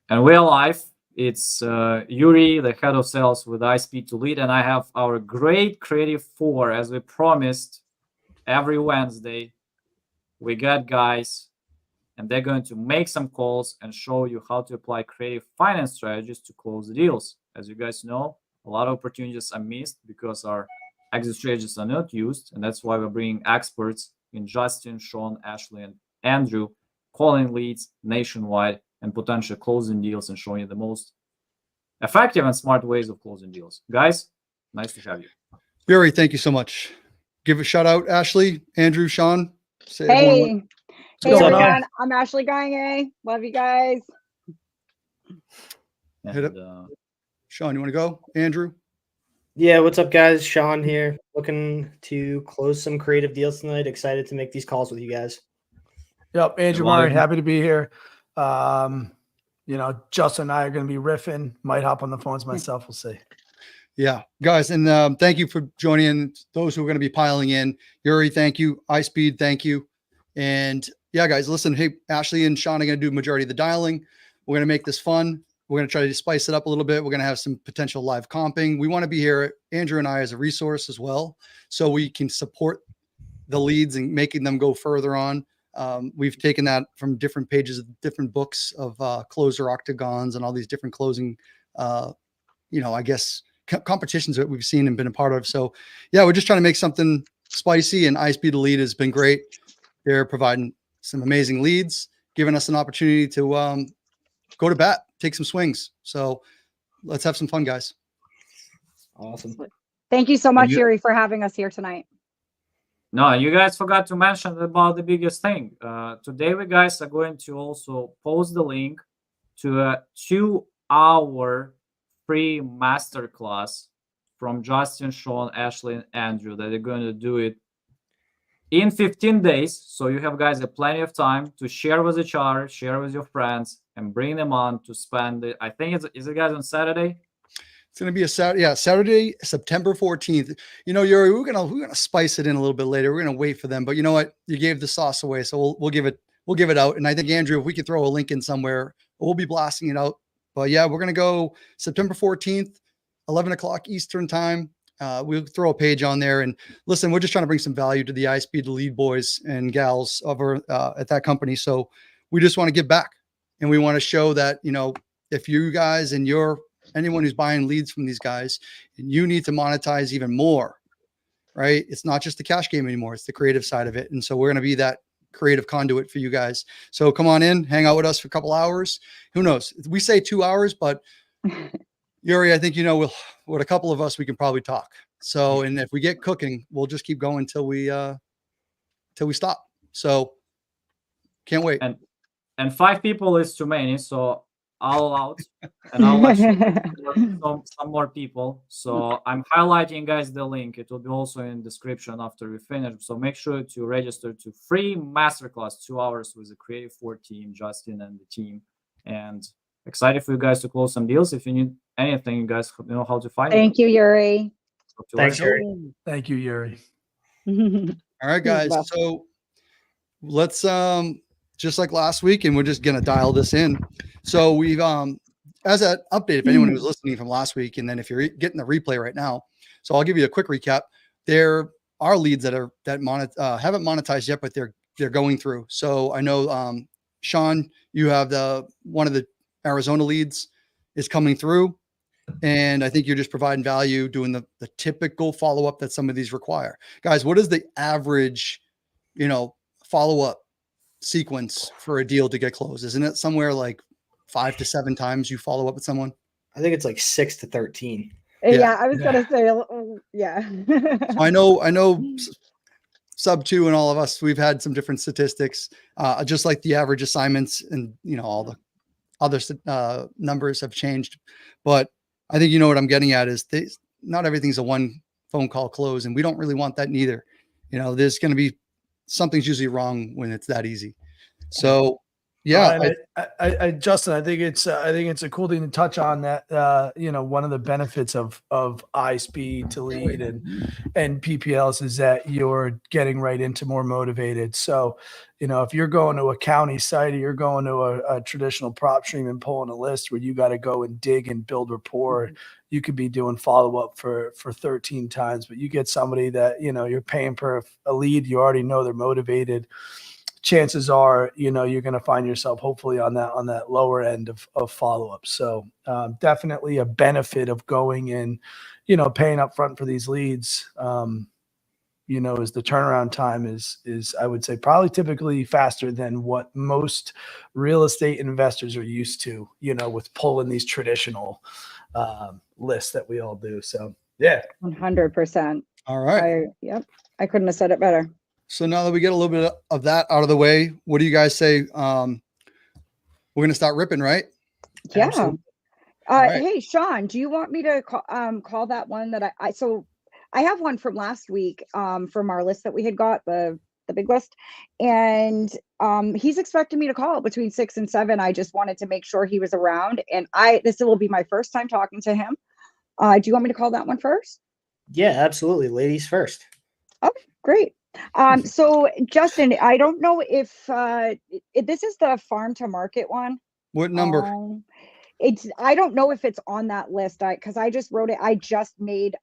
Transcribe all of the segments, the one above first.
And we're live. It's Yuri, the head of sales with iSpeed to Lead, and I have our great creative four, as we promised every Wednesday. We got guys, and they're going to make some calls and show you how to apply creative finance strategies to close the deals. As you guys know, a lot of opportunities are missed because our exit strategies are not used, and that's why we're bringing experts in Justin, Shaun, Ashley, and Andrew, calling leads nationwide and potentially closing deals and showing you the most effective and smart ways of closing deals. Guys, nice to have you. Yuri, thank you so much. Give a shout out, Ashley, Andrew, Shaun. Hey, hey everyone. I'm Ashley Gagne. Love you guys. Hit it. Shaun, you want to go? Andrew? Yeah, what's up, guys? Shaun here. Looking to close some creative deals tonight. Excited to make these calls with you guys. Yep, Andrew Murray, happy to be here. You know, Justin and I are going to be riffing. Might hop on the phones myself. We'll see. Yeah, guys, and thank you for joining in. Those who are going to be piling in. Yuri, thank you. iSpeed, thank you. And yeah, guys, listen. Hey, Ashley and Shaun are going to do the majority of the dialing. We're going to make this fun. We're going to try to spice it up a little bit. We're going to have some potential live comping. We want to be here, Andrew and I, as a resource as well, so we can support the leads and making them go further on. We've taken that from different pages of different books of closer octagons and all these different closing, you know, I guess competitions that we've seen and been a part of. So yeah, we're just trying to make something spicy, and iSpeed to Lead has been great. They're providing some amazing leads, giving us an opportunity to go to bat, take some swings. So let's have some fun, guys. Awesome. Thank you so much, Yuri, for having us here tonight. No, you guys forgot to mention about the biggest thing. Today, we guys are going to also post the link to a 2-hour free masterclass from Justin, Shaun, Ashley, and Andrew that are going to do it in 15 days. So you have guys plenty of time to share with each other, share with your friends, and bring them on to spend it. I think is it guys on Saturday? It's going to be a Saturday. Yeah, Saturday, September 14th. You know, Yuri, we're gonna spice it in a little bit later. We're gonna wait for them, but you know what? You gave the sauce away, so we'll give it out. And I think, Andrew, if we could throw a link in somewhere, we'll be blasting it out. But yeah, we're gonna go September 14th, 11 o'clock Eastern time. We'll throw a page on there. And listen, we're just trying to bring some value to the iSpeed to Lead boys and gals over at that company. So we just want to give back, and we want to show that, you know, if you guys and anyone who's buying leads from these guys, and you need to monetize even more, right? It's not just the cash game anymore. It's the creative side of it. And so we're going to be that creative conduit for you guys. So come on in, hang out with us for a couple hours. Who knows? We say 2 hours, but Yuri, I think, you know, with a couple of us, we can probably talk. So, and if we get cooking, we'll just keep going till we stop. So can't wait. And 5 people is too many. So I'll out, and I'll let some more people. So I'm highlighting, guys, the link. It will be also in description after we finish. So make sure to register to free masterclass, 2 hours with the Creative 4 team, Justin and the team. And excited for you guys to close some deals. If you need anything, you guys know how to find me. Thank you, Yuri. Thanks, Yuri. Thank you, Yuri. All right, guys. So let's just like last week, and we're just gonna dial this in. So we've as an update, if anyone was listening from last week, and then if you're getting the replay right now, so I'll give you a quick recap. There are leads that haven't monetized yet, but they're going through. So I know Shaun, you have one of the Arizona leads is coming through, and I think you're just providing value, doing the typical follow-up that some of these require. Guys, what is the average, you know, follow-up sequence for a deal to get closed? Isn't it somewhere like 5 to 7 times you follow up with someone? I think it's like 6 to 13. Yeah, I was gonna say, yeah. So I know SUBTO and all of us, we've had some different statistics, just like the average assignments, and you know, all the other numbers have changed. But I think you know what I'm getting at is not everything's a one phone call close, and we don't really want that neither. You know, there's going to be something's usually wrong when it's that easy. So Yeah. And Justin, I think it's a cool thing to touch on that. One of the benefits of iSpeed to lead and PPLs is that you're getting right into more motivated. So, if you're going to a county site or you're going to a traditional prop stream and pulling a list where you got to go and dig and build rapport, you could be doing follow up for 13 times. But you get somebody that you're paying per a lead, you already know they're motivated. Chances are, you're going to find yourself hopefully on that lower end of follow-up. So definitely a benefit of going in, paying up front for these leads, is the turnaround time is I would say probably typically faster than what most real estate investors are used to, with pulling these traditional lists that we all do. So yeah. 100%. All right. I couldn't have said it better. So now that we get a little bit of that out of the way, what do you guys say? We're going to start ripping, right? Yeah. Right. Hey, Shaun, do you want me to call that one that so I have one from last week from our list that we had got, the big list. And he's expecting me to call between 6 and 7. I just wanted to make sure he was around. And this will be my first time talking to him. Do you want me to call that one first? Yeah, absolutely. Ladies first. Okay, great. So Justin, I don't know if this is the farm to market one. What number? I don't know if it's on that list. Because I just wrote it. I just made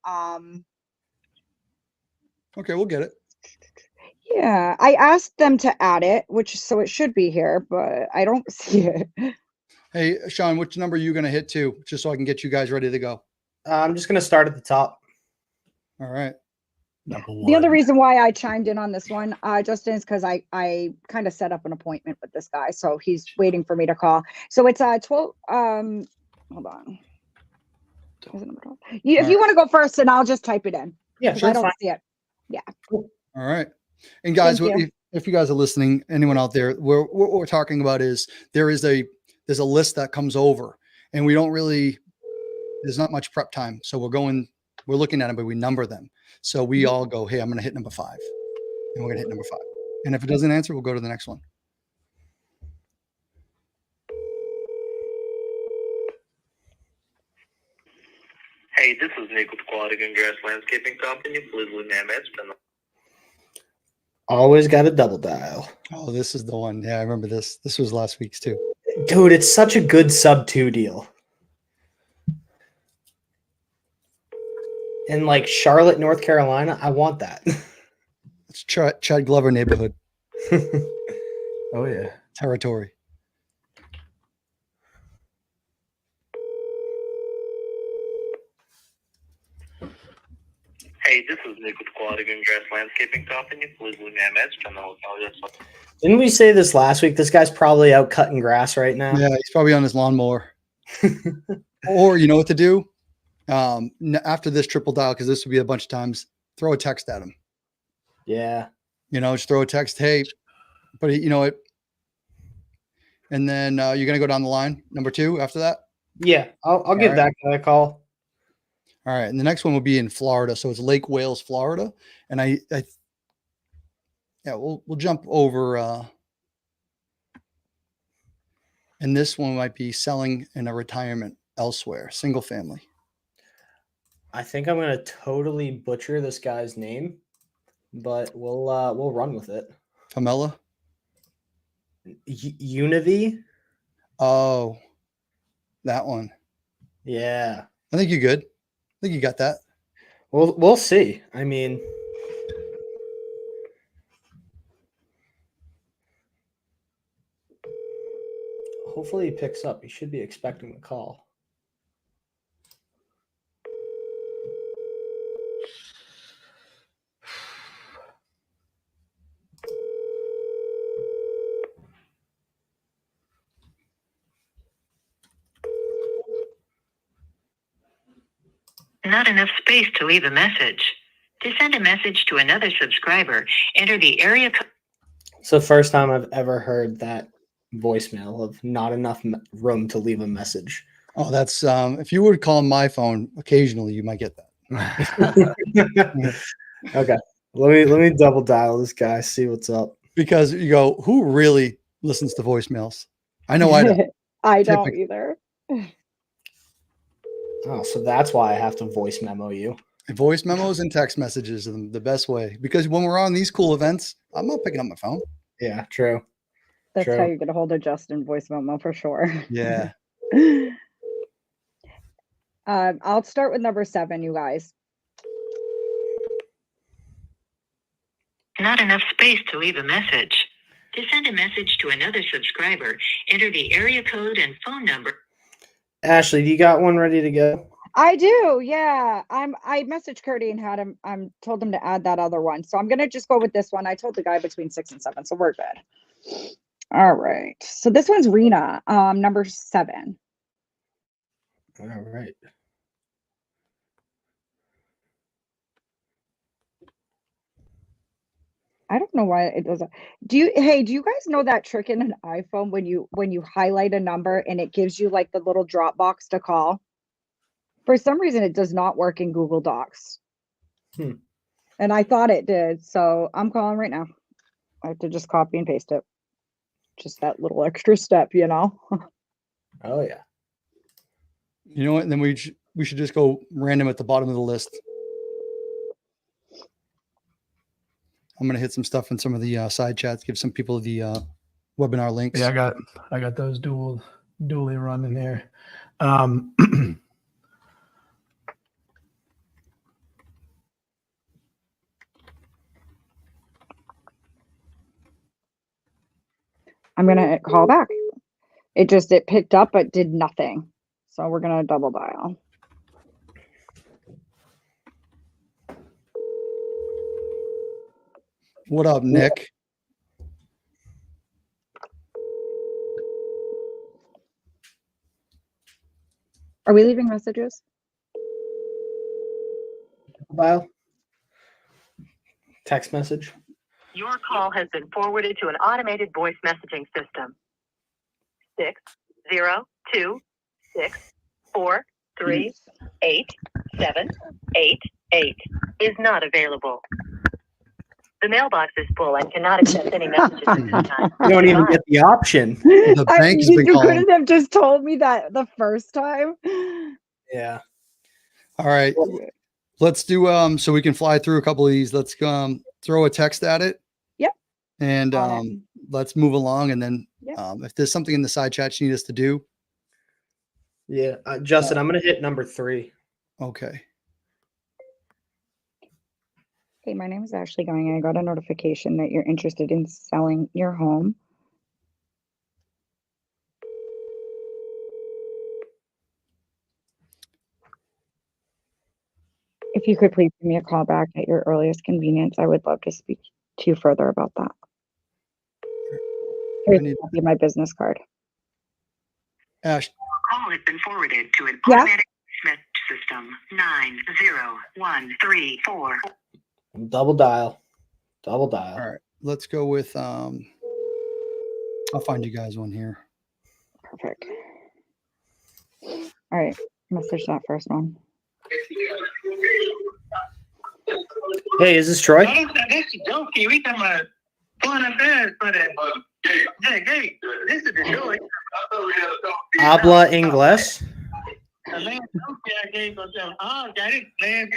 Okay, we'll get it. Yeah, I asked them to add it, so it should be here, but I don't see it. Hey, Shaun, which number are you going to hit to, just so I can get you guys ready to go? I'm just going to start at the top. All right. The other reason why I chimed in on this one, Justin, is because I kind of set up an appointment with this guy, so he's waiting for me to call. So it's 12. Hold on. Is it number 12? If you want to go first, then I'll just type it in. Yeah, sure. I don't see it. Yeah. All right. And guys, if you guys are listening, anyone out there, what we're talking about is there's a list that comes over, and there's not much prep time. So we're looking at them, but we number them. So we all go, hey, I'm going to hit number 5, and we're going to hit number 5. And if it doesn't answer, we'll go to the next one. Hey, this is Nick with Quality and Grass Landscaping Company. Please leave me a message. Always got a double dial. Oh, this is the one. Yeah, I remember this. This was last week's too. Dude, it's such a good sub-2 deal. In like Charlotte, North Carolina, I want that. It's Chad Glover neighborhood. Oh yeah. Territory. Hey, this is Nick with Quality and Grass Landscaping Company. Please leave me a message and I'll call you. Didn't we say this last week? This guy's probably out cutting grass right now. Yeah, he's probably on his lawnmower. Or you know what to do? After this triple dial, because this will be a bunch of times, throw a text at him. Yeah. Just throw a text. Hey, but you know what? And then you're going to go down the line. Number 2 after that? Yeah. I'll give that guy a call. All right. And the next one will be in Florida. So it's Lake Wales, Florida. And we'll jump over. And this one might be selling in a retirement elsewhere, single family. I think I'm going to totally butcher this guy's name, but we'll run with it. Pamela? Univi? Oh, that one. Yeah. I think you're good. I think you got that. We'll see. I mean, hopefully he picks up. He should be expecting the call. Not enough space to leave a message. To send a message to another subscriber, enter the area code. It's the first time I've ever heard that voicemail of not enough room to leave a message. Oh, that's if you would call my phone occasionally, you might get that. Okay. Let me double dial this guy, see what's up. Because you go, who really listens to voicemails. I know I don't. I don't Typically. either. Oh, so that's why I have to voice memo you. Voice memos and text messages are the best way, because when we're on these cool events, I'm not picking up my phone. Yeah, true. That's True. how you get a hold of Justin, voice memo for sure. Yeah. I'll start with number 7, you guys. Not enough space to leave a message. To send a message to another subscriber, enter the area code and phone number. Ashley, do you got one ready to go? I do, yeah. I messaged Curdy and had him. Told him to add that other one. So I'm gonna just go with this one. I told the guy between 6 and 7, so we're good. All right. So this one's Rena, number 7. All right. I don't know why it doesn't. Do you guys know that trick in an iPhone when you highlight a number and it gives you like the little drop box to call? For some reason, it does not work in Google Docs. And I thought it did. So I'm calling right now. I have to just copy and paste it. Just that little extra step, you know? Oh, yeah. You know what? And then we should just go random at the bottom of the list. I'm going to hit some stuff in some of the side chats, give some people the webinar links. Yeah, I got those dually running there. I'm going to call back. It picked up, but did nothing. So we're going to double dial. What up, Nick? Are we leaving messages? Well, text message. Your call has been forwarded to an automated voice messaging system. 602-643-8788 is not available. The mailbox is full and cannot accept any messages at this time. You don't even get the option. The bank has been You calling. couldn't have just told me that the first time. Yeah. All right. Let's do so we can fly through a couple of these. Let's throw a text at it. Yep. And let's move along. And then Yep. if there's something in the side chat you need us to do. Yeah. Justin, I'm going to hit number 3. Okay. Hey, my name is Ashley Gagne. I got a notification that you're interested in selling your home. If you could please give me a call back at your earliest convenience, I would love to speak to you further about that. Here's a copy of my business card. Ash, Call has been forwarded to an Yeah? automatic message system. 90134. Double dial. all right. Let's go with I'll find you guys one here. Perfect. All right, message that first one. Hey, is this Troy? This is joking. We talking about going up there for that. Hey, this is the joy. Habla inglés. The man joke I gave us. Oh, got it. Man,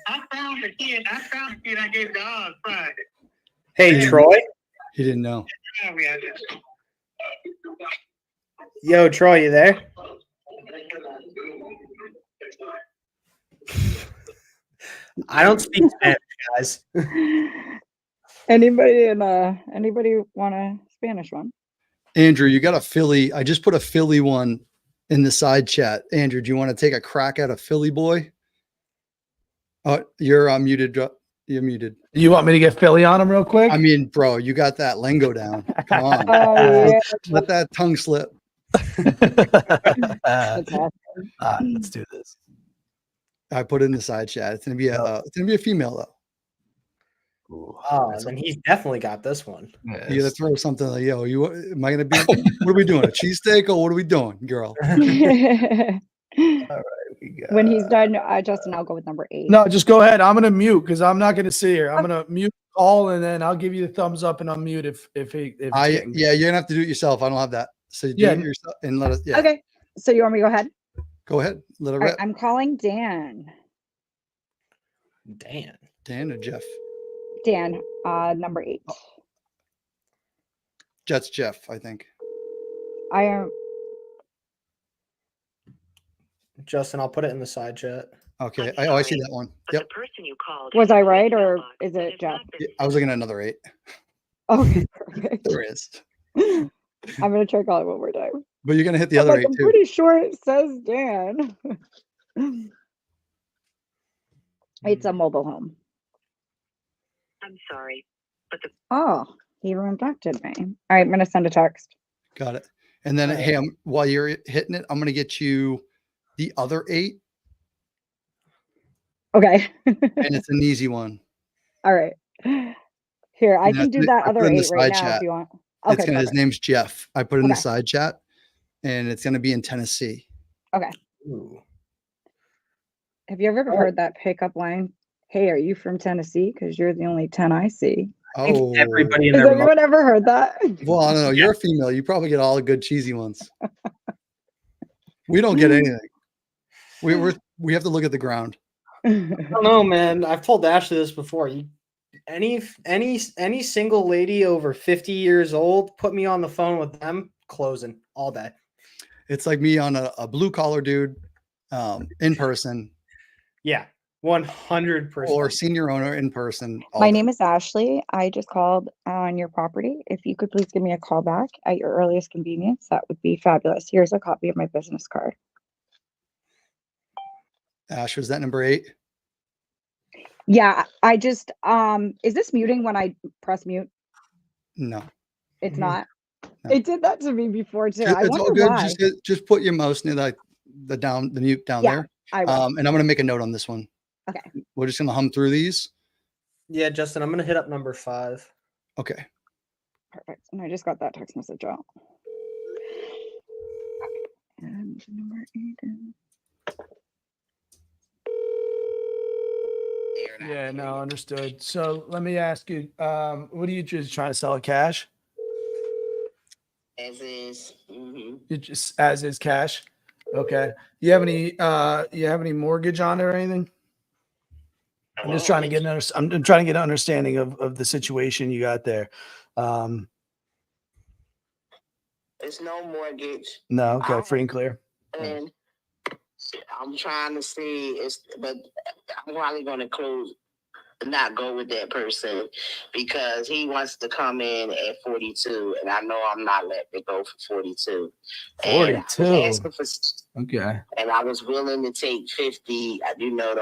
I found the kid I gave the odds Friday. Hey, Troy. He didn't know. Yeah, we had this. Yo, Troy, you there? I don't speak Spanish, guys. Anybody want a Spanish one? Andrew, you got a Philly. I just put a Philly one in the side chat. Andrew, do you want to take a crack at a Philly boy? Oh, you're muted. You're muted. You want me to get Philly on him real quick? I mean, bro, you got that lingo down. Come on. Oh, yeah. Let that tongue slip. That's awesome. Let's do this. I put it in the side chat. It's gonna be a female though. Ooh, Oh, then he's definitely got this one. You gotta throw something like, yo, am I gonna be what are we doing? A cheesesteak or what are we doing, girl? All When he's done, Justin, I'll go with number 8. No, just go ahead. I'm gonna mute because I'm not gonna sit here. I'm gonna mute all, and then I'll give you the thumbs up and unmute if it's getting- Yeah, you're gonna have to do it yourself. I don't have that. So do Yeah. it yourself and let us. Yeah. Okay. So you want me to go ahead? Go ahead. Let it All right, rip. I'm calling Dan. Dan or Jeff? Dan, number 8. That's Jeff, I think. I am. Justin, I'll put it in the side chat. Okay. I see that one. But Yep. the person you called Was has I a right, voicemail or box is that it has Jeff? not been I was looking at another 8. Okay, perfect. There is. I'm gonna try calling one more time. But you're gonna hit the I'm other like, 8 I'm too. pretty sure it says Dan. It's a mobile home. I'm sorry, but the Oh, he rejected me. All right, I'm gonna send a text. Got it. And then, All right. hey, while you're hitting it, I'm gonna get you the other 8, Okay. and it's an easy one. All right. Here, I And can that's do it. that I other put in the 8 right side now chat. if you want. It's Okay, gonna. His perfect. name's Jeff. I put in the Okay. side chat, and it's gonna be in Tennessee. Okay. Ooh. Have you ever heard that pickup line? Hey, are you from Tennessee? Because you're the only 10 I see. Oh, Everybody in Has their anyone ever heard that? well, I don't know. You're a female. You probably get all the good cheesy ones. We don't get anything. We have to look at the ground. I don't know, man. I've told Ashley this before. Any single lady over 50 years old, put me on the phone with them, closing all day. It's like me on a blue collar dude, in person, Yeah, 100%. or senior owner in person. all My day. name is Ashley. I just called on your property. If you could please give me a call back at your earliest convenience, that would be fabulous. Here's a copy of my business card. Ash, was that number 8? Yeah, I just is this muting when I press mute? No. It's Mhm. not. No. It did that to me before too. I It's all wonder good. why. Just put your mouse near the mute down Yeah, there. I will. And I'm gonna make a note on this one. Okay. We're just gonna hum through these. Yeah, Justin, I'm going to hit up number 5. Okay. Perfect. And I just got that text message out. And number 8 is- Yeah, no, understood. So let me ask you, what are you just trying to sell it cash? As is. You just as is cash. Okay. You have any mortgage on it or anything? I'm just trying to get I'm trying to get an understanding of the situation you got there. It's no mortgage, No, okay, free and clear. and I'm trying to see. But I'm probably going to not go with that person because he wants to come in at 42, and I know I'm not letting it go for 42. And I was 42. asking for, Okay. and I was willing to take 50. You know,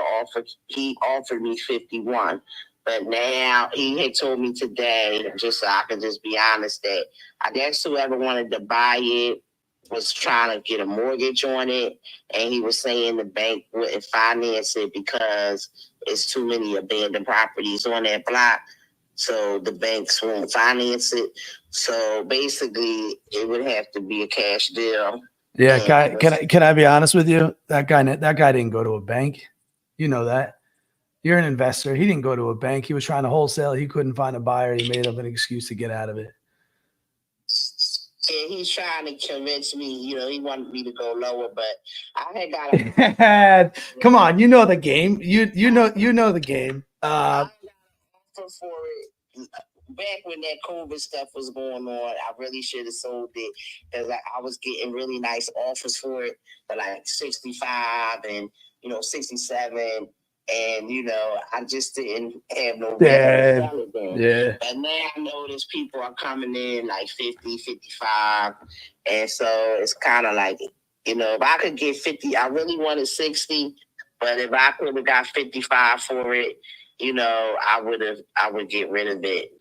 he offered me 51. But now he had told me today, just so I can just be honest, that I guess whoever wanted to buy it was trying to get a mortgage on it. And he was saying the bank wouldn't finance it because it's too many abandoned properties on that block. So the banks won't finance it. So basically, it would have to be a cash deal. Yeah, Yeah. can I be honest with you? That guy didn't go to a bank. You know that. You're an investor. He didn't go to a bank. He was trying to wholesale. He couldn't find a buyer. He made up an excuse to get out of it. And he's trying to convince me, he wanted me to go lower, but I had got a Come on, you know the game. You know the game. offer for it. Back when that COVID stuff was going on, I really should have sold it because I was getting really nice offers for it, for like 65 and 67, and I just didn't have no reason to sell it then. Yeah. But now I notice people are coming in like 50, 55, and so it's kind of like, if I could get 50, I really wanted 60, but if I could have got 55 for it, I would get rid of it.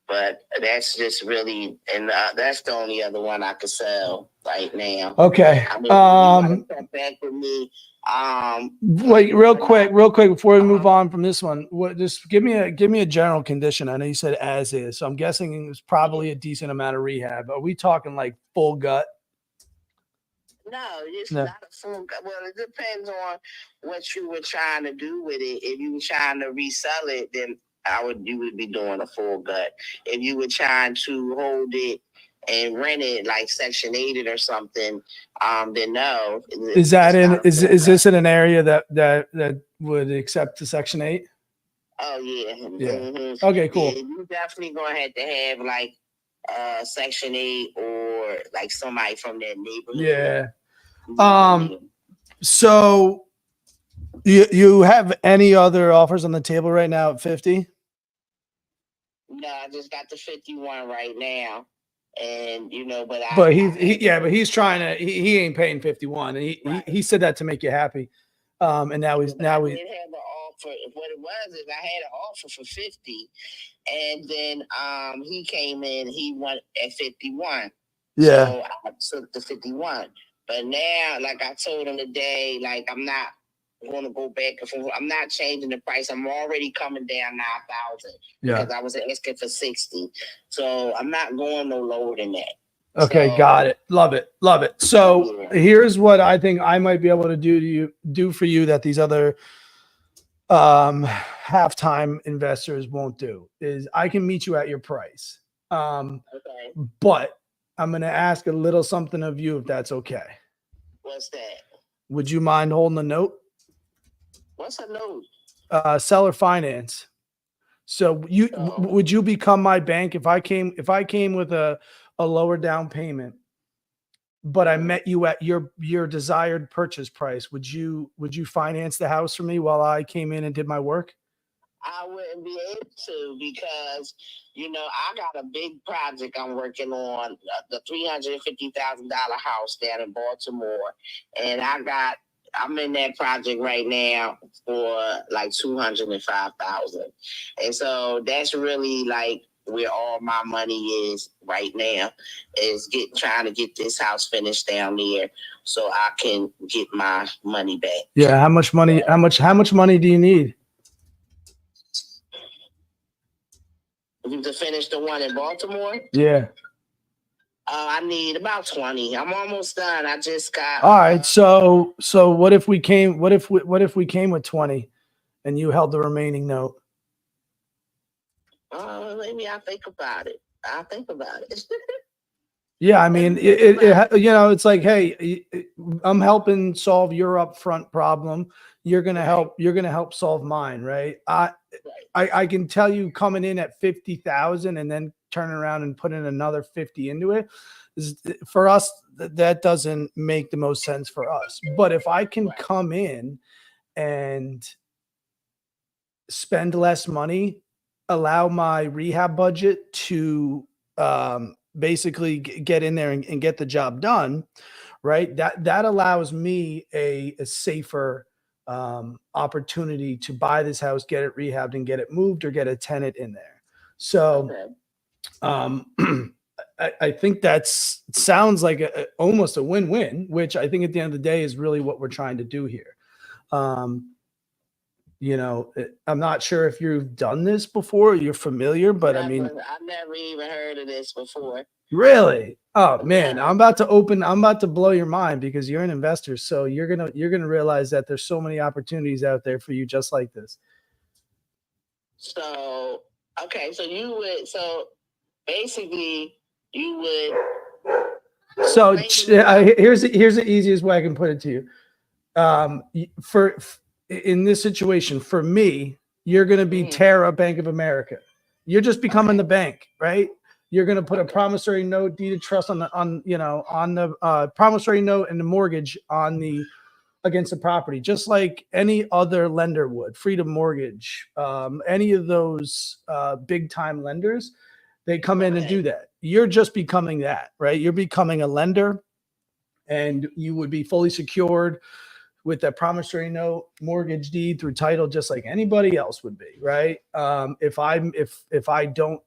But that's just really, and that's the only other one I could sell right now. Okay. I mean, you gotta come back with me. Wait, real quick before we move on from this one. Just give me a general condition. I know you said as is, so I'm guessing it's probably a decent amount of rehab. Are we talking like full gut? No, it's No. not a full. Well, it depends on what you were trying to do with it. If you were trying to resell it, then you would be doing a full gut. If you were trying to hold it and rent it, like Section 8 or something, then no. Is that it's in? not a Is full this gut. in an area that would accept the Section 8? Oh yeah. Yeah. Mhm. Okay. Cool. Yeah, you definitely gonna have to have like Section 8 or like somebody from that neighborhood. Yeah. So you have any other offers on the table right now at 50? No, I just got the 51 right now, and But he's trying to. He ain't paying 51, and he said that to make you happy. And now I he's did have an offer. What it was is I had an offer for 50, and then he came in. He went at 51. Yeah. So I took the 51. But now, like I told him today, like I'm not going to go back and forth. I'm not changing the price. I'm already coming down 9,000 because I was asking for 60. So I'm not going no lower than that. Okay, So, got it. Love it. Love it. So here's what I think I might be able to do for you that these other halftime investors won't do is I can meet you at your price. But I'm going to ask a little something of you if that's okay. What's that? Would you mind holding a note? What's a note? Seller finance. So would you become my bank if I came with a lower down payment, but I met you at your desired purchase price? Would you finance the house for me while I came in and did my work? I wouldn't be able to because, I got a big project I'm working on, the $350,000 house down in Baltimore. And I'm in that project right now for like $205,000. And so that's really like where all my money is right now is trying to get this house finished down there so I can get my money back. Yeah. How much money do you need? To finish the one in Baltimore? Yeah. I need about 20. I'm almost done. I just got. All right. So what if we came with 20 and you held the remaining note? Maybe I'll think about it. Yeah, I mean, it's like, hey, I'm helping solve your upfront problem. You're gonna help solve mine, right? I can tell you coming in at 50,000 and then turning around and putting another 50 into it. For us, that doesn't make the most sense for us. But if I can come in and spend less money, allow my rehab budget to basically get in there and get the job done, right? That allows me a safer opportunity to buy this house, get it rehabbed and get it moved or get a tenant in there. So I think that sounds like almost a win-win, which I think at the end of the day is really what we're trying to do here. I'm not sure if you've done this before, you're familiar, but I've never even heard of this before. Really? Oh man, I'm about to blow your mind because you're an investor. So you're going to realize that there's so many opportunities out there for you just like this. So, okay. So basically you would. So here's the easiest way I can put it to you. In this situation, for me, you're going to be Terra Bank of America. You're just becoming the bank, right? You're going to put a promissory note, deed of trust on the promissory note and the mortgage against the property, just like any other lender would. Freedom Mortgage, any of those big time lenders, they come in and do that. You're just becoming that, right? You're becoming a lender, and you would be fully secured with that promissory note, mortgage deed through title, just like anybody else would be, right? If I don't,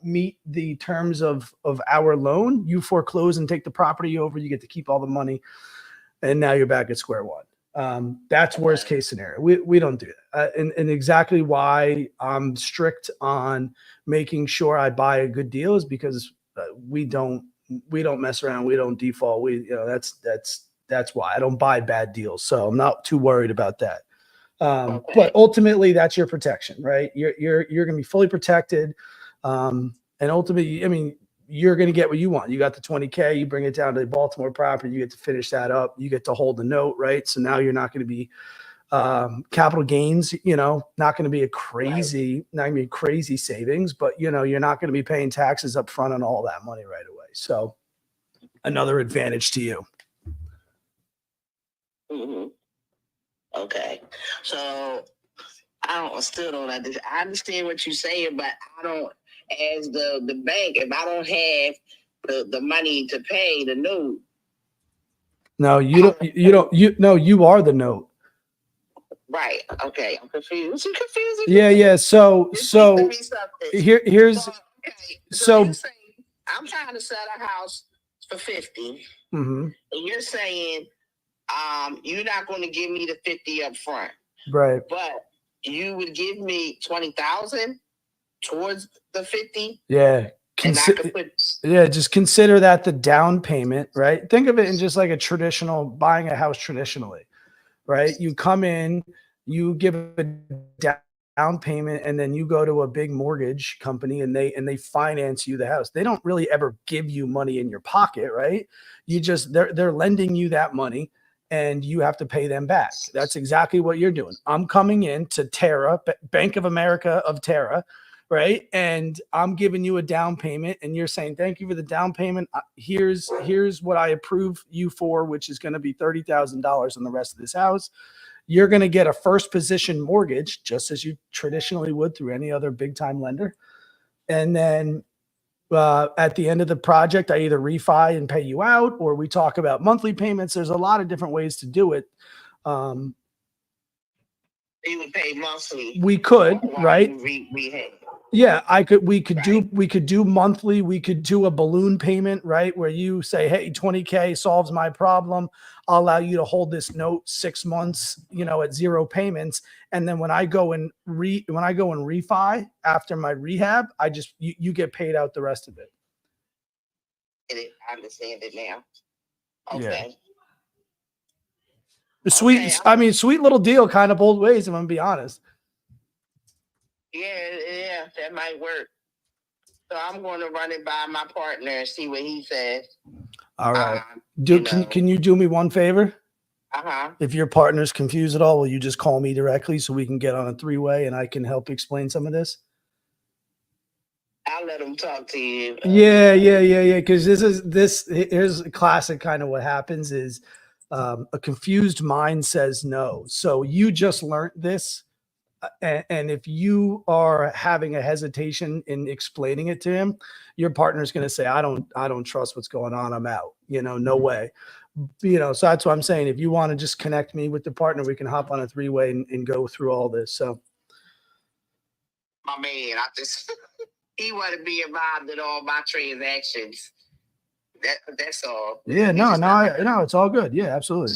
meet the terms of our loan, you foreclose and take the property over. You get to keep all the money, and now you're back at square one. That's worst case scenario. We don't do that, and exactly why I'm strict on making sure I buy a good deal is because we don't mess around. We don't default. That's why I don't buy bad deals. So I'm not too worried about that. But ultimately that's your protection, right? You're going to be fully protected. And ultimately, I mean, you're going to get what you want. You got the 20K, you bring it down to the Baltimore property, you get to finish that up. You get to hold the note, right? So now you're not going to be capital gains, not going to be not going to be crazy savings, but you're not going to be paying taxes up front on all that money right away. So another advantage to you. Mm-hmm. Okay. So still don't understand. I understand what you're saying, but I don't, as the bank, if I don't have the money to pay the note. No, you are the note. Right. Okay. I'm confused. I'm confused. Yeah. So here's so you're saying I'm trying to sell a house for 50, and you're saying you're not going to give me the 50 up front, right? But you would give me 20,000 towards the 50. Yeah. Just consider that the down payment, right? Think of it in just like a traditional buying a house traditionally, right? You come in, you give a down payment, and then you go to a big mortgage company and they finance you the house. They don't really ever give you money in your pocket, right? They're lending you that money and you have to pay them back. That's exactly what you're doing. I'm coming in to Terra, Bank of America of Terra, right? And I'm giving you a down payment and you're saying, thank you for the down payment. Here's what I approve you for, which is going to be $30,000 on the rest of this house. You're going to get a first position mortgage, just as you traditionally would through any other big time lender. And then at the end of the project, I either refi and pay you out, or we talk about monthly payments. There's a lot of different ways to do it. You would pay monthly. We could, right? Yeah, we could do monthly. We could do a balloon payment, right? Where you say, hey, 20K solves my problem. I'll allow you to hold this note 6 months, at 0 payments. And then when I go and refi after my rehab, you get paid out the rest of it. I understand it now. Okay. Yeah. Sweet little deal, kind of both ways, if I'm gonna be honest. Yeah, that might work. So I'm going to run it by my partner and see what he says. All right. Can you do me one favor? If your partner's confused at all, will you just call me directly so we can get on a 3-way and I can help explain some of this? I'll let him talk to you. Yeah. Because here's a classic kind of what happens is a confused mind says no. So you just learned this. And if you are having a hesitation in explaining it to him, your partner's going to say, I don't trust what's going on. I'm out, no way. So that's what I'm saying. If you want to just connect me with the partner, we can hop on a 3-way and go through all this. So. My man, he want to be involved in all my transactions. That's all. Yeah, no, it's all good. Yeah, absolutely.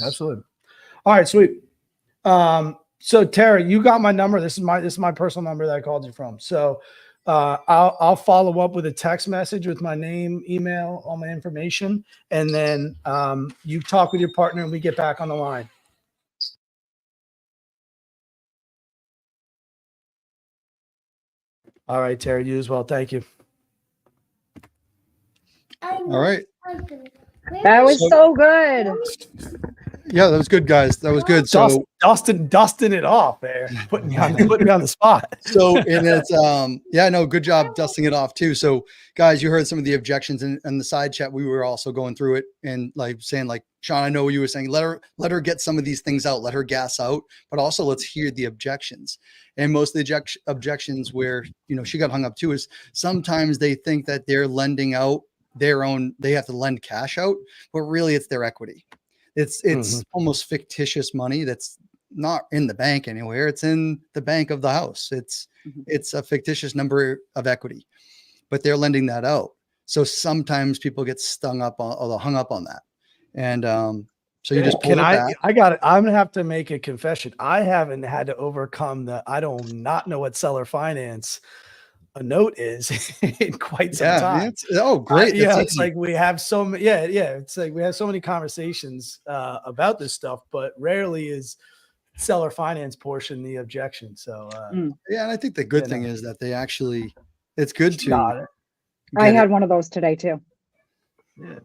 All right, sweet. So Tara, you got my number. This is my personal number that I called you from. So I'll follow up with a text message with my name, email, all my information, and then you talk with your partner and we get back on the line. All right, Tara, you as well. Thank you. All right. That was so good. Yeah, that was good, guys. That was good. So dusting it off there, putting me on the spot. So, and it's good job dusting it off too. So guys, you heard some of the objections in the side chat. We were also going through it and saying Shaun, I know what you were saying. Let her get some of these things out, let her gas out, but also let's hear the objections. And most of the objections where, she got hung up too is sometimes they think that they're lending out they have to lend cash out, but really it's their equity. It's almost fictitious money that's not in the bank anywhere. It's in the bank of the house. It's a fictitious number of equity, but they're lending that out. So sometimes people get hung up on that. And so you just pull it back. I got it. I'm gonna have to make a confession. I haven't had to overcome I do not know what seller finance. a note is in quite some Yeah, time. great. Yeah, That's it's easy. like we have so many. Yeah, it's like we have so many conversations about this stuff, but rarely is seller finance portion the objection. So Yeah, and I think the good you thing know. is that they actually, it's good to Got it. I get had it. one of those today too. Yeah.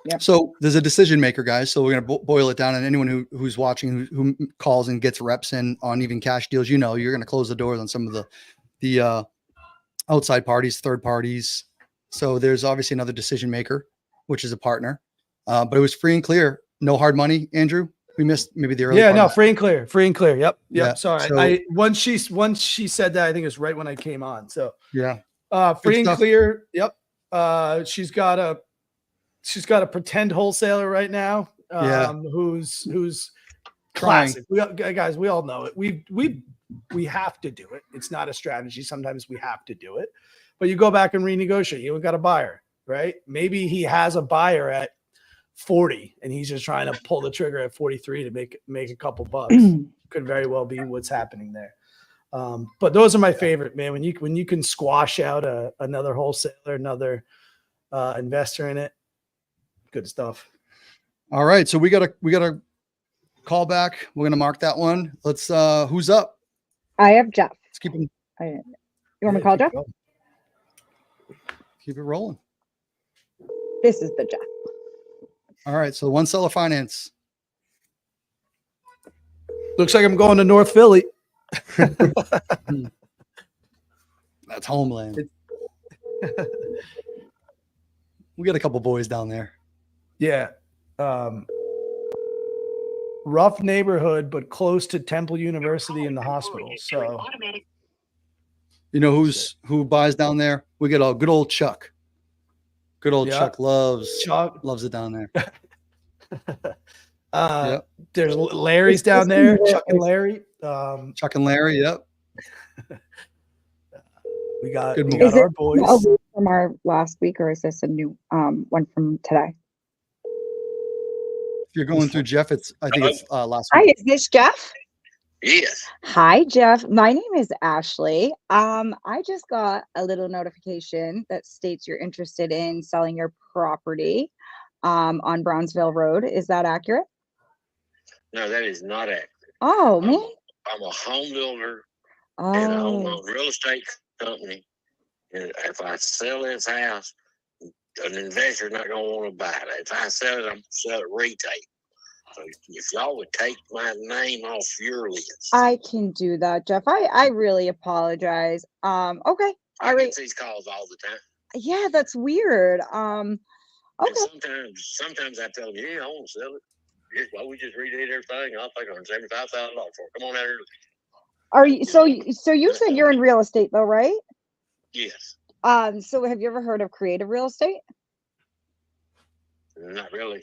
Yep. So there's a decision maker, guys. So we're gonna boil it down, and anyone who's watching who calls and gets reps in on even cash deals, you know, you're gonna close the doors on some of the outside parties, third parties. So there's obviously another decision maker, which is a partner. But it was free and clear, no hard money. Andrew, we missed maybe the early. Yeah, part no, of that. free and clear, free and clear. Yep. Yeah, Sorry. so- once she said that, I think it was right when I came on. So Yeah. free and stuff. clear. Yep. She's got a pretend wholesaler right now. Yeah. Who's Trying. classic. Guys, we all know it. We have to do it. It's not a strategy. Sometimes we have to do it, but you go back and renegotiate. You got a buyer, right? Maybe he has a buyer at 40 and he's just trying to pull the trigger at 43 to make a couple bucks. Could very well be what's happening there. But those are my favorite, man. When you can squash out another wholesaler, another investor in it, good stuff. All right. So we got a call back. We're going to mark that one. Let's, who's up? I have Jeff. Let's keep him. You want me to call Jeff? Keep it rolling. This is the Jeff. All right. So one seller finance. Looks like I'm going to North Philly. That's homeland. We got a couple boys down there. Yeah. Rough neighborhood, but close to Temple University and the hospital. So You know who buys down there? We got a good old Chuck. Good old Yeah. Chuck loves it down there. Yep. There's Larry's down there, Chuck and Larry. Chuck and Larry. Yep. We got Good move. Is our it boys. from our last week, or is this a new one from today? If you're going through Jeff, I think it's last Hi, week. is this Jeff? Yes. Hi, Jeff. My name is Ashley. I just got a little notification that states you're interested in selling your property on Brownsville Road. Is that accurate? No, that is not accurate. Oh, man. I'm a home builder and I own Oh, a real estate company. And if I sell this house, an investor's not going to want to buy it. If I sell it, I'm going to sell it retail. So if y'all would take my name off your list. I can do that, Jeff. I really apologize. Okay. I All right. get these calls all the time. Yeah, that's weird. Okay. And sometimes I tell them, yeah, I want to sell it. Well, we just redid everything. I'll take $175,000 for it. Come on out here. Are you so you said you're in real estate though, right? Yes. So have you ever heard of creative real estate? Not really.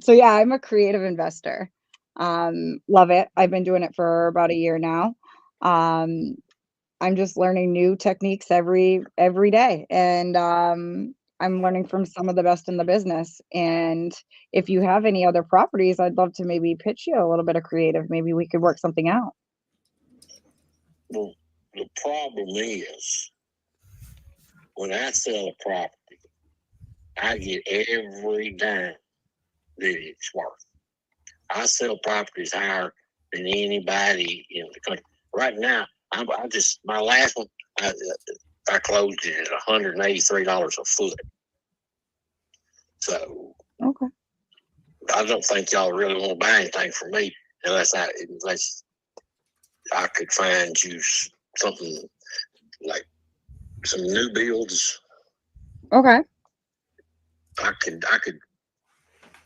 So yeah, I'm a creative investor. Love it. I've been doing it for about a year now. I'm just learning new techniques every day, and I'm learning from some of the best in the business. And if you have any other properties, I'd love to maybe pitch you a little bit of creative. Maybe we could work something out. Well, the problem is when I sell a property, I get every dime that it's worth. I sell properties higher than anybody in the country. Right now, my last one, I closed it at $183 a foot. So Okay. I don't think y'all really want to buy anything from me unless I could find you something like some new builds. Okay. I could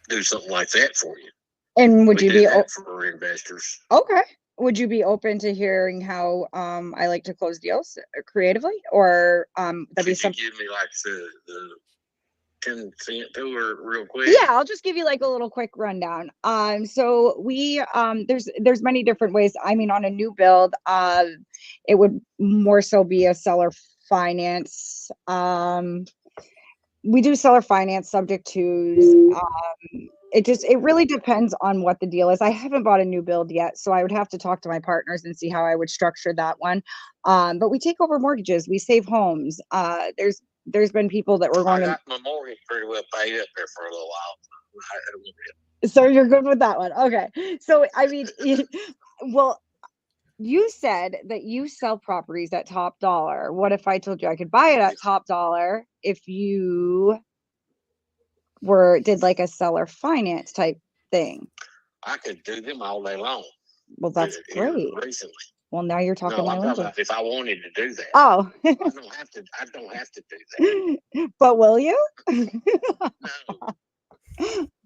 do something like that for you. And would We you do be that for investors? okay? Would you be open to hearing how I like to close deals creatively, or that'd be Could you something? give me like the 10-cent tour real quick? Yeah, I'll just give you like a little quick rundown. So we there's many different ways. I mean, on a new build, it would more so be a seller finance. we do seller finance subject to. It really depends on what the deal is. I haven't bought a new build yet, so I would have to talk to my partners and see how I would structure that one. But we take over mortgages, we save homes. There's been people that were I going to. got my mortgage pretty well paid up there for a little while. So you're good with that one. Okay. So I mean, well, you said that you sell properties at top dollar. What if I told you I could buy it at top dollar if you did like a seller finance type thing? I could do them all day long. Well, that's great. Recently. Well, now you're talking my I'm talking language. about if I wanted to do that. Oh. I don't have to do that. But will you? No.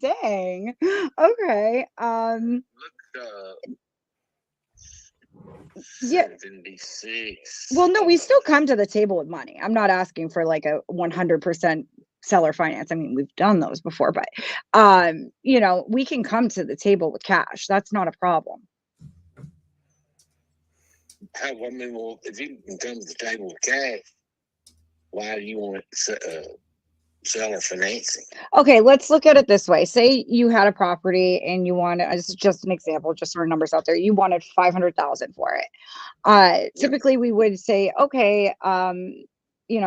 Dang. Okay. Look, Yeah. 76. Well, no, we still come to the table with money. I'm not asking for like a 100% seller finance. I mean, we've done those before, but we can come to the table with cash. That's not a problem. I mean, well, if you can come to the table with cash, why do you want seller financing? Okay, let's look at it this way. Say you had a property and you wanted, this is just an example, just for numbers out there, you wanted $500,000 for it. Typically we would say, okay,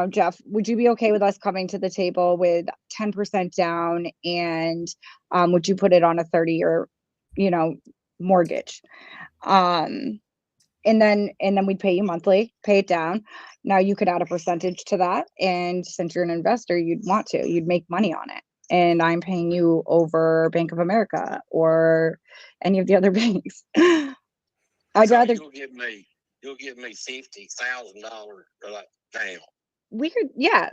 Jeff, would you be okay with us coming to the table with 10% down, and would you put it on a 30-year, mortgage? And then we'd pay you monthly, pay it down. Now you could add a percentage to that. And since you're an investor, you'd make money on it. And I'm paying you over Bank of America or any of the other banks. I'd rather. You'll give me $50,000 down. We could, yeah.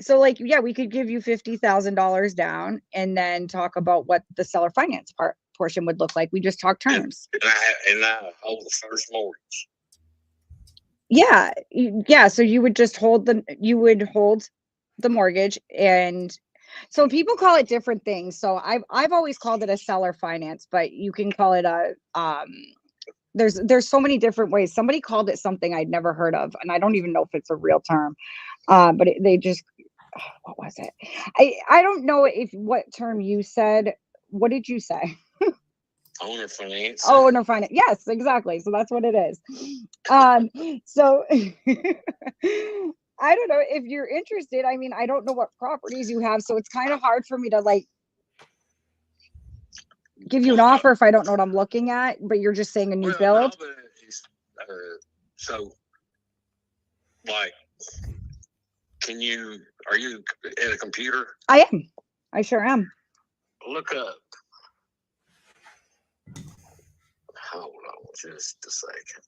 So we could give you $50,000 down and then talk about what the seller finance portion would look like. We just talk terms. And I hold the first mortgage. Yeah. So you would just hold the mortgage, and so people call it different things. So I've always called it a seller finance, but you can call it a there's so many different ways. Somebody called it something I'd never heard of, and I don't even know if it's a real term. But what was it? I don't know what term you said. What did you say? Owner finance. Oh, owner finance. Yes, exactly. So that's what it is. So I don't know if you're interested. I mean, I don't know what properties you have, so it's kind of hard for me to give you an offer if I don't know what I'm looking at. But you're just saying a new build. No, are you at a computer? I am. I sure am. Look up. Hold on just a second.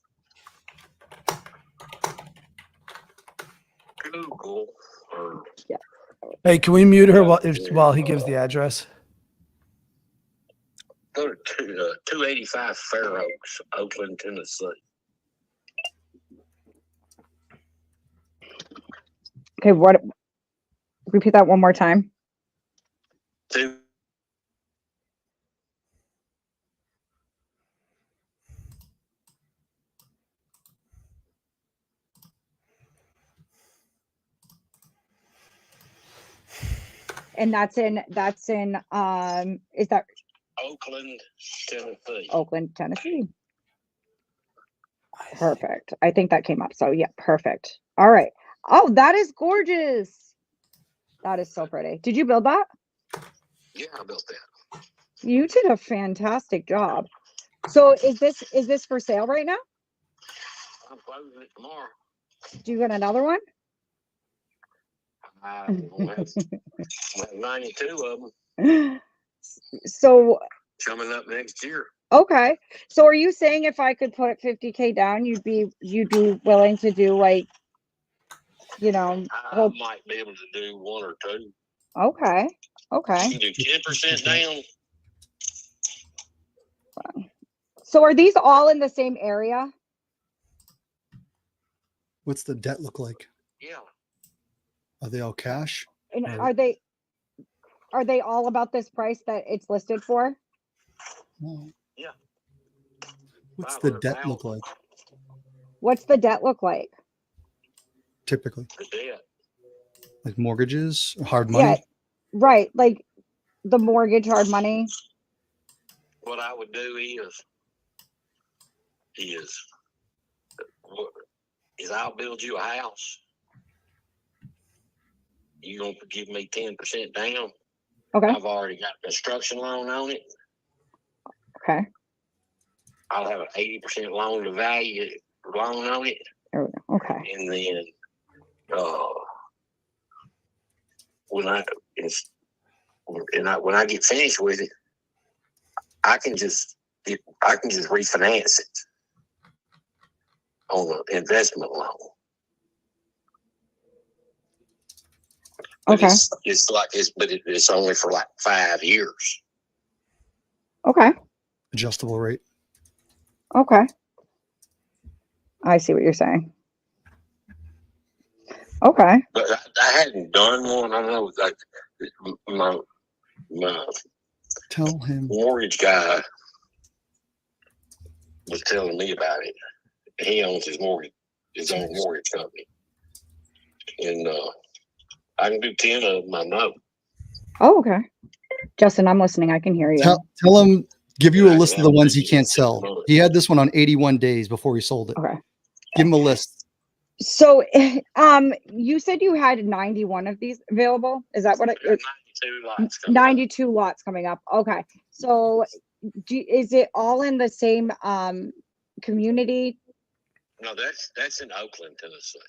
Google. Yeah. Hey, can we mute her while he gives the address? Go to 285 Fair Oaks, Oakland, Tennessee. Okay, repeat that one more time. And that's in is that Oakland, Tennessee. Oakland, Tennessee. Perfect. I think that came up. So yeah, perfect. All right. Oh, that is gorgeous. That is so pretty. Did you build that? Yeah, I built that. You did a fantastic job. So is this for sale right now? I'm closing it tomorrow. Do you got another one? I have 92 of them. So coming up next year. Okay. So are you saying if I could put 50K down, you'd be willing to do I might be able to do one or two. Okay. You can do 10% down. So are these all in the same area? What's the debt look like? Yeah. Are they all cash? And are they all about this price that it's listed for? No. Yeah. What's the debt look like? What's the debt look like? Typically. The debt. Like mortgages, hard money. Yeah, right. Like the mortgage, hard money. What I would do is I'll build you a house. You gonna give me 10% down. Okay. I've already got a construction loan on it. Okay. I'll have an 80% loan to value loan on it. There we go. Okay. And then when I get finished with it, I can just refinance it on an investment loan. But Okay. it's only for like 5 years. Okay. Adjustable rate. Okay. I see what you're saying. Okay. But I hadn't done one. I know, like my Tell him. mortgage guy was telling me about it. He owns his own mortgage company, and I can do 10 of them. I know. Oh, okay. Justin, I'm listening. I can hear you. Tell him. Give you a list of the ones he can't sell. He had this one on 81 days before he sold it. Okay. Give him a list. So, you said you had 91 of these available. Is that what it? 92 lots. 92 lots coming up. Okay. So, is it all in the same community? No, that's in Oakland, Tennessee.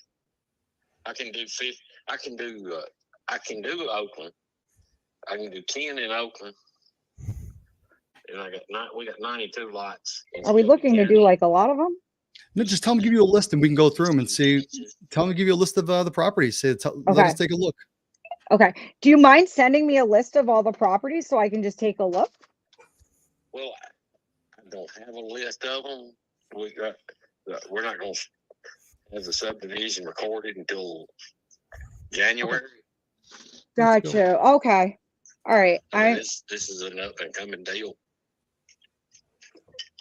I can do Oakland. I can do 10 in Oakland, and we got 92 lots. Are we looking to do like a lot of them? No, just tell him to give you a list and we can go through them and see. Tell him to give you a list of the properties. Let us take a look. Okay. Do you mind sending me a list of all the properties so I can just take a look? Well, I don't have a list of them. We're not going to have the subdivision recorded until January. Gotcha. Okay. All right. This is an up and coming deal.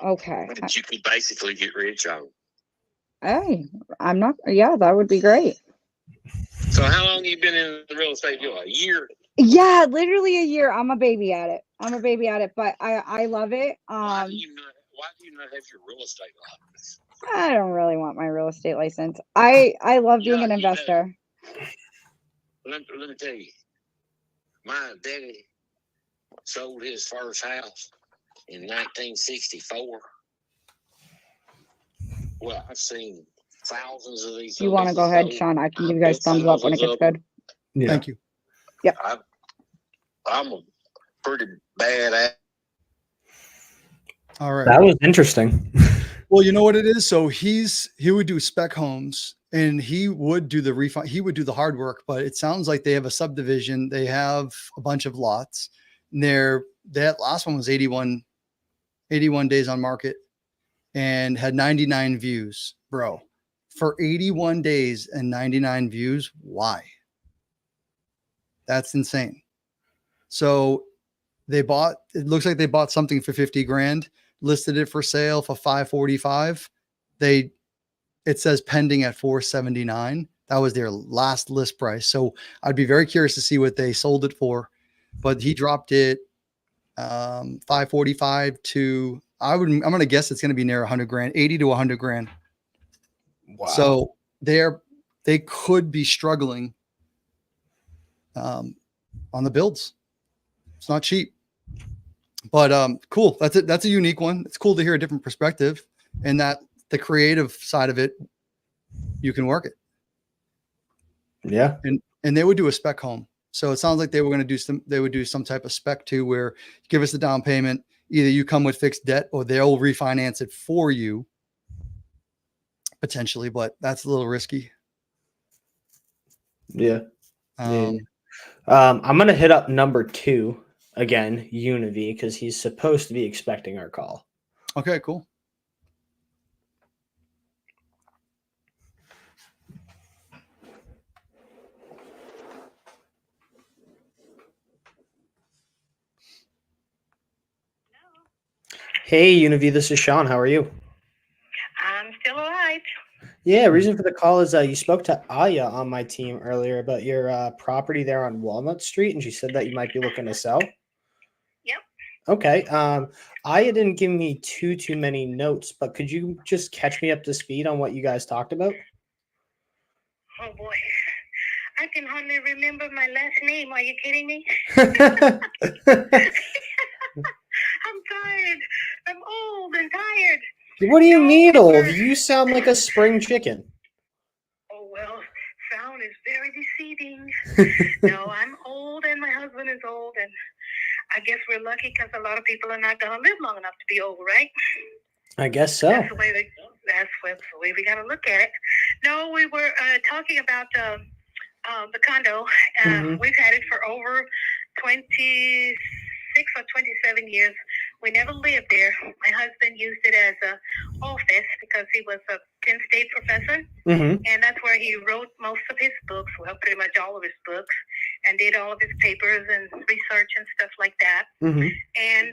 Okay. That you could basically get rich on. Hey, I'm not. Yeah, that would be great. So how long have you been in the real estate deal? A year? Yeah, literally a year. I'm a baby at it. But I love it. Why do you not have your real estate license? I don't really want my real estate license. I love being an investor. Let me tell you, my daddy sold his first house in 1964. Well, I've seen thousands of these. You want to go ahead, Shaun? I can give you guys thumbs up when it gets good. Yeah. Thank you. Yep. I'm a pretty bad at. All right. That was interesting. Well, you know what it is? So he would do spec homes and he would do the refund. He would do the hard work, but it sounds like they have a subdivision. They have a bunch of lots. And that last one was 81 days on market and had 99 views, bro. For 81 days and 99 views, why? That's insane. So it looks like they bought something for 50 grand, listed it for sale for 545. It says pending at 479. That was their last list price. So I'd be very curious to see what they sold it for, but he dropped it 545 to, I'm going to guess it's going to be near 100 grand, 80 to 100 grand. Wow. So they could be struggling on the builds. It's not cheap, but cool. That's it. That's a unique one. It's cool to hear a different perspective, and that the creative side of it, you can work it. Yeah. And they would do a spec home. So it sounds like they would do some type of spec too, where you give us the down payment. Either you come with fixed debt or they'll refinance it for you potentially, but that's a little risky. Yeah. I'm going to hit up number 2 again, Univi, because he's supposed to be expecting our call. Okay, cool. Hey, Univi, this is Shaun. How are you? I'm still alive. Yeah, reason for the call is you spoke to Aya on my team earlier about your property there on Walnut Street, and she said that you might be looking to sell. Yep. Okay. Aya didn't give me too many notes, but could you just catch me up to speed on what you guys talked about? Oh boy, I can hardly remember my last name. Are you kidding me? I'm tired. I'm old and tired. What do you No, mean we old? were- You sound like a spring chicken. Oh well, sound is very deceiving. No, I'm old and my husband is old, and I guess we're lucky because a lot of people are not going to live long enough to be old, right? I guess so. That's the way we got to look at it. No, we were talking about the condo. Mhm. We've had it for over 26 or 27 years. We never lived there. My husband used it as an office because he was a Penn State professor, Mm-hmm. and that's where he wrote most of his books, well, pretty much all of his books, and did all of his papers and research and stuff like that. Mm-hmm. And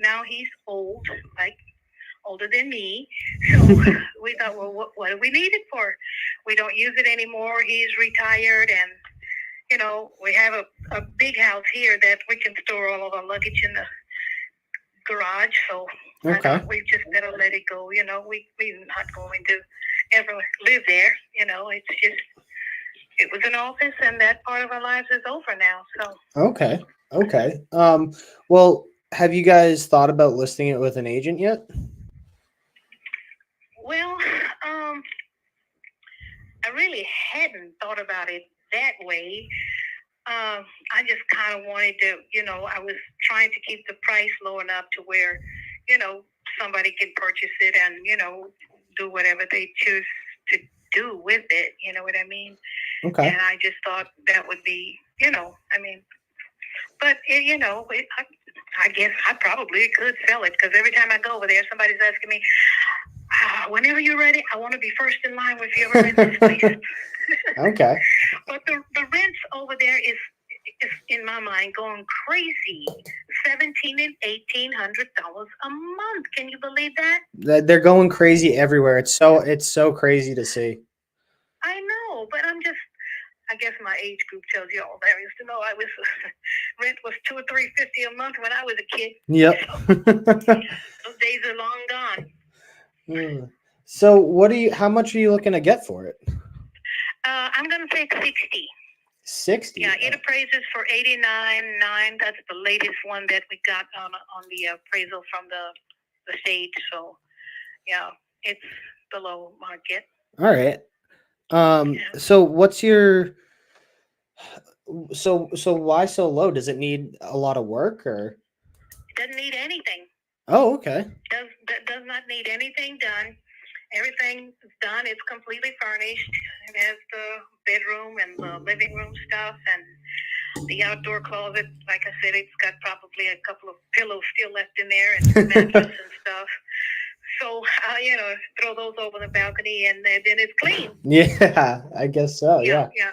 now he's old, like older than me. So we thought, well, what do we need it for? We don't use it anymore. He's retired, and you know, we have a big house here that we can store all of our luggage in the garage. So I Okay. thought we just better let it go. You know, we're not going to ever live there. You know, it's just, it was an office, and that part of our lives is over now. So Okay. Okay. Well, have you guys thought about listing it with an agent yet? well, I really hadn't thought about it that way. I just kind of wanted to, you know, I was trying to keep the price low enough to where, you know, somebody can purchase it and, you know, do whatever they choose to do with it. You know what I mean? Okay. And I just thought that would be, you know, I mean, but, you know, I guess I probably could sell it because every time I go over there, somebody's asking me, whenever you're ready, I want to be first in line if you ever rent this place. Okay. But the rents over there is in my mind going crazy. $1,700 and $1,800 a month. Can you believe that? They're going crazy everywhere. It's so crazy to see. I know, but I guess my age group tells you all there is to know. Rent was $2 or $3.50 a month when I was a kid. Yep. Those days are long gone. So how much are you looking to get for it? I'm gonna say 60. 60. Yeah, it appraises for 89.9. That's the latest one that we got on the appraisal from the state. So, yeah, it's below market. All right. Yeah. So what's your so why so low? Does it need a lot of work or? It doesn't need anything. Oh, okay. Does not need anything done. Everything is done. It's completely furnished. It has the bedroom and the living room stuff and the outdoor closet. Like I said, it's got probably a couple of pillows still left in there and mattress and stuff. So, you know, throw those over the balcony and then it's clean. Yeah, I guess so. Yeah. Yeah.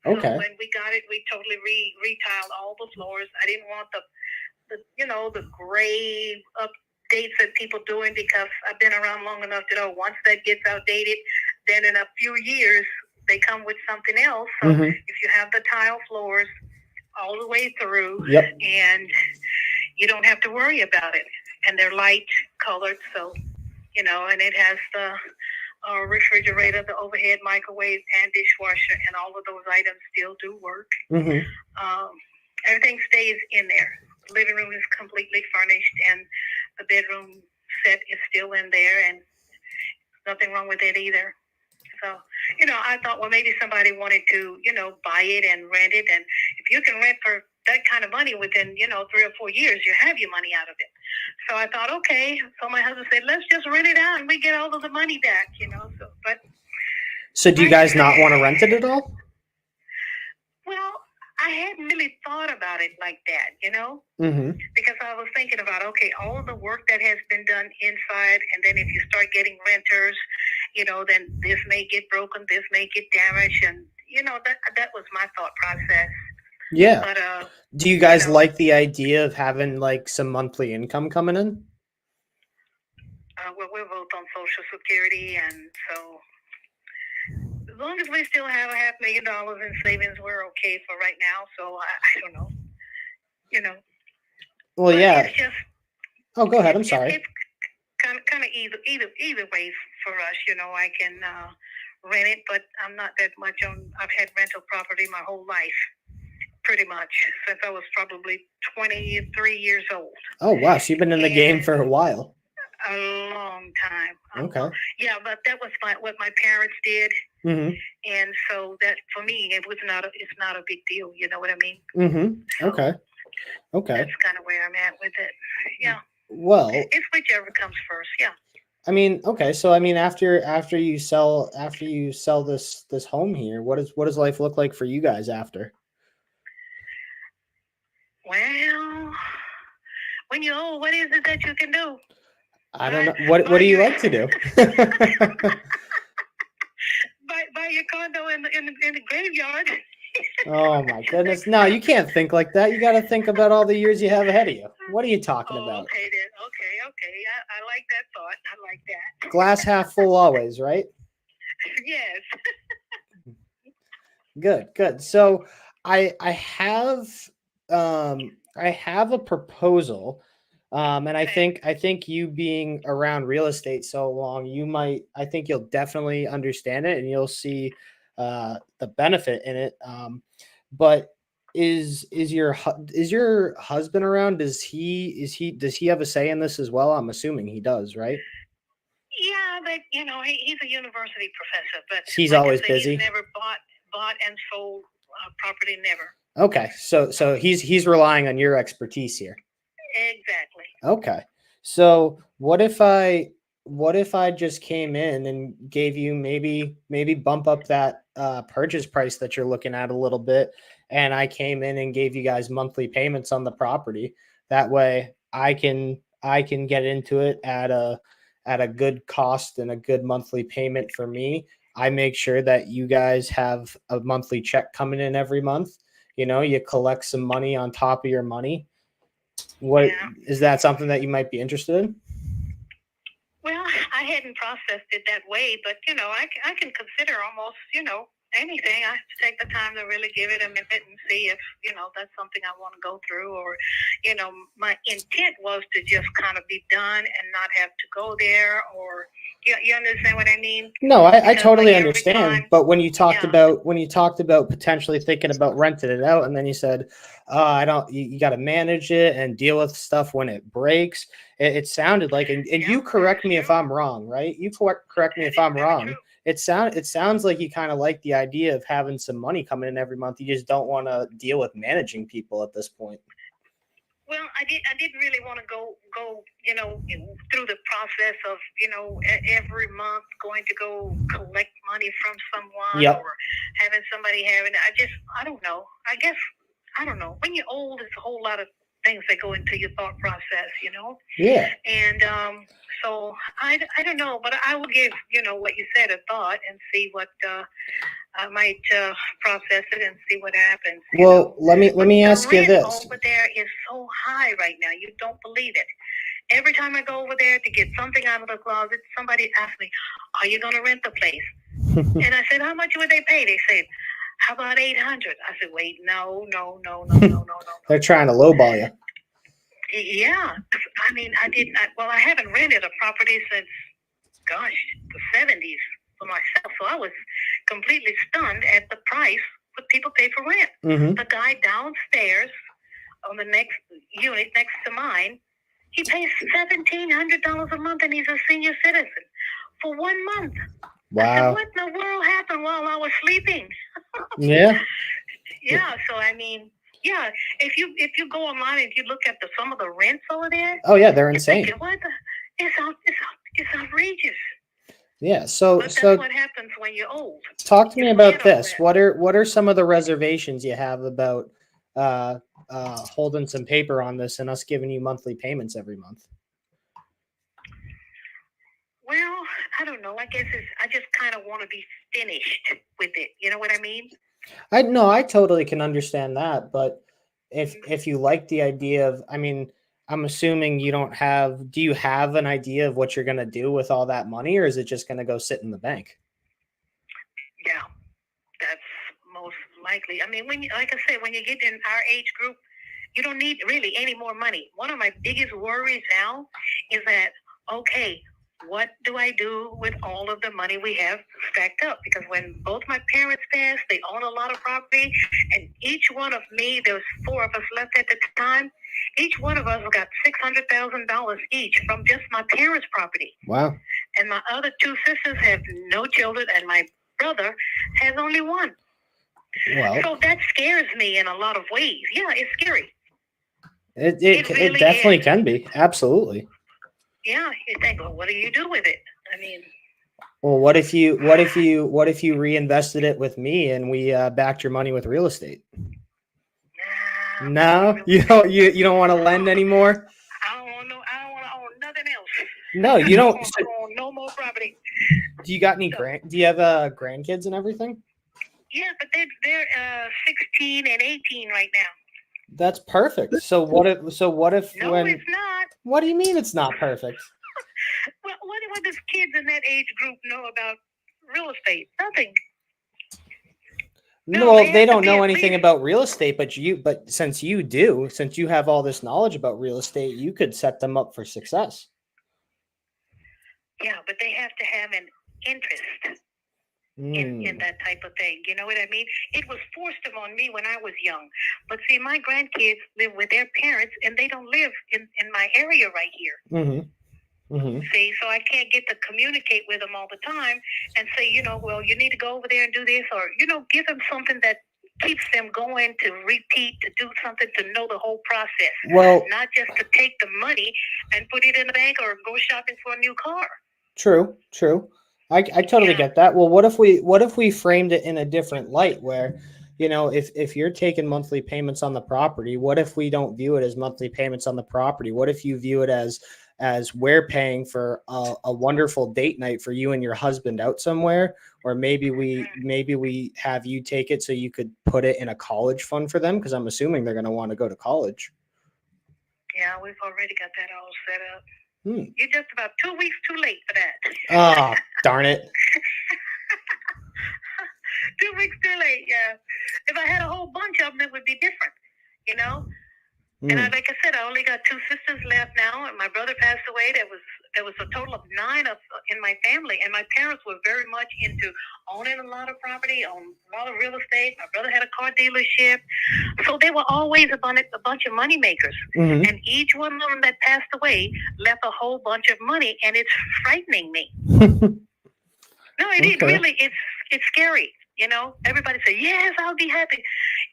Okay. So when we got it, we totally retiled all the floors. I didn't want the you know, the gray updates that people doing because I've been around long enough to know once that gets outdated, then in a few years they come with something else. So Mhm. if you have the tile floors all the way through, Yep. and you don't have to worry about it, and they're light colored, so you know, and it has the refrigerator, the overhead microwave, and dishwasher, and all of those items still do work. Mhm. Everything stays in there. The living room is completely furnished, and the bedroom set is still in there, and nothing wrong with it either. So, you know, I thought, well, maybe somebody wanted to, you know, buy it and rent it, and if you can rent for that kind of money within, you know, 3 or 4 years, you have your money out of it. So I thought, okay. So my husband said, let's just rent it out, and we get all of the money back, you know. So, but So do you guys not want to rent it at all? well, I hadn't really thought about it like that, you know, Mm-hmm. because I was thinking about, okay, all of the work that has been done inside, and then if you start getting renters, you know, then this may get broken, this may get damaged, and, you know, that was my thought process. Yeah. But, Do you guys you know, like the idea of having like some monthly income coming in? well, we're both on Social Security, and so as long as we still have $500,000 in savings, we're okay for right now. So I don't know, you know. Well, But yeah. it's just, Oh, go ahead. I'm sorry. It's kind of either way for us. You know, I can rent it, but I'm not that much on. I've had rental property my whole life, pretty much since I was probably 23 years old. Oh, wow. So you've been in the game for a while. A long time. Okay. Yeah, but that was what my parents did, Mm-hmm. and so that for me it's not a big deal. You know what I mean? Mm-hmm. Okay. Okay. That's kind of where I'm at with it. Yeah. Well, It's whichever comes first. Yeah. I mean, okay. So I mean, after you sell this home here, what does life look like for you guys after? Well, when you're old, what is it that you can do? I don't know. What do you like to do? buy your condo in the graveyard. Oh my goodness. No, you can't think like that. You got to think about all the years you have ahead of you. What are you talking about? Okay then. Okay. I like that thought. I like that. Glass half full always, right? Yes. Good. So I have a proposal. And I think you being around real estate so long, I think you'll definitely understand it and you'll see the benefit in it. But is your husband around? Does he have a say in this as well? I'm assuming he does, right? Yeah, but he's a university professor, but He's like I always said, busy. He's never bought and sold property. Never. Okay, so he's relying on your expertise here. Exactly. Okay. So what if I just came in and gave you maybe bump up that purchase price that you're looking at a little bit, and I came in and gave you guys monthly payments on the property. That way I can get into it at a good cost and a good monthly payment for me. I make sure that you guys have a monthly check coming in every month. You collect some money on top of your money. Is that something that you might be interested in? Well, I hadn't processed it that way, but I can consider almost anything. I have to take the time to really give it a minute and see if that's something I want to go through, or my intent was to just kind of be done and not have to go there, or you understand what I mean? No, I totally like understand. But when you talked about potentially thinking about renting it out, and then you said, you got to manage it and deal with stuff when it breaks. It sounded like, and you correct me if I'm wrong, right? You correct me if I'm wrong. It sounds like you kind of like the idea of having some money coming in every month. You just don't want to deal with managing people at this point. Well, I didn't really want to go through the process of every month going to go collect money from someone. Yep. Or having somebody having it. I don't know. I don't know. When you're old, it's a whole lot of things that go into your thought process, Yeah. And so I don't know, but I will give what you said a thought and see what I might process it and see what happens. Well, let me ask you this. Over there is so high right now. You don't believe it. Every time I go over there to get something out of the closet, somebody asks me, "Are you going to rent the place?" And I said, "How much would they pay?" They said, "How about $800?" I said, "Wait, no." They're trying to lowball you. Yeah, I mean, I haven't rented a property since, the 70s for myself. So I was completely stunned at the price what people pay for rent. Mm-hmm. The guy downstairs on the next unit next to mine, he pays $1,700 a month, and he's a senior citizen for 1 month. Wow. I said, what in the world happened while I was sleeping? Yeah. Yeah. So I mean, yeah. If you go online and you look at some of the rents over there. Oh yeah, they're insane. Thinking, it's outrageous. Yeah. So But that's what happens when you're old. Talk to me about this. What are some of the reservations you have about holding some paper on this and us giving you monthly payments every month? Well, I don't know. I guess I just kind of want to be finished with it. You know what I mean? I totally can understand that. But if you like the idea of, I mean, I'm assuming do you have an idea of what you're going to do with all that money, or is it just going to go sit in the bank? Yeah, that's most likely. I mean, like I said, when you get in our age group, you don't need really any more money. One of my biggest worries now is that, okay, what do I do with all of the money we have stacked up? Because when both my parents passed, they own a lot of property, and each one of me, there was 4 of us left at the time, each one of us got $600,000 each from just my parents' property. Wow. And my other 2 sisters have no children, and my brother has only 1. Well, So that scares me in a lot of ways. Yeah, it's scary. it really definitely is. can be. Absolutely. Yeah, you think, well, what do you do with it? I mean, Well, what if you reinvested it with me and we backed your money with real estate? No, you don't want to lend anymore. I don't want to own nothing else. No, you I don't. want to own no more property. Do you got any do you have grandkids and everything? Yeah, but they're 16 and 18 right now. That's perfect. So what if No, when it's not. what do you mean it's not perfect? Well, what does kids in that age group know about real estate? Nothing. No, No, they have to don't be know at anything least- about real estate, but since you have all this knowledge about real estate, you could set them up for success. Yeah, but they have to have an interest in that type of thing. You know what I mean? It was forced upon me when I was young. But see, my grandkids live with their parents, and they don't live in my area right here. See, so I can't get to communicate with them all the time and say, well, you need to go over there and do this, or, give them something that keeps them going to repeat, to do something, to know the whole process. Well, not just to take the money and put it in the bank or go shopping for a new car. True. I totally get that. Well, what if we framed it in a different light where, if you're taking monthly payments on the property, what if we don't view it as monthly payments on the property? What if you view it as we're paying for a wonderful date night for you and your husband out somewhere, or maybe we have you take it so you could put it in a college fund for them, because I'm assuming they're going to want to go to college. Yeah, we've already got that all set up. You're just about 2 weeks too late for that. Oh, darn it. 2 weeks too late, yeah. If I had a whole bunch of them, it would be different, And like I said, I only got 2 sisters left now, and my brother passed away. There was a total of 9 in my family, and my parents were very much into owning a lot of property, owning a lot of real estate. My brother had a car dealership, so they were always a bunch of money makers. And each one of them that passed away left a whole bunch of money, and it's frightening me. No, it really, it's scary. Everybody say, yes, I'll be happy.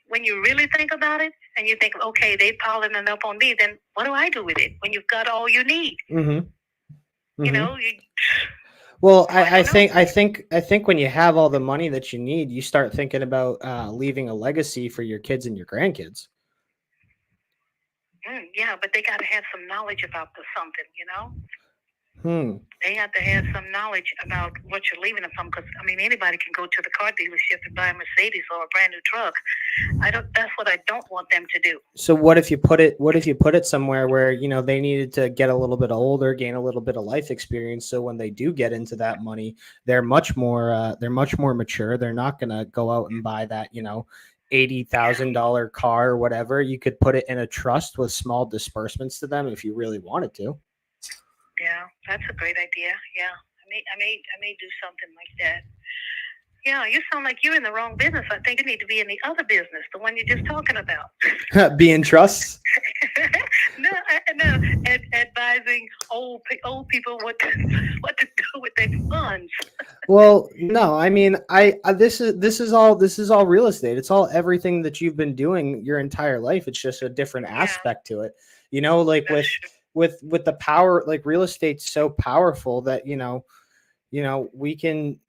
When you really think about it and you think, okay, they piling it up on me, then what do I do with it when you've got all you need? Well, I think when you have all the money that you need, you start thinking about leaving a legacy for your kids and your grandkids. Yeah, but they got to have some knowledge about something, They have to have some knowledge about what you're leaving them from, because anybody can go to the car dealership and buy a Mercedes or a brand new truck. That's what I don't want them to do. So what if you put it somewhere where they needed to get a little bit older, gain a little bit of life experience, so when they do get into that money, they're much more mature. They're not gonna go out and buy that $80,000 car or whatever. You could put it in a trust with small disbursements to them if you really wanted to. Yeah, that's a great idea. Yeah, I may do something like that. Yeah, you sound like you're in the wrong business. I think you need to be in the other business, the one you're just talking about. Be in trusts? No, advising old people what to do with their funds. Well, no, this is all real estate. It's all everything that you've been doing your entire life. It's just a different aspect to it. Like with the power, like real estate's so powerful that we can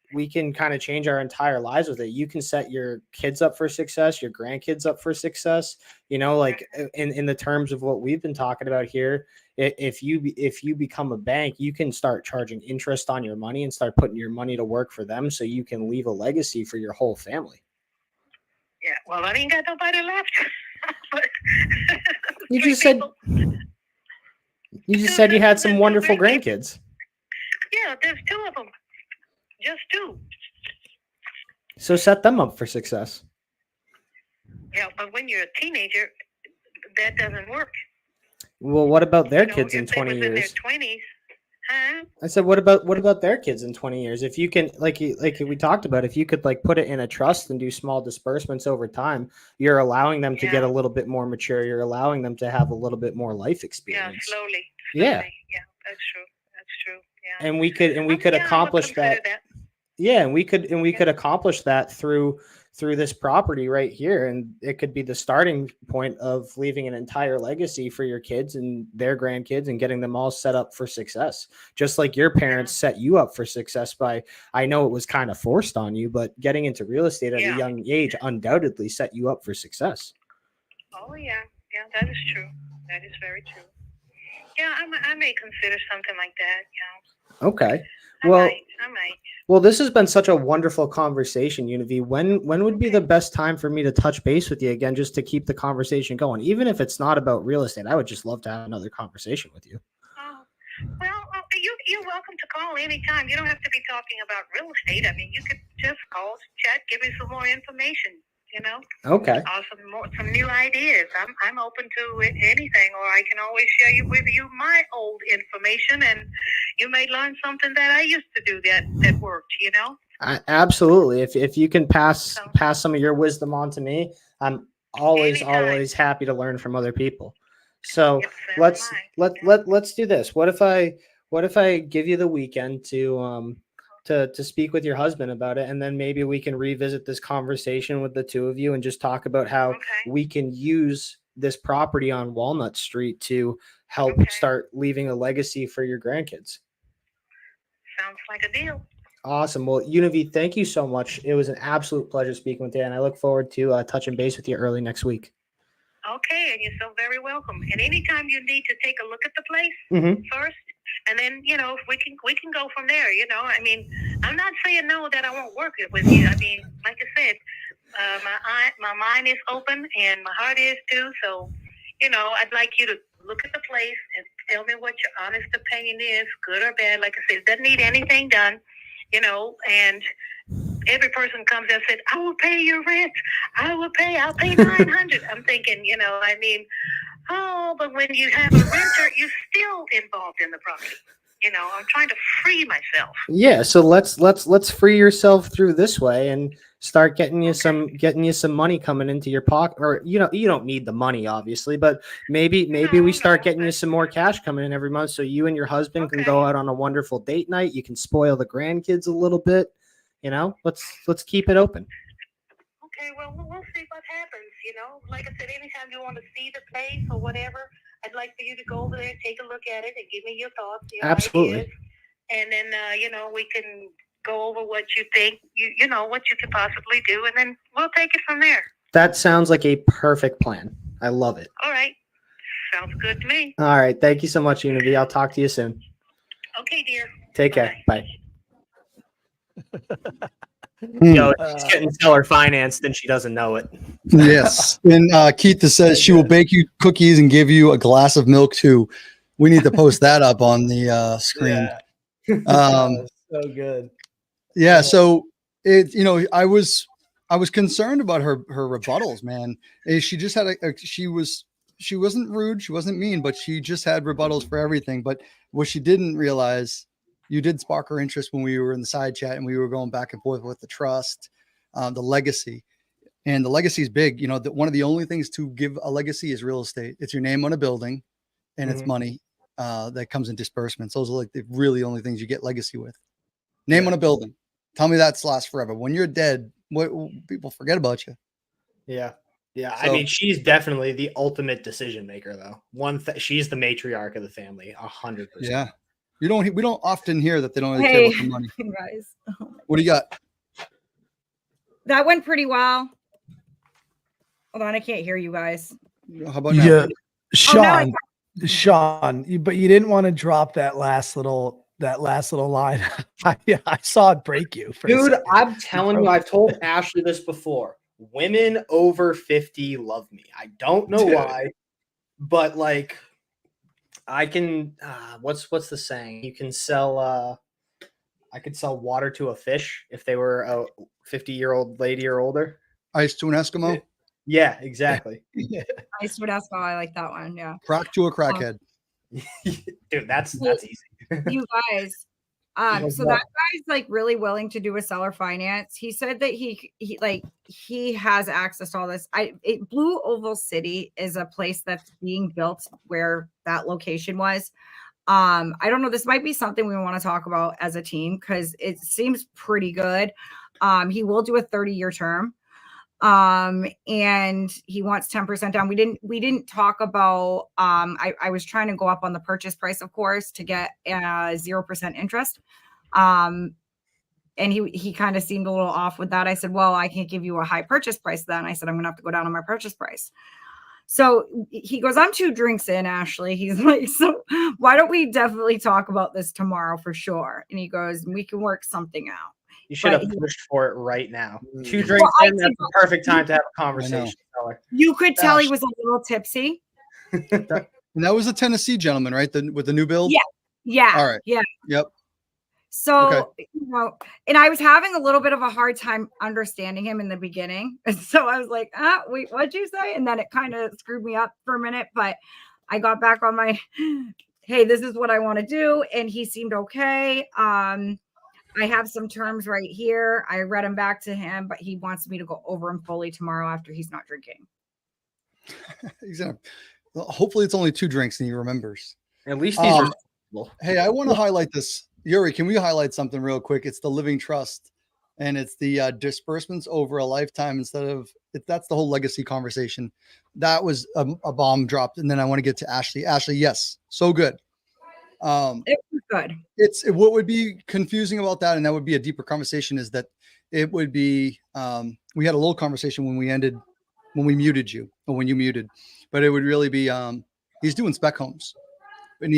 kind of change our entire lives with it. You can set your kids up for success, your grandkids up for success, like in the terms of what we've been talking about here. If you become a bank, you can start charging interest on your money and start putting your money to work for them, so you can leave a legacy for your whole family. Yeah, well, I ain't got nobody left. You just said you had some wonderful grandkids. Yeah, there's 2 of them. Just 2. So set them up for success. Yeah, but when you're a teenager, that doesn't work. Well, what about their You know, kids in if they 20 was in their years? 20s, huh? I said, what about their kids in 20 years? If you can, like we talked about, if you could like put it in a trust and do small disbursements over time, you're allowing them to get a little bit more mature. You're allowing them to have a little bit more life Yeah, experience. slowly. Yeah. Yeah, that's true. That's true. Yeah. And we could Yeah, I would accomplish consider that. Yeah, and we could accomplish that through this property right here, and it could be the starting point of leaving an entire legacy for your kids and their grandkids and getting them all set up for success. Just like your parents set you up for success by, I know it was kind of forced on you, but getting into real estate at a young age undoubtedly set you up for success. Oh yeah, that is true. That is very true. Yeah, I may consider something like that. Yeah. Okay. Well, I might. Well, this has been such a wonderful conversation, Univi. When would be the best time for me to touch base with you again, just to keep the conversation going? Even if it's not about real estate, I would just love to have another conversation with you. Oh, well, you're welcome to call anytime. You don't have to be talking about real estate. I mean, you could just call, chat, give me some more information. You know. Okay. Some new ideas. I'm open to anything, or I can always share with you my old information, and you may learn something that I used to do that worked. You know. Absolutely. If you can pass some of your wisdom on to me, I'm always happy to learn from other people. So let's do this. What if I give you the weekend to speak with your husband about it, and then maybe we can revisit this conversation with the two of you and just talk about how we can use this property on Walnut Street to help start leaving a legacy for your grandkids. Sounds like a deal. Awesome. Well, Univi, thank you so much. It was an absolute pleasure speaking with you, and I look forward to touching base with you early next week. Okay, and you're so very welcome. And anytime you need to take a look at the place first, and then we can go from there. You know, I mean, I'm not saying no that I won't work with you. I mean, like I said, my mind is open and my heart is too. So, I'd like you to look at the place and tell me what your honest opinion is, good or bad. Like I said, it doesn't need anything done. And every person comes and said, I will pay your rent. I'll pay $900. I'm thinking, but when you have a renter, you're still involved in the property. I'm trying to free myself. Yeah. So let's free yourself through this way and start getting you some money coming into your pocket. Or, you don't need the money, obviously, but maybe we start getting you some more cash coming in every month. So you and your husband can go out on a wonderful date night. You can spoil the grandkids a little bit. Let's keep it open. Okay, well, we'll see what happens. Like I said, anytime you want to see the place or whatever, I'd like for you to go over there, take a look at it, and give me your thoughts, your Absolutely. ideas. And then, we can go over what you think, what you could possibly do, and then we'll take it from there. That sounds like a perfect plan. I love it. All right. Sounds good to me. All right. Thank you so much, Univi. I'll talk to you soon. Okay, dear. Take care. Bye. She's getting seller financed and she doesn't know it. Yes. And Keitha says she will bake you cookies and give you a glass of milk too. We need to post that up on the screen. Yeah. So good. Yeah. So I was concerned about her rebuttals, man. She just had she wasn't rude. She wasn't mean, but she just had rebuttals for everything. But what she didn't realize, you did spark her interest when we were in the side chat and we were going back and forth with the trust, the legacy, and the legacy is big. One of the only things to give a legacy is real estate. It's your name on a building and it's money that comes in disbursements. Those are like the really only things you get legacy with. Name on a building. Tell me that's lasts forever. When you're dead, what people forget about you. Yeah. Yeah. So, I mean, she's definitely the ultimate decision maker though. She's the matriarch of the family. 100%. Yeah. We don't often hear that they don't really care about the money. Guys. Oh what do you got? That went pretty well. Hold on, I can't hear you guys. How about now? Yeah, Shaun, Oh, Shaun, but you didn't want to drop that last little line. I saw it break you. Dude, I'm telling you, I've told Ashley this before. Women over 50 love me. I don't know why, but like, I can. What's the saying? You can sell. I could sell water to a fish if they were 50-year-old lady or older. Ice to an Eskimo. Yeah, exactly. I would ask. Oh, I like that one. Yeah. Crack to a crackhead. Dude, that's easy. You guys. So that guy's like really willing to do a seller finance. He said that he has access to all this. Blue Oval City is a place that's being built where that location was. I don't know. This might be something we want to talk about as a team because it seems pretty good. He will do a 30-year term. And he wants 10% down. We didn't talk about, I was trying to go up on the purchase price, of course, to get 0% interest. And he kind of seemed a little off with that. I said, well, I can't give you a high purchase price then. I said, I'm going to have to go down on my purchase price. So he goes, I'm 2 drinks in, Ashley. He's like, so why don't we definitely talk about this tomorrow for sure? And he goes, we can work something out. You should have pushed for it right now. 2 drinks in, that's the perfect time to have a conversation. You could tell he was a little tipsy. And that was a Tennessee gentleman, right? With the new build? Yeah. Yeah. All right. Yeah. Yep. So, and I was having a little bit of a hard time understanding him in the beginning. And so I was like, wait, what'd you say? And then it kind of screwed me up for a minute, but I got back on my, hey, this is what I want to do. And he seemed okay. I have some terms right here. I read them back to him, but he wants me to go over them fully tomorrow after he's not drinking. Hopefully it's only 2 drinks and he remembers. At least he's responsible. Hey, I want to highlight this. Yuri, can we highlight something real quick? It's the living trust and it's the disbursements over a lifetime instead of that's the whole legacy conversation. That was a bomb dropped. And then I want to get to Ashley. Ashley, yes. So good. It was good. What would be confusing about that, and that would be a deeper conversation, is that it would be we had a little conversation when we muted you or when you muted, but it would really be he's doing spec homes. And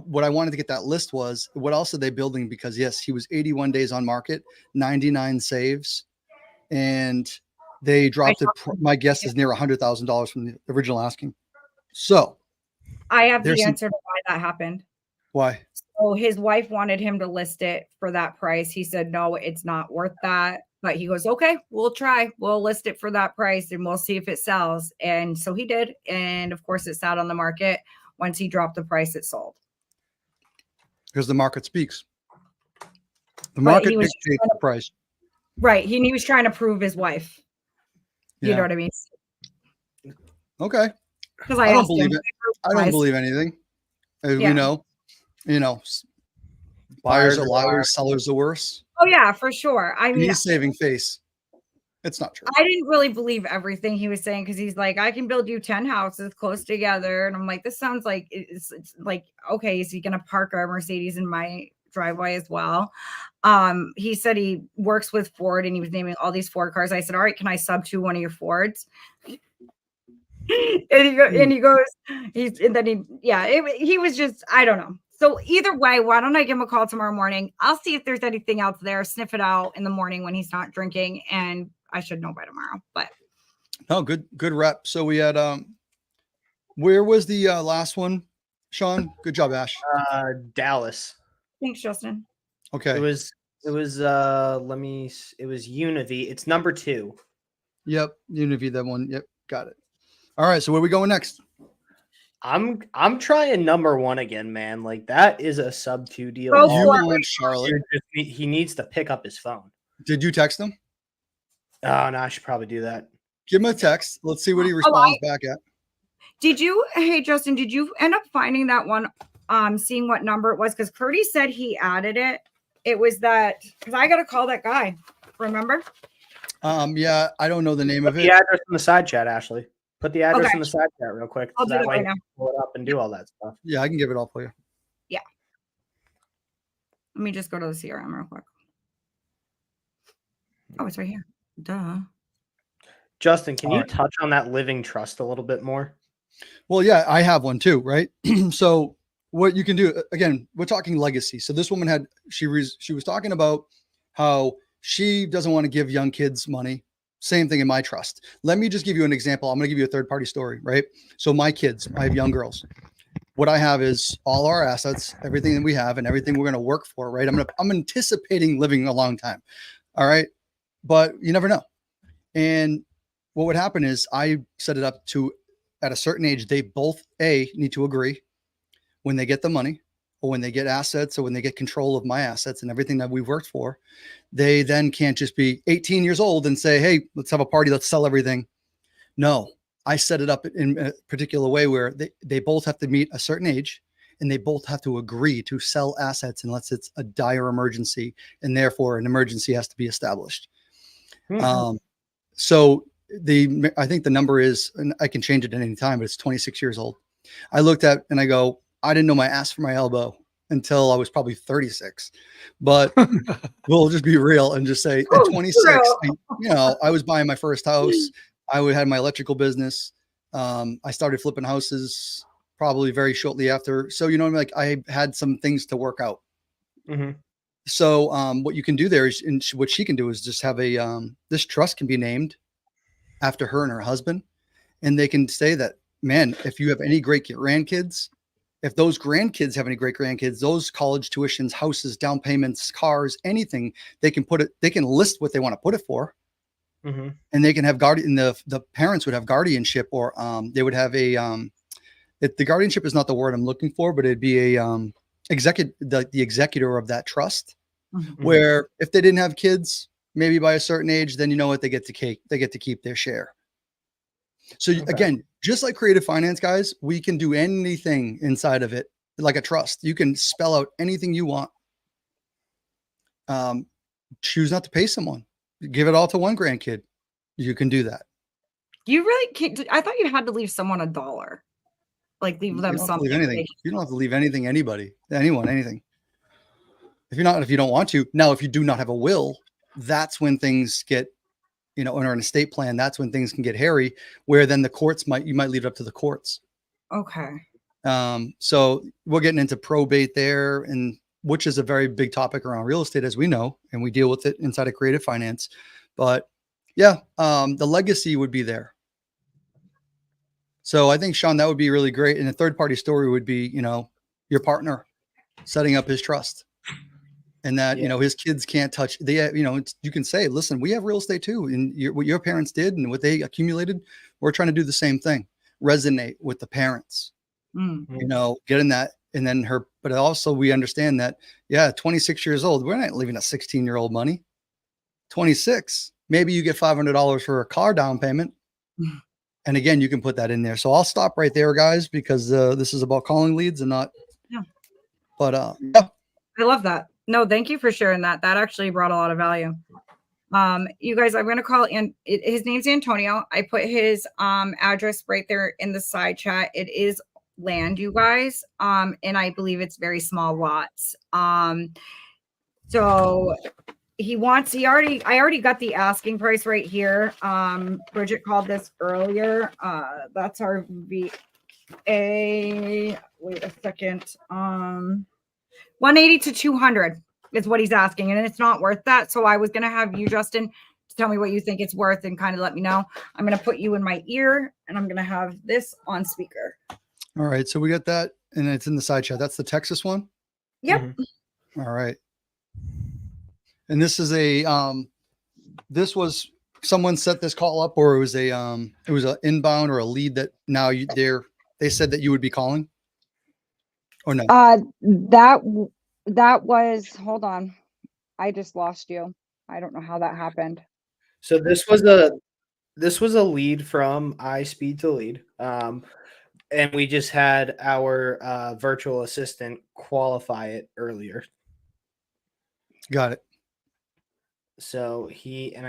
what I wanted to get that list was what else are they building? Because yes, he was 81 days on market, 99 saves, and they dropped it. My guess is near $100,000 from the original asking. So I have the answer to why that happened. Why? So his wife wanted him to list it for that price. He said, no, it's not worth that. But he goes, okay, we'll try. We'll list it for that price and we'll see if it sells. And so he did. And of course, it sat on the market. Once he dropped the price, it sold. Because the market speaks. The market dictates the price. Right. He was trying to prove his wife. You know what I mean? Okay. Because I don't believe it. I don't believe anything. As we know, buyers are liars, sellers are worse. Oh yeah, for sure. I mean, he's saving face. It's not true. I didn't really believe everything he was saying because he's like, I can build you 10 houses close together. And I'm like, this sounds like it's like, okay, is he going to park a Mercedes in my driveway as well? He said he works with Ford and he was naming all these Ford cars. I said, all right, can I sub to one of your Fords? and he goes, he was just, I don't know. So either way, why don't I give him a call tomorrow morning? I'll see if there's anything else there, sniff it out in the morning when he's not drinking, and I should know by tomorrow. But oh, good rep. So we had where was the last one, Shaun? Good job, Ash. Dallas. Thanks, Justin. Okay. It was it was Univi. It's number 2. Yep, Univi, that one. Yep, got it. All right, so where are we going next? I'm trying number 1 again, man. Like that is a sub 2 deal. Charlotte. He needs to pick up his phone. Did you text him? Oh no, I should probably do that. Give him a text. Let's see what he responds back at. Hey Justin, did you end up finding that one? Seeing what number it was? Because Curdy said he added it. It was that because I got to call that guy. Remember? Yeah, I don't know the name of it. The address in the side chat, Ashley. Put the address in the side chat real quick. I'll do it right now. Pull it up and do all that stuff. Yeah, I can give it all for you. Yeah. Let me just go to the CRM real quick. Oh, it's right here. Duh. Justin, can you touch on that living trust a little bit more? Well, yeah, I have one too, right? So what you can do, again, we're talking legacy. So this woman she was talking about how she doesn't want to give young kids money. Same thing in my trust. Let me just give you an example. I'm going to give you a third-party story, right? So my kids, I have young girls. What I have is all our assets, everything that we have and everything we're going to work for, right? I'm anticipating living a long time. All right. but you never know. And what would happen is I set it up to, at a certain age, they both need to agree when they get the money, or when they get assets, or when they get control of my assets and everything that we've worked for. They then can't just be 18 years old and say, hey, let's have a party, let's sell everything. No, I set it up in a particular way where they both have to meet a certain age, and they both have to agree to sell assets unless it's a dire emergency, and therefore an emergency has to be established. So I think the number is, and I can change it at any time, but it's 26 years old. I looked at and I go, I didn't know my ass from my elbow until I was probably 36, but we'll just be real and just say at 26, I was buying my first house. I had my electrical business. I started flipping houses probably very shortly after. So, like I had some things to work out. Mm-hmm. So what you can do there is, and what she can do is just have this trust can be named after her and her husband. And they can say that, man, if you have any great grandkids, if those grandkids have any great grandkids, those college tuitions, houses, down payments, cars, anything, they can list what they want to put it for. Mm-hmm. And they can have the parents would have guardianship, or they would have the guardianship is not the word I'm looking for, but it'd be the executor of that trust, Mm-hmm. where if they didn't have kids, maybe by a certain age, then they get to keep their share. So again, just like creative finance, guys, we can do anything inside of it, like a trust. You can spell out anything you want. Choose not to pay someone. Give it all to one grandkid. You can do that. You really can't. I thought you had to leave someone $1. Like leave them something. Anything. You don't have to leave anything, anyone, anything. If you don't want to. Now, if you do not have a will, that's when things get, or an estate plan, that's when things can get hairy, where then you might leave it up to the courts. Okay. So we're getting into probate there, and which is a very big topic around real estate, as we know, and we deal with it inside of creative finance. But yeah, the legacy would be there. So I think, Shaun, that would be really great. And a third party story would be, your partner setting up his trust, and that, his kids can't touch you can say, listen, we have real estate too. And what your parents did and what they accumulated, we're trying to do the same thing, resonate with the parents, getting that. And then but also we understand that, 26 years old, we're not leaving a 16-year-old money. 26, maybe you get $500 for a car down payment. And again, you can put that in there. So I'll stop right there, guys, because this is about calling leads and not. Yeah. But I love that. No, thank you for sharing that. That actually brought a lot of value. You guys, I'm going to call in. His name's Antonio. I put his address right there in the side chat. It is land, you guys. And I believe it's very small lots. So I already got the asking price right here. Bridget called this earlier. That's our VA. Wait a second. 180 to 200 is what he's asking, and it's not worth that. So I was going to have you, Justin, to tell me what you think it's worth and kind of let me know. I'm going to put you in my ear, and I'm going to have this on speaker. All right. So we got that, and it's in the side chat. That's the Texas one? Yep. Mm-hmm. All right. And this is this was someone set this call up, or it was an inbound or a lead that now they said that you would be calling, or no? That was, hold on. I just lost you. I don't know how that happened. So this was a lead from iSpeed to Lead. And we just had our virtual assistant qualify it earlier. Got it. So I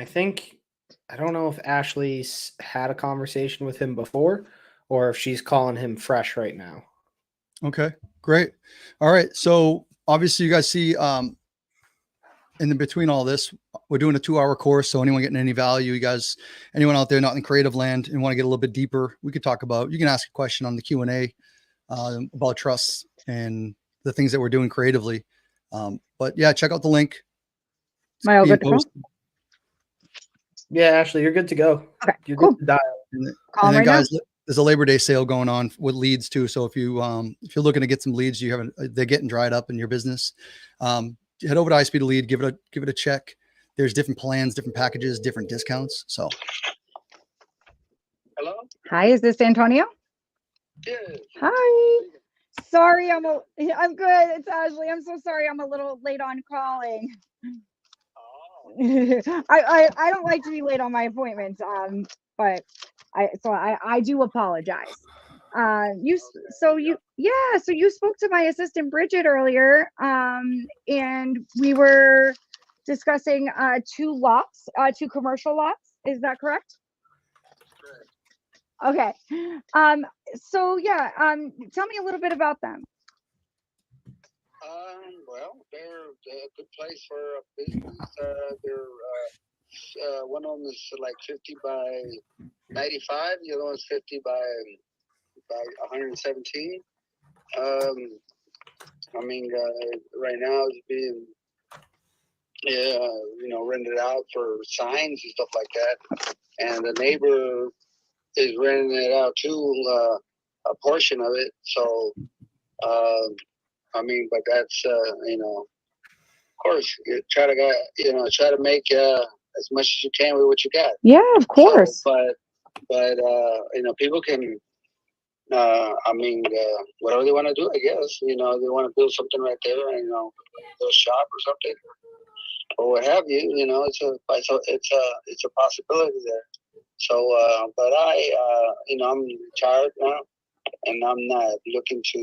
don't know if Ashley's had a conversation with him before or if she's calling him fresh right now. Okay, great. All right. So obviously you guys see in the between all this, we're doing a 2-hour course. So anyone getting any value, anyone out there not in creative land and want to get a little bit deeper, you can ask a question on the Q&A about trusts and the things that we're doing creatively. But yeah, check out the link. Am I all good to go? Yeah, Ashley, you're good to go. Okay, you're cool. good to dial. And then, guys, there's a Labor Day sale going on with leads too. So if you're looking to get some leads, they're getting dried up in your business. Head over to iSpeed to Lead, give it a check. there's different plans, different packages, different discounts. So Hello? Hi, is this Antonio? Yes. Hi. Sorry, I'm good. It's Ashley. I'm so sorry. I'm a little late on calling. I don't like to be late on my appointments. But I do apologize. So you spoke to my assistant Bridget earlier. And we were discussing two commercial lots. Is that correct? Okay. So yeah, tell me a little bit about them. Well, they're a good place for a business. One of them is like 50 by 95. The other one's 50 by 117. Right now it's being rented out for signs and stuff like that. And the neighbor is renting it out too, a portion of it. So, but that's of course, you try to make as much as you can with what you got. Yeah, of course. So, but people can, whatever they want to do, I guess. They want to build something right there, and build a shop or something, or what have you. It's a possibility there. So, but I'm retired now, and I'm not looking to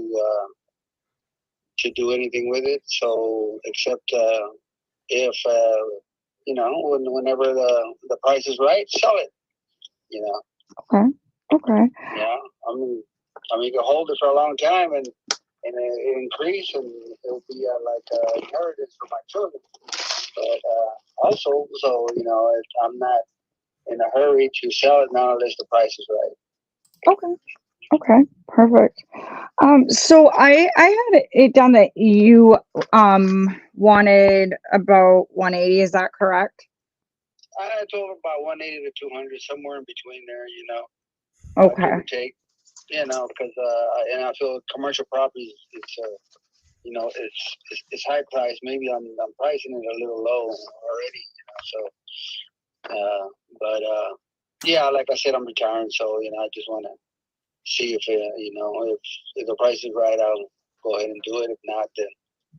do anything with it. So, except if whenever the price is right, sell it. Okay. Yeah, you can hold it for a long time and it increase, and it'll be like a inheritance for my children. But also, so I'm not in a hurry to sell it now unless the price is right. Okay, perfect. So I had it down that you wanted about 180. Is that correct? I told him about 180 to 200, somewhere in between there. Okay. Give or take. Because and I feel commercial properties, it's high price. Maybe I'm pricing it a little low already. But yeah, like I said, I'm retiring, so I just want to see if if the price is right, I'll go ahead and do it. If not, then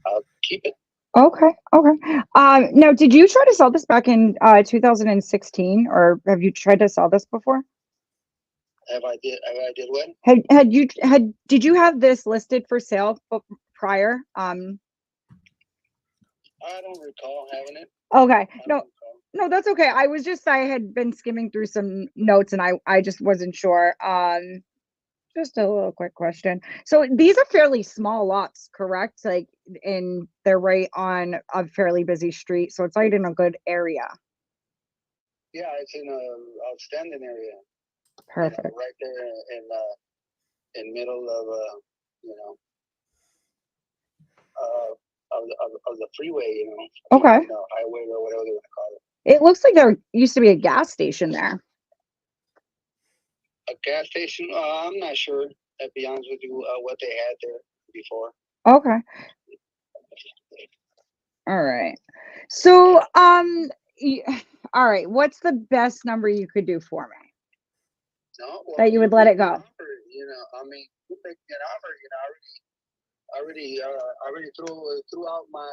I'll keep it. Okay. Now, did you try to sell this back in 2016, or have you tried to sell this before? Have I did what? Did you have this listed for sale prior? I don't recall having it. Okay. No, that's okay. I had been skimming through some notes, and I just wasn't sure. Just a little quick question. So these are fairly small lots, correct? Like, they're right on a fairly busy street, so it's right in a good area. Yeah, it's in a outstanding area. Perfect. Right there in middle of of the freeway. Okay. Highway or whatever they want to call it. It looks like there used to be a gas station there. A gas station? I'm not sure, to be honest with you, what they had there before. Okay. All right. So, all right. What's the best number you could do for me? That you would let it go? Offer, you make an offer. I already threw out my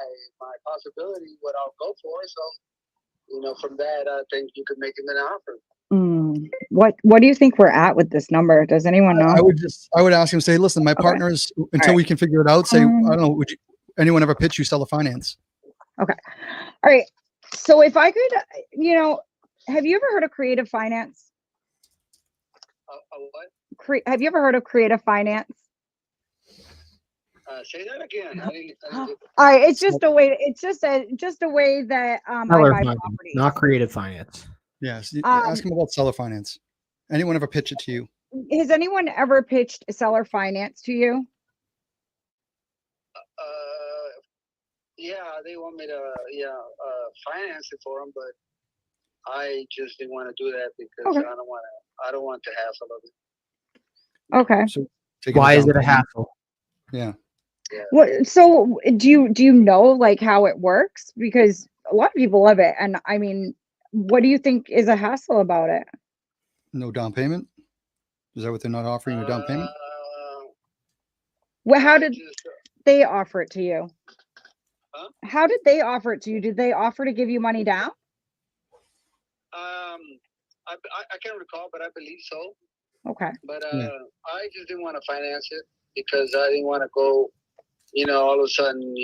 possibility what I'll go for. So, from that, I think you could make him an offer. What do you think we're at with this number? Does anyone know? I would ask him, say, listen, my partners, until we can figure it out, say, I don't know, would anyone ever pitch you seller finance? Okay. All right. So if I could, have you ever heard of creative finance? What? Have you ever heard of creative finance? Say that again. I didn't all right. It's just a way. It's just a way that I buy properties. Not creative finance. Yes. Ask him about seller finance. Anyone ever pitch it to you? Has anyone ever pitched seller finance to you? Yeah, they want me to finance it for them, but I just didn't want to do that because I don't want the hassle of it. Okay. So why is it a hassle? Yeah. What? So do you know like how it works? Because a lot of people love it. And I mean, what do you think is a hassle about it? No down payment? Is that what they're not offering, a down payment? Well, how I did just, they offer it to you? Huh? How did they offer it to you? Did they offer to give you money down? I can't recall, but I believe so. Okay. But Yeah. I just didn't want to finance it because I didn't want to go, all of a sudden,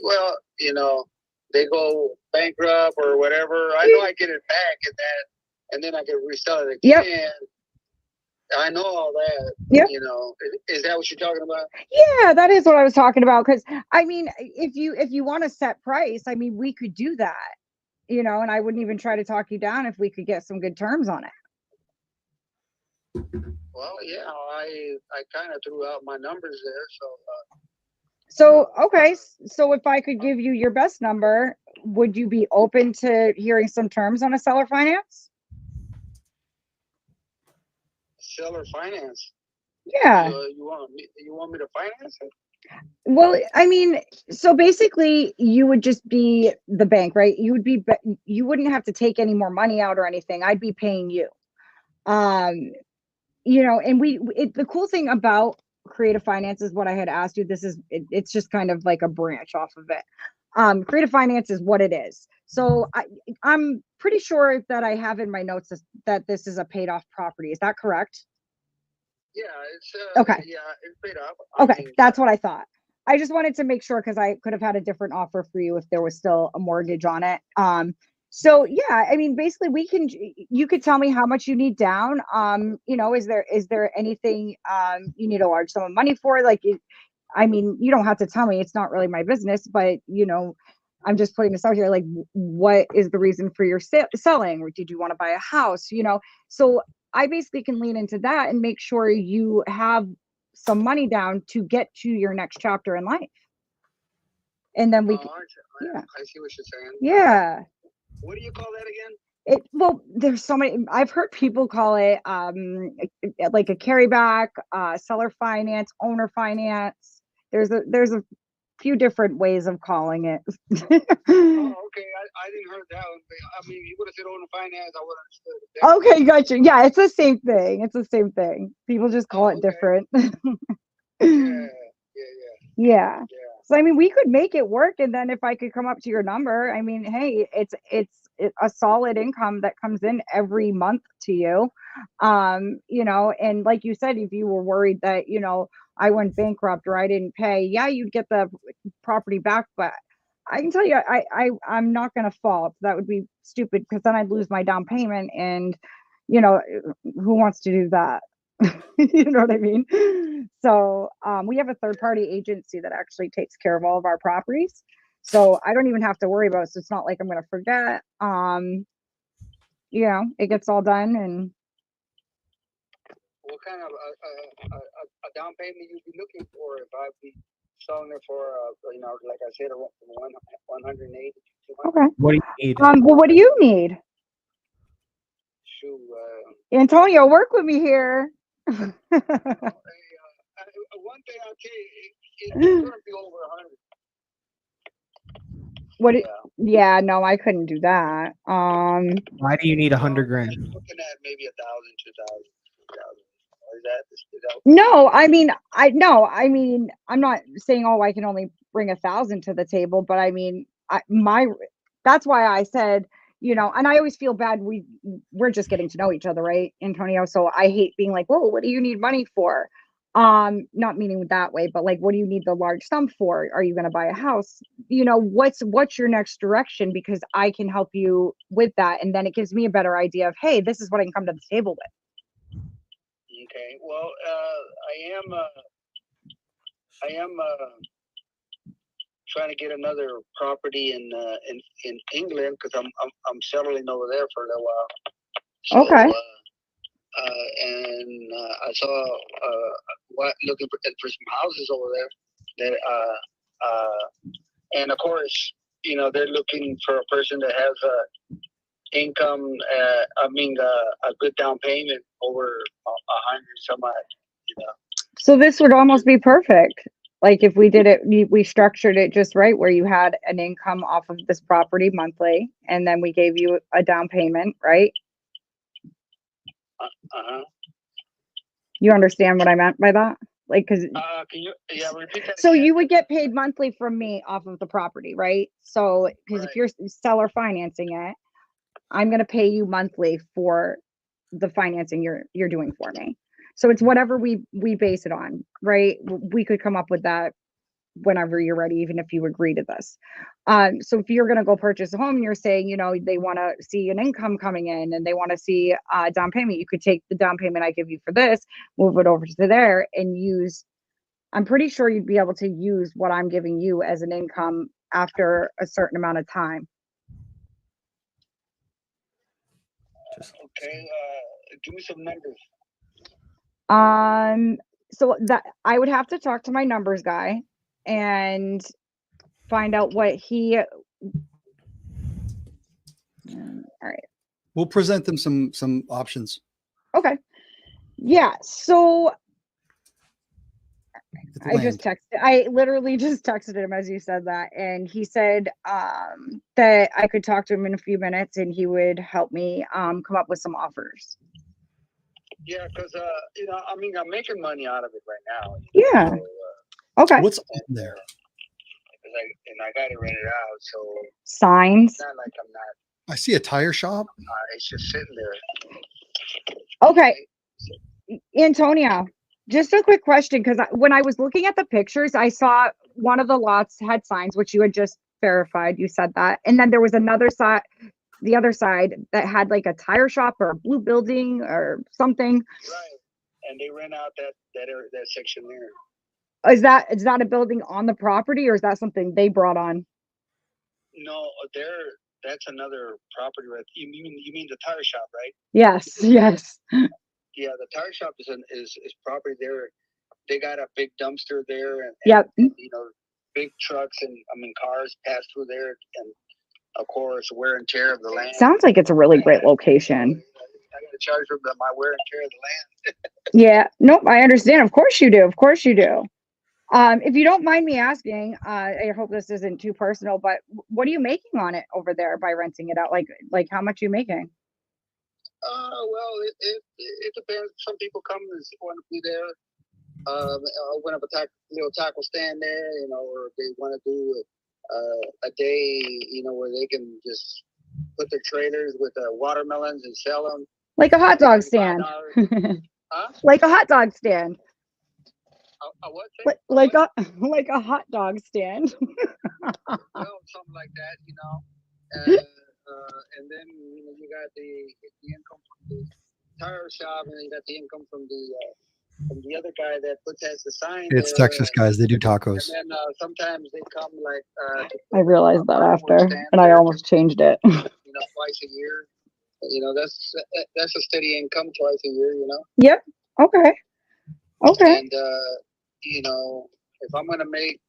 well, they go bankrupt or whatever. I know I get it back and then I can resell it again. Yep. I know all that. Yep. Is that what you're talking about? Yeah, that is what I was talking about. Because I mean, if you want a set price, I mean, we could do that. And I wouldn't even try to talk you down if we could get some good terms on it. Well, yeah, I kind of threw out my numbers there, So, okay. So if I could give you your best number, would you be open to hearing some terms on a seller finance? seller finance. Yeah. You want me to finance it? Well, I mean, so basically you would just be the bank, right? You wouldn't have to take any more money out or anything. I'd be paying you. And the cool thing about creative finance is what I had asked you. It's just kind of like a branch off of it. Creative finance is what it is. So I'm pretty sure that I have in my notes that this is a paid off property. Is that correct? Yeah, it's Okay. Yeah, it's paid off. Okay, that's what I thought. I just wanted to make sure because I could have had a different offer for you if there was still a mortgage on it. So yeah, I mean, basically you could tell me how much you need down. Is there anything you need a large sum of money for? I mean, you don't have to tell me, it's not really my business, but I'm just putting this out here. Like, what is the reason for your selling? Or did you want to buy a house? So I basically can lean into that and make sure you have some money down to get to your next chapter in life. And then I see what you're saying. Yeah. What do you call that again? Well, there's so many. I've heard people call it like a carryback, seller finance, owner finance. There's a few different ways of calling it. Oh, okay. I didn't heard that one. I mean, you would have said owner finance, I would have understood. Okay, gotcha. Yeah, it's the same thing. It's the same thing. People just call it different. Yeah. So I mean, we could make it work, and then if I could come up to your number, I mean, hey, it's a solid income that comes in every month to you. And like you said, if you were worried that I went bankrupt or I didn't pay, yeah, you'd get the property back, but I can tell you, I'm not going to fault. That would be stupid because then I'd lose my down payment, and who wants to do that? You know what I mean? So we have a third-party agency that actually takes care of all of our properties. So I don't even have to worry about it. So it's not like I'm going to forget. It gets all done. And what kind of a down payment you'd be looking for if I'd be selling it for, like I said, 180? Okay. What do you need? Well, what do you need? Shoot. Antonio, work with me here. One thing I'll tell you, it's going to be over 100. Yeah, no, I couldn't do that. Why do you need 100 grand? Looking at maybe 1,000, 2,000. Is that No, I mean, I'm not saying, I can only bring 1,000 to the table, but I mean, that's why I said, and I always feel bad. We're just getting to know each other, right, Antonio? So I hate being like, whoa, what do you need money for? Not meaning that way, but like, what do you need the large sum for? Are you going to buy a house? What's your next direction? Because I can help you with that. And then it gives me a better idea of, hey, this is what I can come to the table with. Okay. Well, I am trying to get another property in England because I'm settling over there for a little while. So, okay. And I saw looking for some houses over there that and of course they're looking for a person that has income. A good down payment over 100 some odd. So this would almost be perfect. Like if we did it, we structured it just right where you had an income off of this property monthly, and then we gave you a down payment, right? You understand what I meant by that? Like, cause Can you repeat that? so again? you would get paid monthly from me off of the property, right? So, because if you're seller financing it, I'm going to pay you monthly for the financing you're doing for me. So it's whatever we base it on, right? We could come up with that whenever you're ready, even if you agree to this. So if you're going to go purchase a home and you're saying, you know, they want to see an income coming in and they want to see a down payment, you could take the down payment I give you for this, move it over to there and use, I'm pretty sure you'd be able to use what I'm giving you as an income after a certain amount of time. Okay, give me some numbers. So that I would have to talk to my numbers guy and find out what he. All right. We'll present them some options. Okay. Yeah. So With I just land. texted. I literally just texted him as you said that, and he said that I could talk to him in a few minutes, and he would help me come up with some offers. Yeah, because you know, I mean, I'm making money out of it right now. Yeah. So, Okay. What's on there? And I got it rented out, so Signs. it's not like I'm not. I see a tire shop. It's just sitting there. Okay. Antonio, just a quick question, because when I was looking at the pictures, I saw one of the lots had signs, which you had just verified. You said that. And then there was another side, the other side that had like a tire shop or a blue building or something. Right. And they rent out that section there. Is that a building on the property or is that something they brought on? No, that's another property, right? You mean the tire shop, right? Yes, yes. Yeah, the tire shop is property there. They got a big dumpster there, and Yep. you know, big trucks and cars pass through there, and of course wear and tear of the land. Sounds like it's a really great location. I got to charge for my wear and tear of the land. Yeah, nope, I understand. Of course you do. Of course you do. If you don't mind me asking, I hope this isn't too personal, but what are you making on it over there by renting it out? Like how much are you making? Well, it depends. Some people come and want to be there. Want to have a little tackle stand there, you know, or they want to do a day, you know, where they can just put their trailers with watermelons and sell them. Like a hot dog stand. Huh? Like a hot dog stand. What? Like a hot dog stand. Well, something like that, you know. And then you know you got the income from the tire shop, and then you got the income from the other guy that has the sign. It's there. Texas guys. They do tacos. And then sometimes they come like. I realized that after, and I almost changed it. You know, twice a year. You know, that's a steady income twice a year. You know. Yep. Okay. Okay. And you know, if I'm gonna make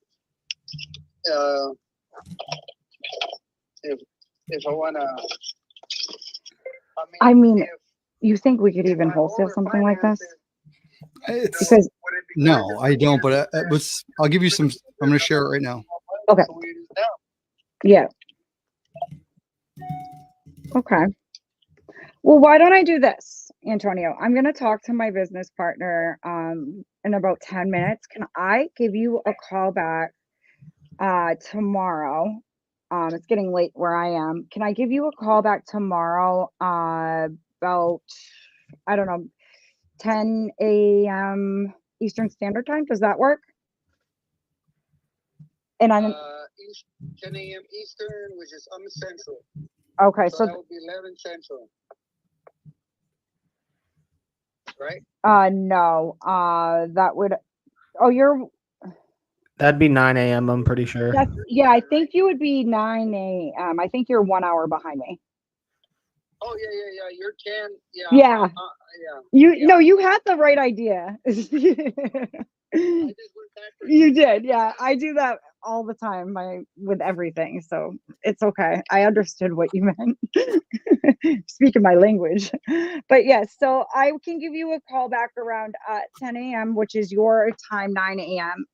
if I wanna, I mean, you think we could even wholesale something like this? Because No, I don't. But I'll give you some. I'm going to share it right now. okay. Yeah. Okay. Well, why don't I do this, Antonio? I'm going to talk to my business partner in about 10 minutes. Can I give you a call back tomorrow? It's getting late where I am. Can I give you a call back tomorrow about, I don't know, 10 a.m. Eastern Standard Time? Does that work? And I'm 10 a.m. Eastern, which is Central. okay. So that would be 11 Central. Right? No. That would. That'd be 9 a.m. I'm pretty sure. Yeah, I think you would be 9 a.m. I think you're 1 hour behind me. Oh yeah. You're 10. Yeah. Yeah. Yeah. No, you had the right idea. I just went backwards. You did. Yeah, I do that all the time. With everything, so it's okay. I understood what you meant. Speaking my language, but yes. So I can give you a call back around 10 a.m., which is your time, 9 a.m.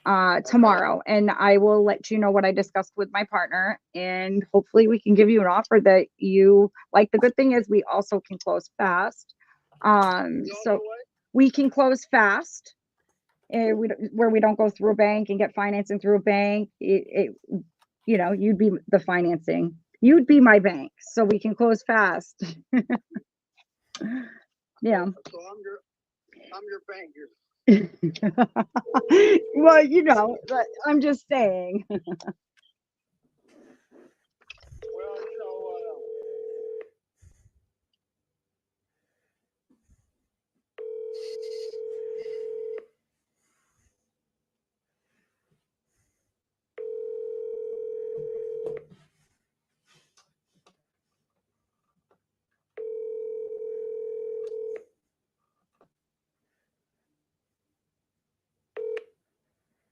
tomorrow, and I will let you know what I discussed with my partner, and hopefully we can give you an offer that you like. The good thing is we also can close fast. So we can close fast, and where we don't go through a bank and get financing through a bank. You'd be the financing. You'd be my bank, so we can close fast. Yeah. So I'm your banker. Well, but I'm just saying. Well, you know,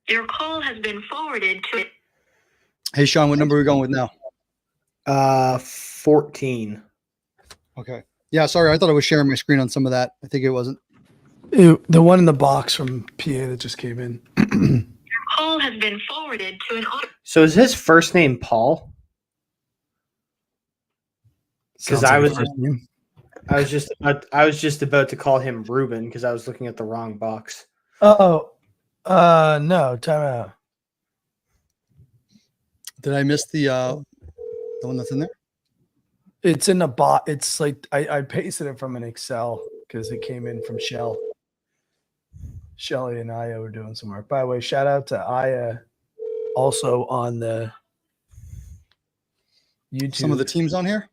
Your call has been forwarded to. Hey, Shaun, what number are we going with now? 14. Okay. Yeah, sorry. I thought I was sharing my screen on some of that. I think it wasn't. The one in the box from PA that just came in. Call has been forwarded to an auto. So is his first name Paul? Because Sounds like I a was first name. I was just about to call him Ruben because I was looking at the wrong box. No, time out. Did I miss the one that's in there? It's in the bot. It's like I pasted it from an Excel because it came in from Shell. Shelly and Aya were doing some work. By the way, shout out to Aya, also on the YouTube. Some of the teams on here?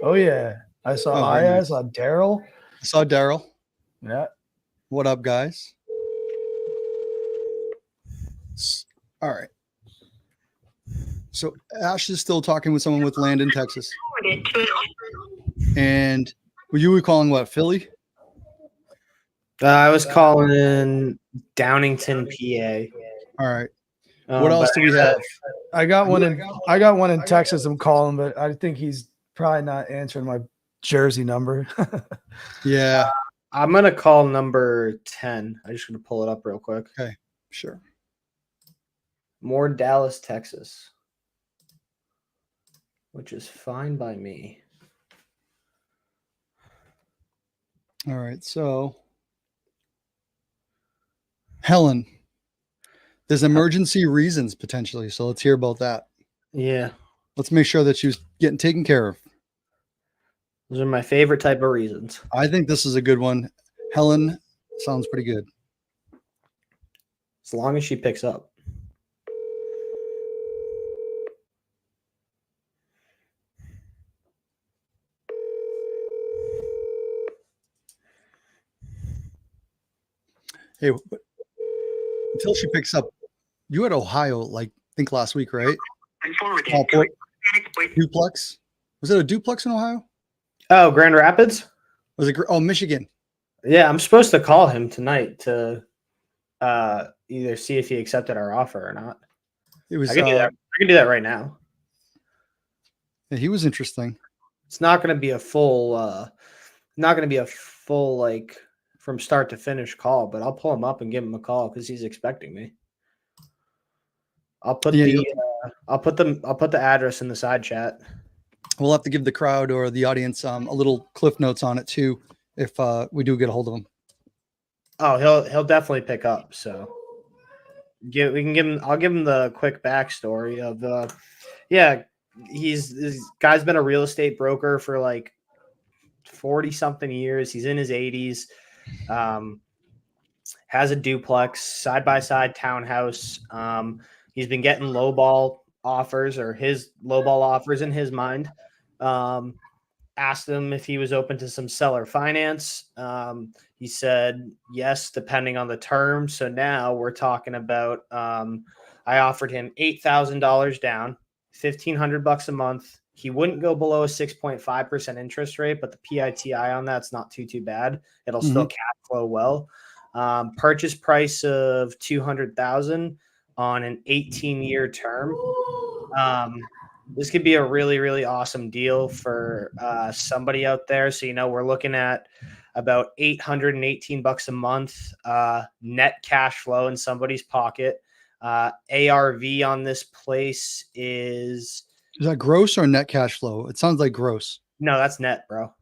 Oh yeah, I saw Oh, Aya. very I nice. saw Daryl. I saw Daryl. Yeah. What up, guys? All right. So Ash is still talking with someone with land in Texas. Forwarded to an auto. And you were calling what, Philly? I was calling in Downington, PA. All right. What else but do we have? I got one in Texas. I'm calling, but I think he's probably not answering my Jersey number. Yeah, I'm gonna call number 10. I'm just gonna pull it up real quick. okay, sure. More Dallas, Texas, which is fine by me. All right. So Helen, there's emergency reasons potentially. So let's hear about that. Yeah, Let's make sure that she's getting taken care of. those are my favorite type of reasons. I think this is a good one. Helen sounds pretty good. As long as she picks up. Hey, until she picks up, you had Ohio, like, I think last week, right? And forwarded Oh, to duplex. Was it a duplex in Ohio? Oh, Grand Rapids? Was it? Oh, Michigan. Yeah, I'm supposed to call him tonight to either see if he accepted our offer or not. It was. I can do that. I can do that right now. Yeah, he was interesting. It's not going to be a full, like from start to finish call, but I'll pull him up and give him a call because he's expecting me. I'll put I'll put the address in the side chat. We'll have to give the crowd or the audience a little cliff notes on it too, if we do get a hold of him. Oh, he'll definitely pick up. So we can give him. I'll give him the quick backstory of this guy's been a real estate broker for like 40 something years. He's in his 80s. Has a duplex, side by side townhouse. He's been getting lowball offers, or his lowball offers in his mind. Asked him if he was open to some seller finance. He said yes, depending on the terms. So now we're talking about. I offered him $8,000 down, $1,500 a month. He wouldn't go below a 6.5% interest rate, but the PITI on that's not too bad. It'll still cash flow well. Purchase price of $200,000 on an 18-year term. This could be a really, really awesome deal for somebody out there. So, we're looking at about $818 a month net cash flow in somebody's pocket. ARV on this place is that gross or net cash flow? It sounds like gross. no, that's net, bro.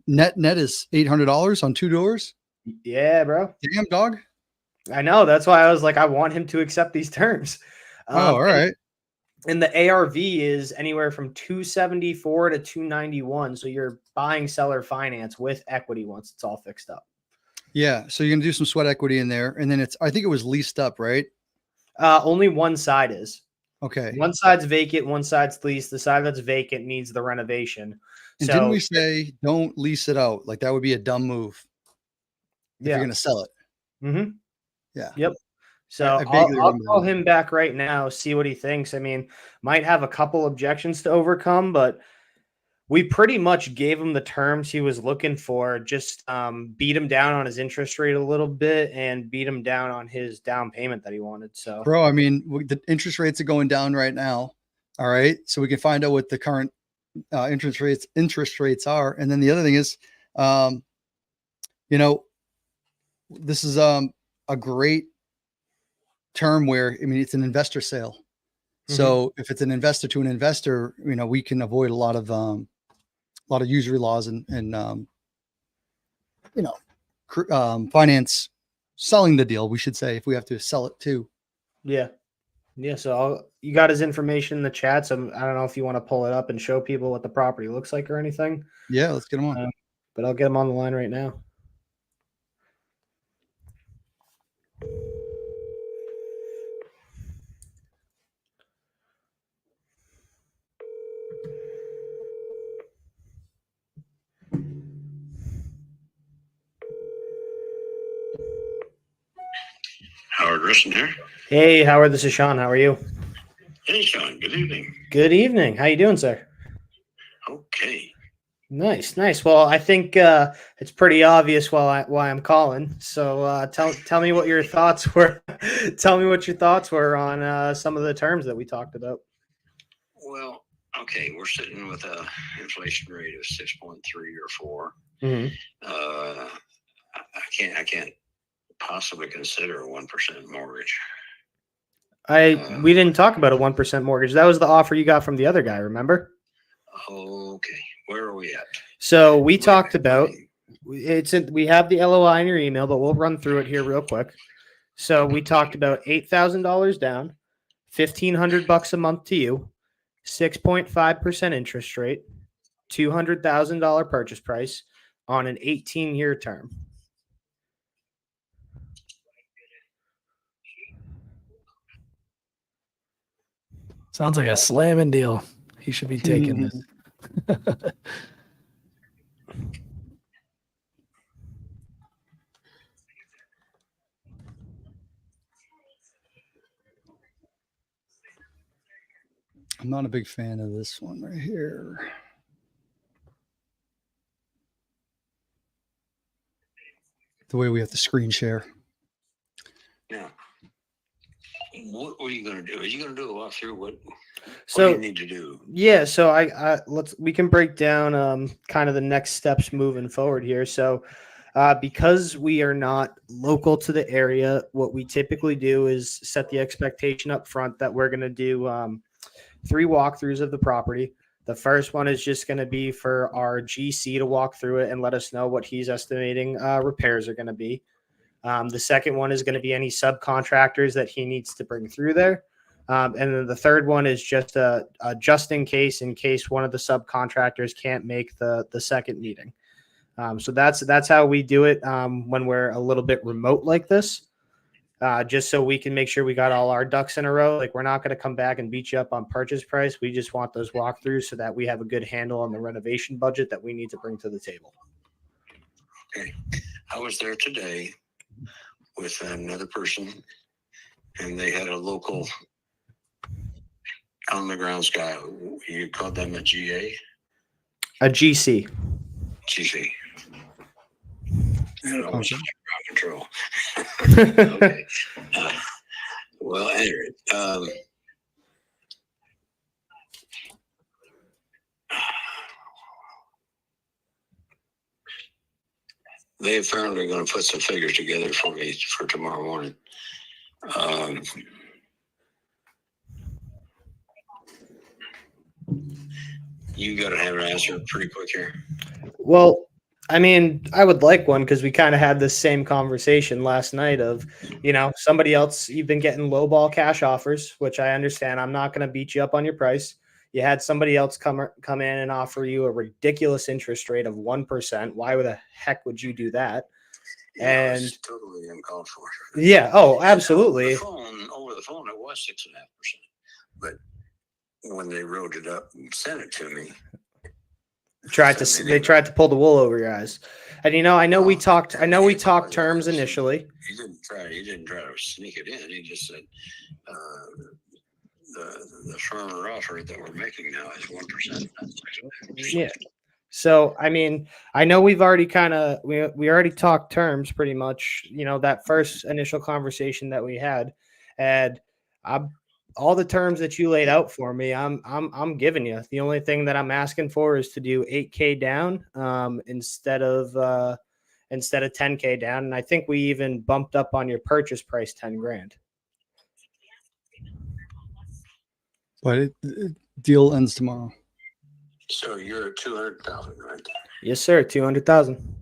Net is $800 on 2 doors. Yeah, bro. Damn, dog. I know. That's why I was like, I want him to accept these terms. Oh, all right. And the ARV is anywhere from 274 to 291. So you're buying seller finance with equity once it's all fixed up. Yeah. So you're gonna do some sweat equity in there, and then I think it was leased up, right? Only one side is. Okay. One side's vacant, one side's leased. The side that's vacant needs the renovation. And so didn't we say don't lease it out? Like that would be a dumb move if yeah. you're gonna sell it. Mm-hmm. Yeah. Yep. So I vaguely I'll remember call that. him back right now, see what he thinks. I mean, might have a couple objections to overcome, but we pretty much gave him the terms he was looking for. Just beat him down on his interest rate a little bit and beat him down on his down payment that he wanted. So, Bro, I mean, the interest rates are going down right now. All right. So we can find out what the current interest rates are. And then the other thing is, this is a great term where, I mean, it's an investor sale. So if it's an investor to an investor, we can avoid a lot of usury laws and finance selling the deal, we should say, if we have to sell it too. yeah. So you got his information in the chat. So I don't know if you want to pull it up and show people what the property looks like or anything. Yeah, let's get him on. But I'll get him on the line right now. Howard Risson here. Hey, Howard, this is Shaun. How are you? Hey, Shaun. Good evening. Good evening. How you doing, sir? Okay. Nice. Well, I think it's pretty obvious why I'm calling. So tell me what your thoughts were. Tell me what your thoughts were on some of the terms that we talked about. Well, okay, we're sitting with a inflation rate of 6.3 or 4. Mm-hmm. I can't possibly consider a 1% mortgage. We didn't talk about a 1% mortgage. That was the offer you got from the other guy, remember? Okay, where are we at? So we talked about we have the LOI in your email, but we'll run through it here real quick. So we talked about $8,000 down, $1,500 a month to you, 6.5% interest rate, $200,000 purchase price on an 18-year term. Sounds like a slamming deal. He should be taking this. I'm not a big fan of this one right here. The way we have to screen share. Now, what are you going to do? Are you going to do a walkthrough? What So do you need to do? Yeah, so we can break down kind of the next steps moving forward here. So because we are not local to the area, what we typically do is set the expectation up front that we're going to do 3 walkthroughs of the property. The first one is just going to be for our GC to walk through it and let us know what he's estimating repairs are going to be. The second one is going to be any subcontractors that he needs to bring through there. And then the third one is just a just in case one of the subcontractors can't make the second meeting. So that's how we do it when we're a little bit remote like this, just so we can make sure we got all our ducks in a row. Like, we're not going to come back and beat you up on purchase price. We just want those walkthroughs so that we have a good handle on the renovation budget that we need to bring to the table. Okay. I was there today with another person, and they had a local on the grounds guy. You called them a GA? A GC. GC. And I was control. Okay. Well, anyway, they apparently are going to put some figures together for me for tomorrow morning. You got to have an answer pretty quick here. Well, I mean, I would like one because we kind of had this same conversation last night of, somebody else, you've been getting lowball cash offers, which I understand. I'm not going to beat you up on your price. You had somebody else come in and offer you a ridiculous interest rate of 1%. Why the heck would you do that? Yeah, And it's totally uncalled for. yeah, oh, absolutely. Over the phone, it was 6.5%. But when they wrote it up and sent it to me, they tried to pull the wool over your eyes. And I know we talked terms initially. He didn't try to sneak it in. He just said the firmer offer that we're making now is 1%. Yeah. So I mean, I know we've already we already talked terms pretty much. That first initial conversation that we had, and all the terms that you laid out for me, I'm giving you. The only thing that I'm asking for is to do 8K down instead of 10K down, and I think we even bumped up on your purchase price 10 grand. But deal ends tomorrow. So you're at 200,000, right? Yes, sir. 200,000.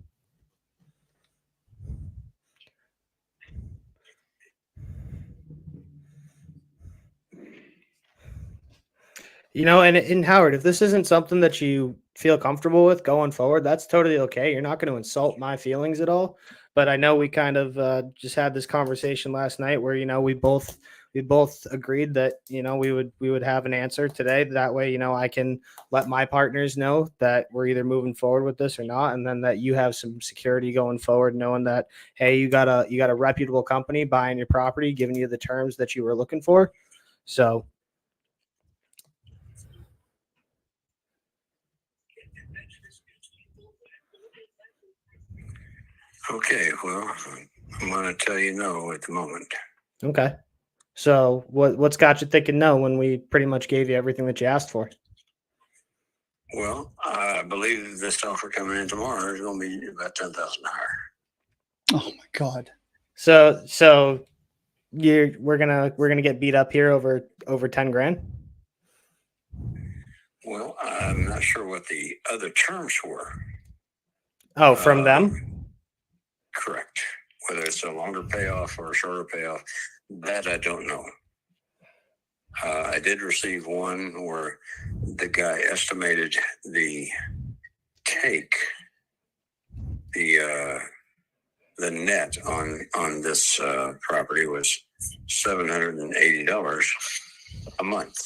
And Howard, if this isn't something that you feel comfortable with going forward, that's totally okay. You're not going to insult my feelings at all. But I know we kind of just had this conversation last night where, we both agreed that, we would have an answer today. That way, I can let my partners know that we're either moving forward with this or not. And then that you have some security going forward, knowing that, hey, you got a reputable company buying your property, giving you the terms that you were looking for. So. Okay, well, I'm going to tell you no at the moment. Okay. So what's got you thinking no when we pretty much gave you everything that you asked for? Well, I believe this offer coming in tomorrow is going to be about 10,000 higher. Oh my God. So we're gonna get beat up here over 10 grand. Well, I'm not sure what the other terms were. Oh, from them? Correct. Whether it's a longer payoff or a shorter payoff, that I don't know. I did receive one where the guy estimated the take, the net on this property was $780 a month.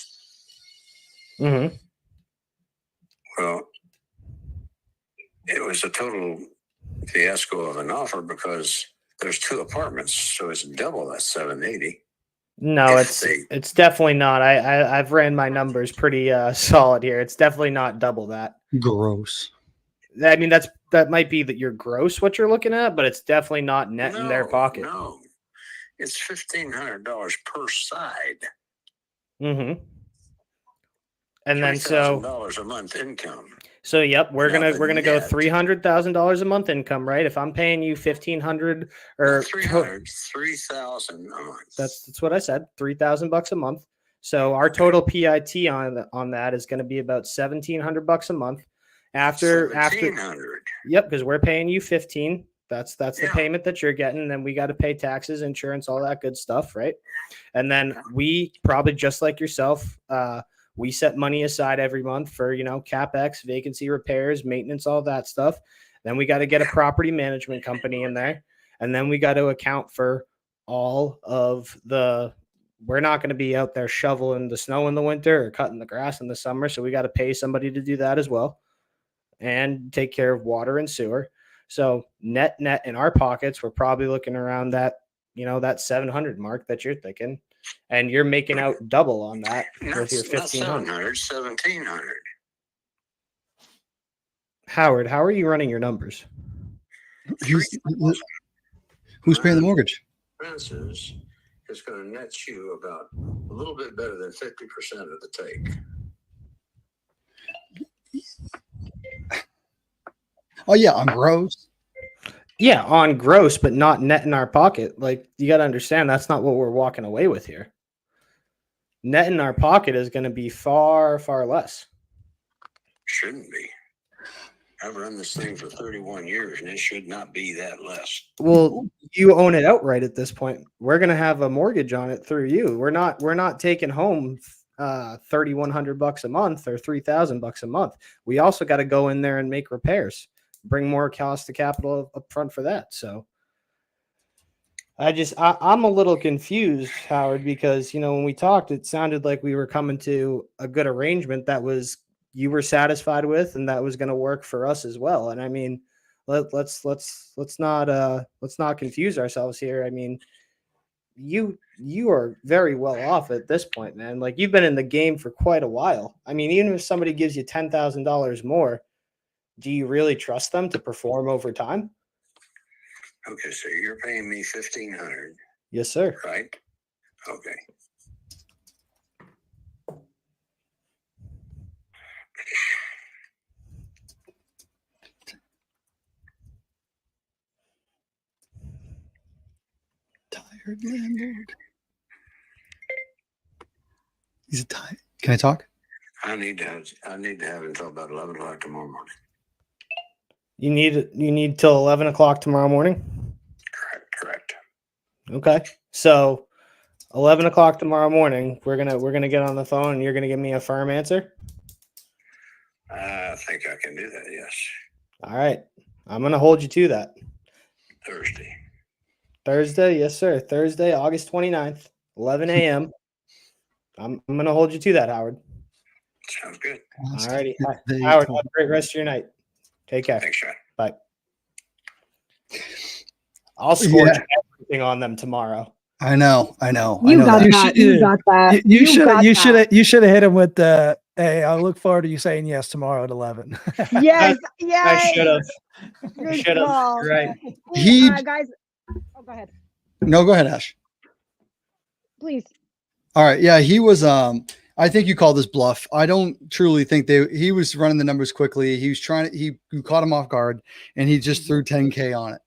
Mm-hmm. Well, it was a total fiasco of an offer because there's 2 apartments, so it's double that 780. No, it's definitely not. I've ran my numbers pretty solid here. It's definitely not double that. Gross. I mean, that might be that you're gross what you're looking at, but it's definitely not net in their pocket. No, it's $1,500 per side. Mm-hmm. And then $3,000 a month income. So yep, we're gonna go $300,000 a month income, right? If I'm paying you $1,500 or $3,000 a month. That's what I said. $3,000 a month. So our total PIT on that is going to be about $1,700 a month. After yep, because we're paying you 15. That's the payment that you're getting. And then we got to pay taxes, insurance, all that good stuff, right? And then we probably just like yourself. We set money aside every month for, CapEx, vacancy repairs, maintenance, all that stuff. Then we got to get a property management company in there. And then we got to account for all of we're not going to be out there shoveling the snow in the winter or cutting the grass in the summer. So we got to pay somebody to do that as well and take care of water and sewer. So net in our pockets, we're probably looking around that, that 700 mark that you're thinking. And you're making out double on that with your 1,500. 1,700. Howard, how are you running your numbers? Who's paying the mortgage? Expenses is going to net you about a little bit better than 50% of the take. Oh yeah, on gross. Yeah, on gross, but not net in our pocket. Like, you got to understand, that's not what we're walking away with here. Net in our pocket is going to be far, far less. Shouldn't be. I've run this thing for 31 years, and it should not be that less. Well, you own it outright at this point. We're gonna have a mortgage on it through you. We're not taking home $3,100 a month or $3,000 a month. We also got to go in there and make repairs, bring more cost to capital up front for that. So I'm a little confused, Howard, because when we talked, it sounded like we were coming to a good arrangement that was you were satisfied with, and that was going to work for us as well. And I mean, let's not confuse ourselves here. I mean, you are very well off at this point, man. Like, you've been in the game for quite a while. I mean, even if somebody gives you $10,000 more, do you really trust them to perform over time? Okay, so you're paying me $1,500, Yes, sir. right? Okay. Tired landlord. He's tired. Can I talk? I need to have until about 11 o'clock tomorrow morning. You need till 11 o'clock tomorrow morning? Correct. Okay. So 11 o'clock tomorrow morning, we're gonna get on the phone and you're gonna give me a firm answer. I think I can do that, yes. All right. I'm gonna hold you to that. Thursday, yes, sir. Thursday, August 29th, 11 a.m. I'm gonna hold you to that, Howard. Sounds good. All righty. Howard, have a great rest of your night. Take care. Thanks, Shaun. Bye. I'll scorch everything on them tomorrow. I know. You got that. You got that. You should have hit him with the, hey, I look forward to you saying yes tomorrow at 11. Yes. I should have. Right. Guys. Oh, go ahead. No, go ahead, Ash. Please. All right. Yeah, he was. I think you called this bluff. I don't truly think he was running the numbers quickly. He was trying to. You caught him off guard, and he just threw 10K on it.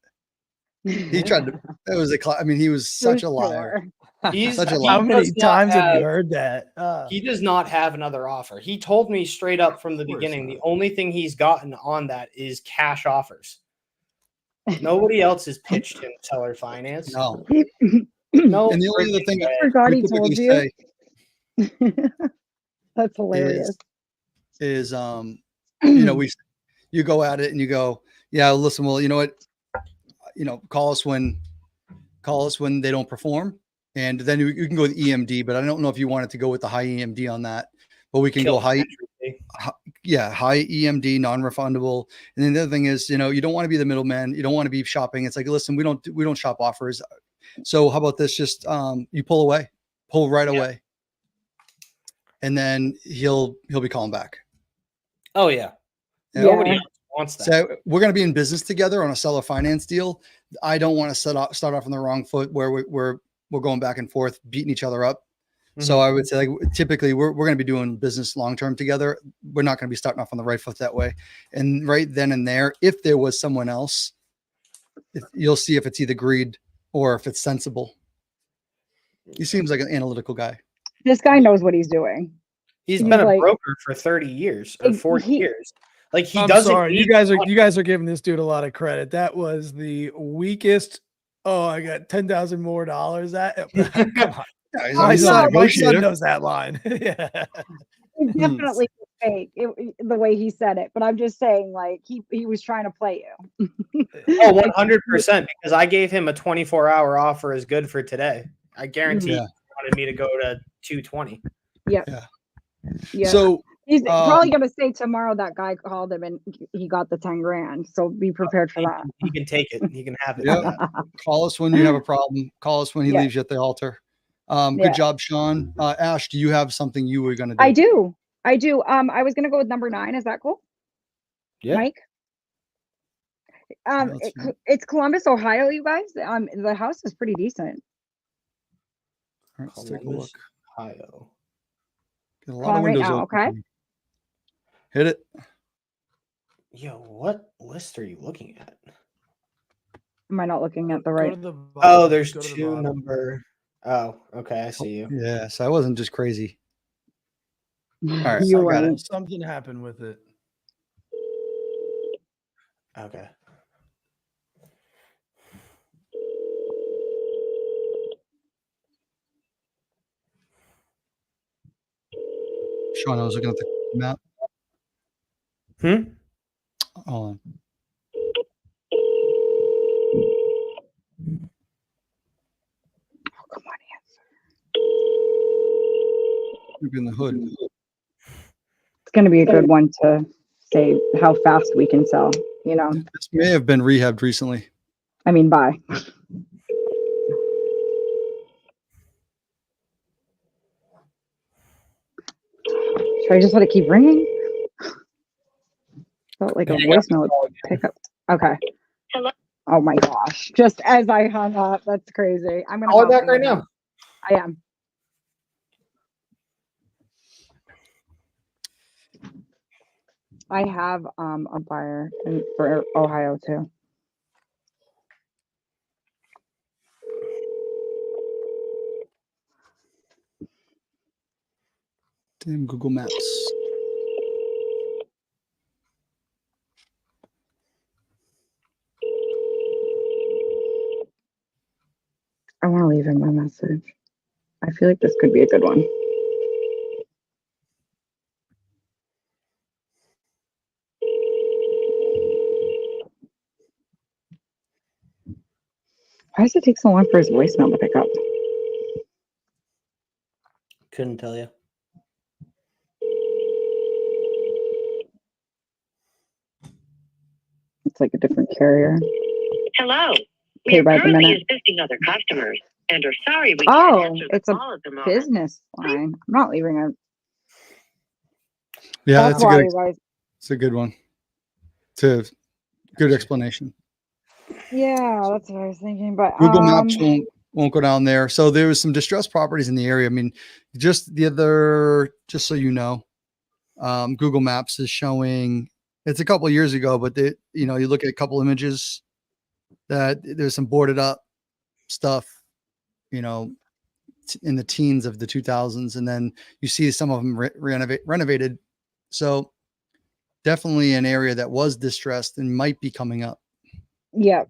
He tried to. It was I mean, he was such a liar. He's such a How liar. many times have you heard that? He does not have another offer. He told me straight up from the beginning, the only thing he's gotten on that is cash offers. Nobody else has pitched him seller finance. No. No. And the only other thing I forgot he told you. That's hilarious. Is you go at it and you go, yeah, listen, well, you know what? Call us when they don't perform. And then you can go with EMD, but I don't know if you wanted to go with the high EMD on that, but we can go high EMD, non-refundable. And then the other thing is, you don't want to be the middleman. You don't want to be shopping. It's like, listen, we don't shop offers. So how about this? Just, you pull right away. And then he'll be calling back. Oh yeah. Nobody else wants that. So we're going to be in business together on a seller finance deal. I don't want to start off on the wrong foot where we're going back and forth, beating each other up. Mm-hmm. So I would say, like, typically we're going to be doing business long-term together. We're not going to be starting off on the right foot that way. And right then and there, if there was someone else, you'll see if it's either greed or if it's sensible. He seems like an analytical guy. This guy knows what he's doing. He's been a broker for 30 years or 40 years. Like, he doesn't. Sorry, you guys are giving this dude a lot of credit. That was the weakest. Oh, I got $10,000 more. That come on. Yeah, my son knows that line. Yeah. It's definitely fake the way he said it, but I'm just saying, like, he was trying to play you. Oh, 100%, because I gave him a 24-hour offer is good for today. I guarantee he wanted me to go to 220. Yeah. So he's probably going to say tomorrow that guy called him and he got the 10 grand. So be prepared for that. He can take it. He can have it. Yeah. Call us when you have a problem. Call us when he leaves you at the altar. Good job, Shaun. Ash, do you have something you were going to do? I do. I was going to go with number 9. Is that cool? Yeah. Mike? It's Columbus, Ohio, you guys. The house is pretty decent. All right, let's take a look. Ohio. Get a lot of windows right now, open. okay? Hit it. Yo, what list are you looking at? Am I not looking at the right? Oh, there's 2 number. Oh, okay. I see you. Yes, I wasn't just crazy. All right. You I got it. Something happened with it. Okay. Shaun, I was looking at the map. Hmm. Hold on. Oh, come on, Look in the hood. it's going to be a good one to say how fast we can sell. You know, This may have been rehabbed recently. I mean, buy. Should I just let it keep ringing? Felt like a voicemail would pick up. Okay. Hello? Oh my gosh! Just as I hung up, that's crazy. I'm gonna Call her call back him right again. now. I am. I have a buyer for Ohio too. Damn Google Maps. I want to leave him a message. I feel like this could be a good one. Why does it take so long for his voicemail to pick up? Couldn't tell you. It's like a different carrier. Hello. We Pay are by the currently minute. assisting other customers and are sorry we can't Oh, answer the it's a call at the moment. business line. I'm not leaving it. Yeah, That's that's a why good. you guys. It's a good one. It's a good explanation. Yeah, that's what I was thinking. But Google Maps won't go down there. So there was some distressed properties in the area. I mean, just so you know, Google Maps is showing. It's a couple of years ago, but you look at a couple images that there's some boarded up stuff, in the teens of the 2000s, and then you see some of them renovated. So definitely an area that was distressed and might be coming up. Yep.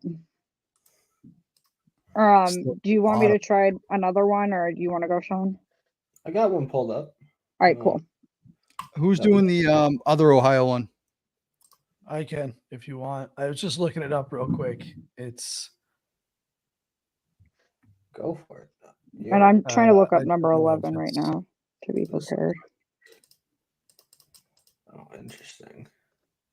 Still Do you want a me lot to try another one, or do you want to go, Shaun? I got one pulled up. All right, cool. Who's doing the other Ohio one? I can if you want. I was just looking it up real quick. It's Go for it. And I'm trying to look I up number don't know if 11 right it's now to be this- prepared. Oh, interesting.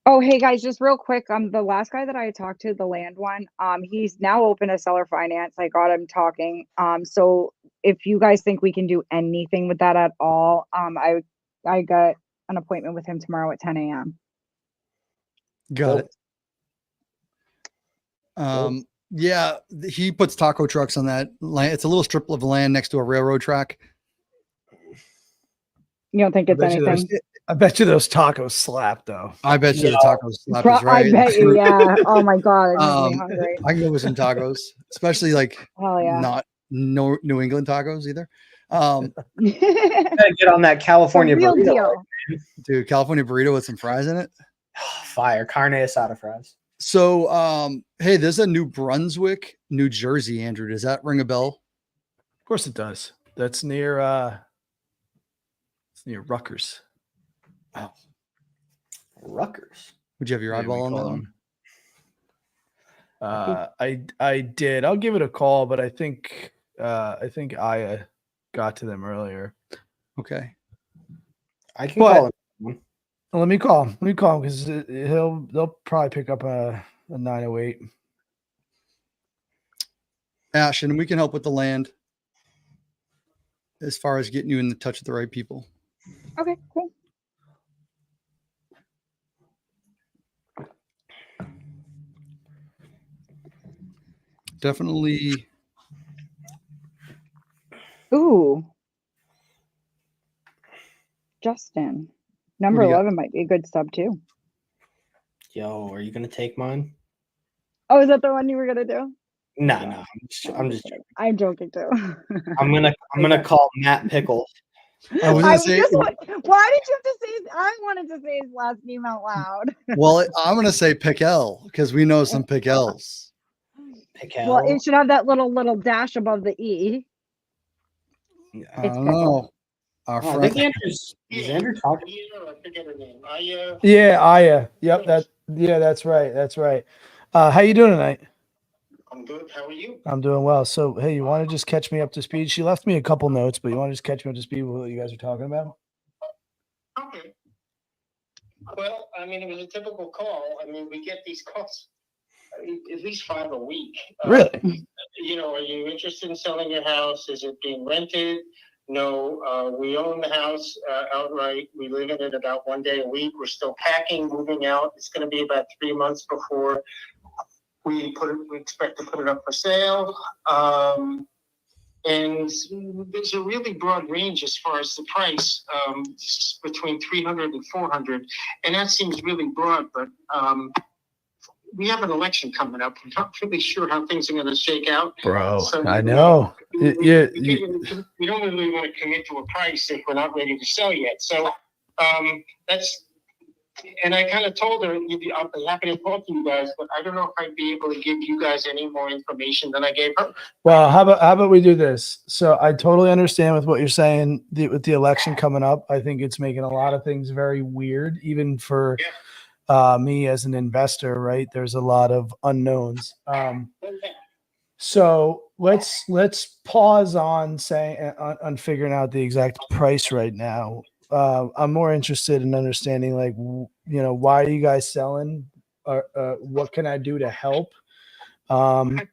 Oh, hey guys, just real quick. The last guy that I talked to, the land one, he's now open to seller finance. I got him talking. So if you guys think we can do anything with that at all, I got an appointment with him tomorrow at 10 a.m. Got it. Yeah, he puts taco trucks on that land. It's a little strip of land next to a railroad track. You don't think it's anything? I bet you those tacos slap though. I bet you the tacos slap is I right. bet you, yeah. Oh my god, it makes me hungry. I can go with some tacos, especially like Hell yeah. not no New England tacos either. Gotta get on that California The real burrito. deal. Dude, California burrito with some fries in it. Fire. Carne asada fries. So, hey, there's a New Brunswick, New Jersey, Andrew. Does that ring a bell? Of course it does. That's near it's near Rutgers. Oh, Rutgers. would you have your eyeball on that one? I did. I'll give it a call, but I think Aya got to them earlier. Okay. I can call him. Let me call him because they'll probably pick up a 908. Ash, and we can help with the land as far as getting you in touch with the right people. Okay, cool. Definitely. Ooh. Justin. Number What do you got? 11 might be a good sub too. Yo, are you gonna take mine? Oh, is that the one you were gonna do? No. I'm just I'm joking too. I'm gonna call Matt Pickle. I was gonna say, why did you have to say? I wanted to say his last name out loud. well, I'm gonna say Pickell because we know some Pickells. Well, it should have that little dash above the E. I don't know. Our Oh, I friend. think Andrew's is Andrew talking. I forget her name. Yeah, Aya. Yep, that's right. That's right. How you doing tonight? I'm good. How are you? I'm doing well. So, hey, you want to just catch me up to speed? She left me a couple notes, but you want to just catch me up to speed with what you guys are talking about? Okay. Well, I mean, it was a typical call. I mean, we get these calls at least 5 a week. Really? You know, are you interested in selling your house? Is it being rented? No, we own the house outright. We live in it about 1 day a week. We're still packing, moving out. It's going to be about 3 months before we expect to put it up for sale. And there's a really broad range as far as the price, between 300 and 400. And that seems really broad, but we have an election coming up. I'm not really sure how things are going to shake out. Bro, So, I know. We don't really want to commit to a price if we're not ready to sell yet. So that's, and I kind of told her, I'll be happy to talk to you guys, but I don't know if I'd be able to give you guys any more information than I gave her. Well, how about we do this? So I totally understand with what you're saying with the election coming up. I think it's making a lot of things very weird, even for me as an investor, right? There's a lot of unknowns. So let's pause on saying on figuring out the exact price right now. I'm more interested in understanding, like, why are you guys selling? What can I do to help? And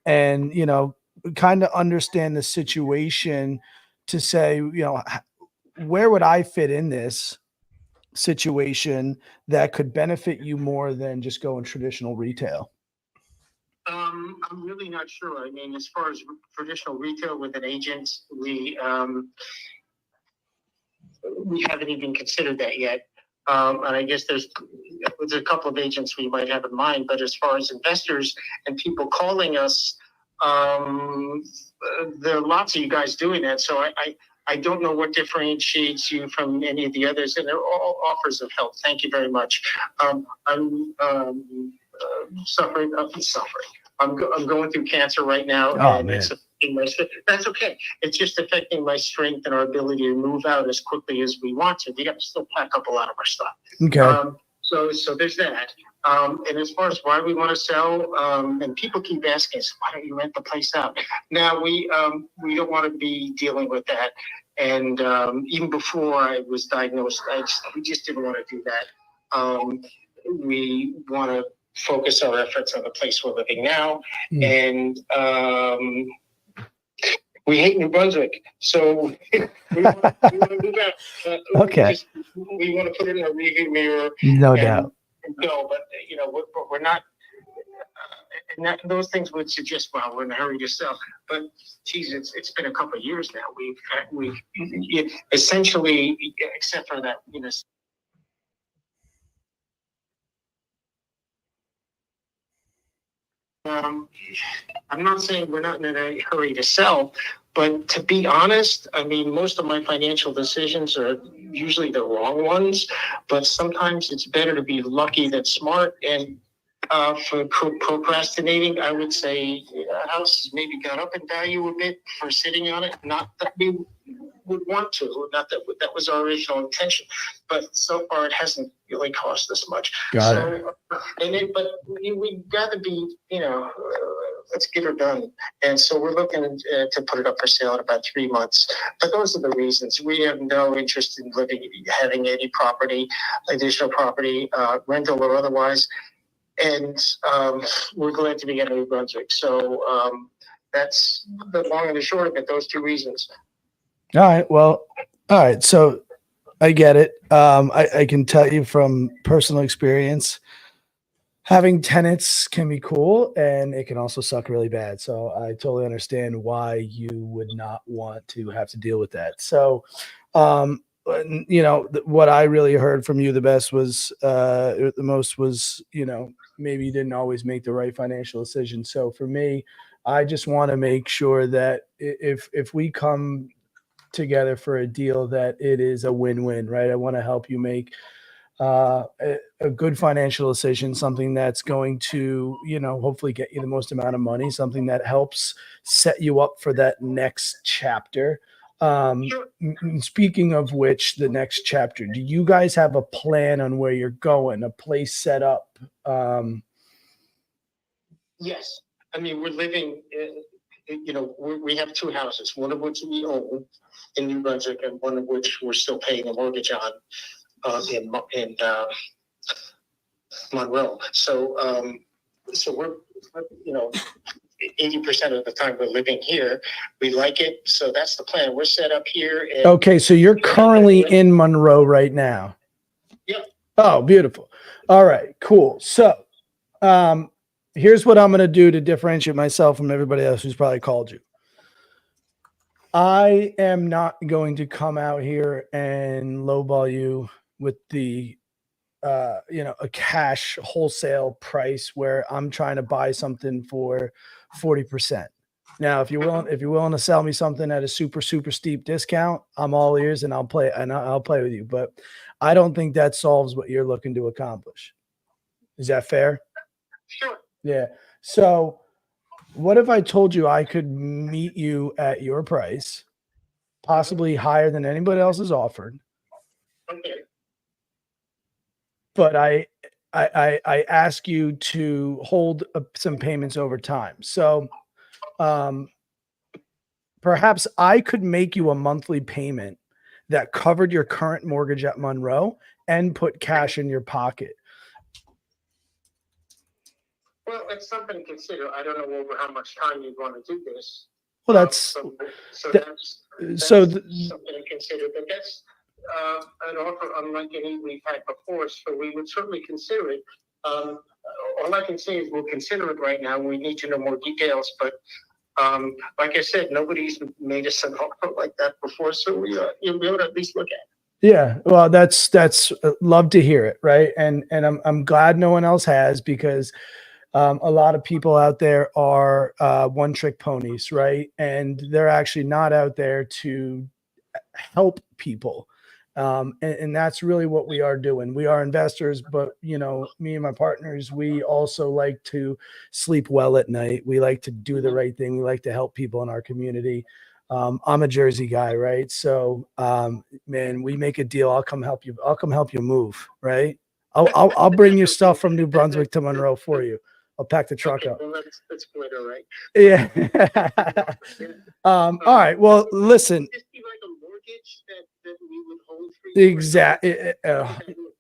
kind of understand the situation to say, where would I fit in this situation that could benefit you more than just going traditional retail? I'm really not sure. I mean, as far as traditional retail with an agent, we haven't even considered that yet. And I guess there's a couple of agents we might have in mind, but as far as investors and people calling us, there are lots of you guys doing that. So I don't know what differentiates you from any of the others, and they're all offers of help. Thank you very much. I'm suffering. I'm going through cancer right now, and it's affecting my strength. That's okay. It's just affecting my strength and our ability to move out as quickly as we want to. We got to still pack up a lot of our stuff. Okay. So there's that. And as far as why we want to sell, and people keep asking us, why don't you rent the place out? Now we don't want to be dealing with that. And even before I was diagnosed, we just didn't want to do that. We want to focus our efforts on the place we're living now. And we hate New Brunswick, so we want to move out. Okay. We want to put it in a rearview mirror. No doubt. No, but we're not. And those things would suggest, well, we're in a hurry to sell. But geez, it's been a couple of years now. We've essentially, except for that, I'm not saying we're not in a hurry to sell, but to be honest, I mean, most of my financial decisions are usually the wrong ones, but sometimes it's better to be lucky than smart. And for procrastinating, I would say a house maybe got up in value a bit for sitting on it. Not that we would want to, not that that was our original intention, but so far it hasn't really cost us much. Got it. But we got to be, let's get her done. And so we're looking to put it up for sale in about 3 months. But those are the reasons. We have no interest in having any property, additional property, rental or otherwise. And we're glad to be in New Brunswick. So that's the long and the short of it, those 2 reasons. All right. Well, all right. So I get it. I can tell you from personal experience, having tenants can be cool and it can also suck really bad. So I totally understand why you would not want to have to deal with that. So, what I really heard from you the most was, maybe you didn't always make the right financial decision. So for me, I just want to make sure that if we come together for a deal that it is a win-win, right? I want to help you make a good financial decision, something that's going to, hopefully get you the most amount of money, something that helps set you up for that next chapter. Speaking of which, the next chapter, do you guys have a plan on where you're going, a place set up? Yes. I mean, we're living, we have two houses, one of which we own in New Brunswick and one of which we're still paying a mortgage on in Monroe. So we're, 80% of the time we're living here. We like it. So that's the plan. We're set up here. Okay. So you're currently in Monroe right now. Yeah. Oh, beautiful. All right, cool. So, here's what I'm going to do to differentiate myself from everybody else who's probably called you. I am not going to come out here and lowball you with the, a cash wholesale price where I'm trying to buy something for 40%. Now, if you're willing to sell me something at a super, super steep discount, I'm all ears and I'll play with you. But I don't think that solves what you're looking to accomplish. Is that fair? Sure. Yeah. So what if I told you I could meet you at your price, possibly higher than anybody else has offered? Okay. But I ask you to hold some payments over time. So perhaps I could make you a monthly payment that covered your current mortgage at Monroe and put cash in your pocket. Well, it's something to consider. I don't know over how much time you'd want to do this. Well, that's something to consider. But that's an offer unlike any we've had before, so we would certainly consider it. All I can say is we'll consider it right now. We need to know more details, but like I said, nobody's made us an offer like that before, so you'll be able to at least look at it. Yeah, well, that's love to hear it, right? And I'm glad no one else has, because a lot of people out there are one-trick ponies, right? And they're actually not out there to help people. And that's really what we are doing. We are investors, but me and my partners, we also like to sleep well at night. We like to do the right thing. We like to help people in our community. I'm a Jersey guy, right? So, man, we make a deal. I'll come help you. I'll come help you move, right? I'll bring you stuff from New Brunswick to Monroe for you. I'll pack the truck up. Well, that's quite all right. Yeah. All right. Well, listen. Just be like a mortgage that we would hold for you. Exactly.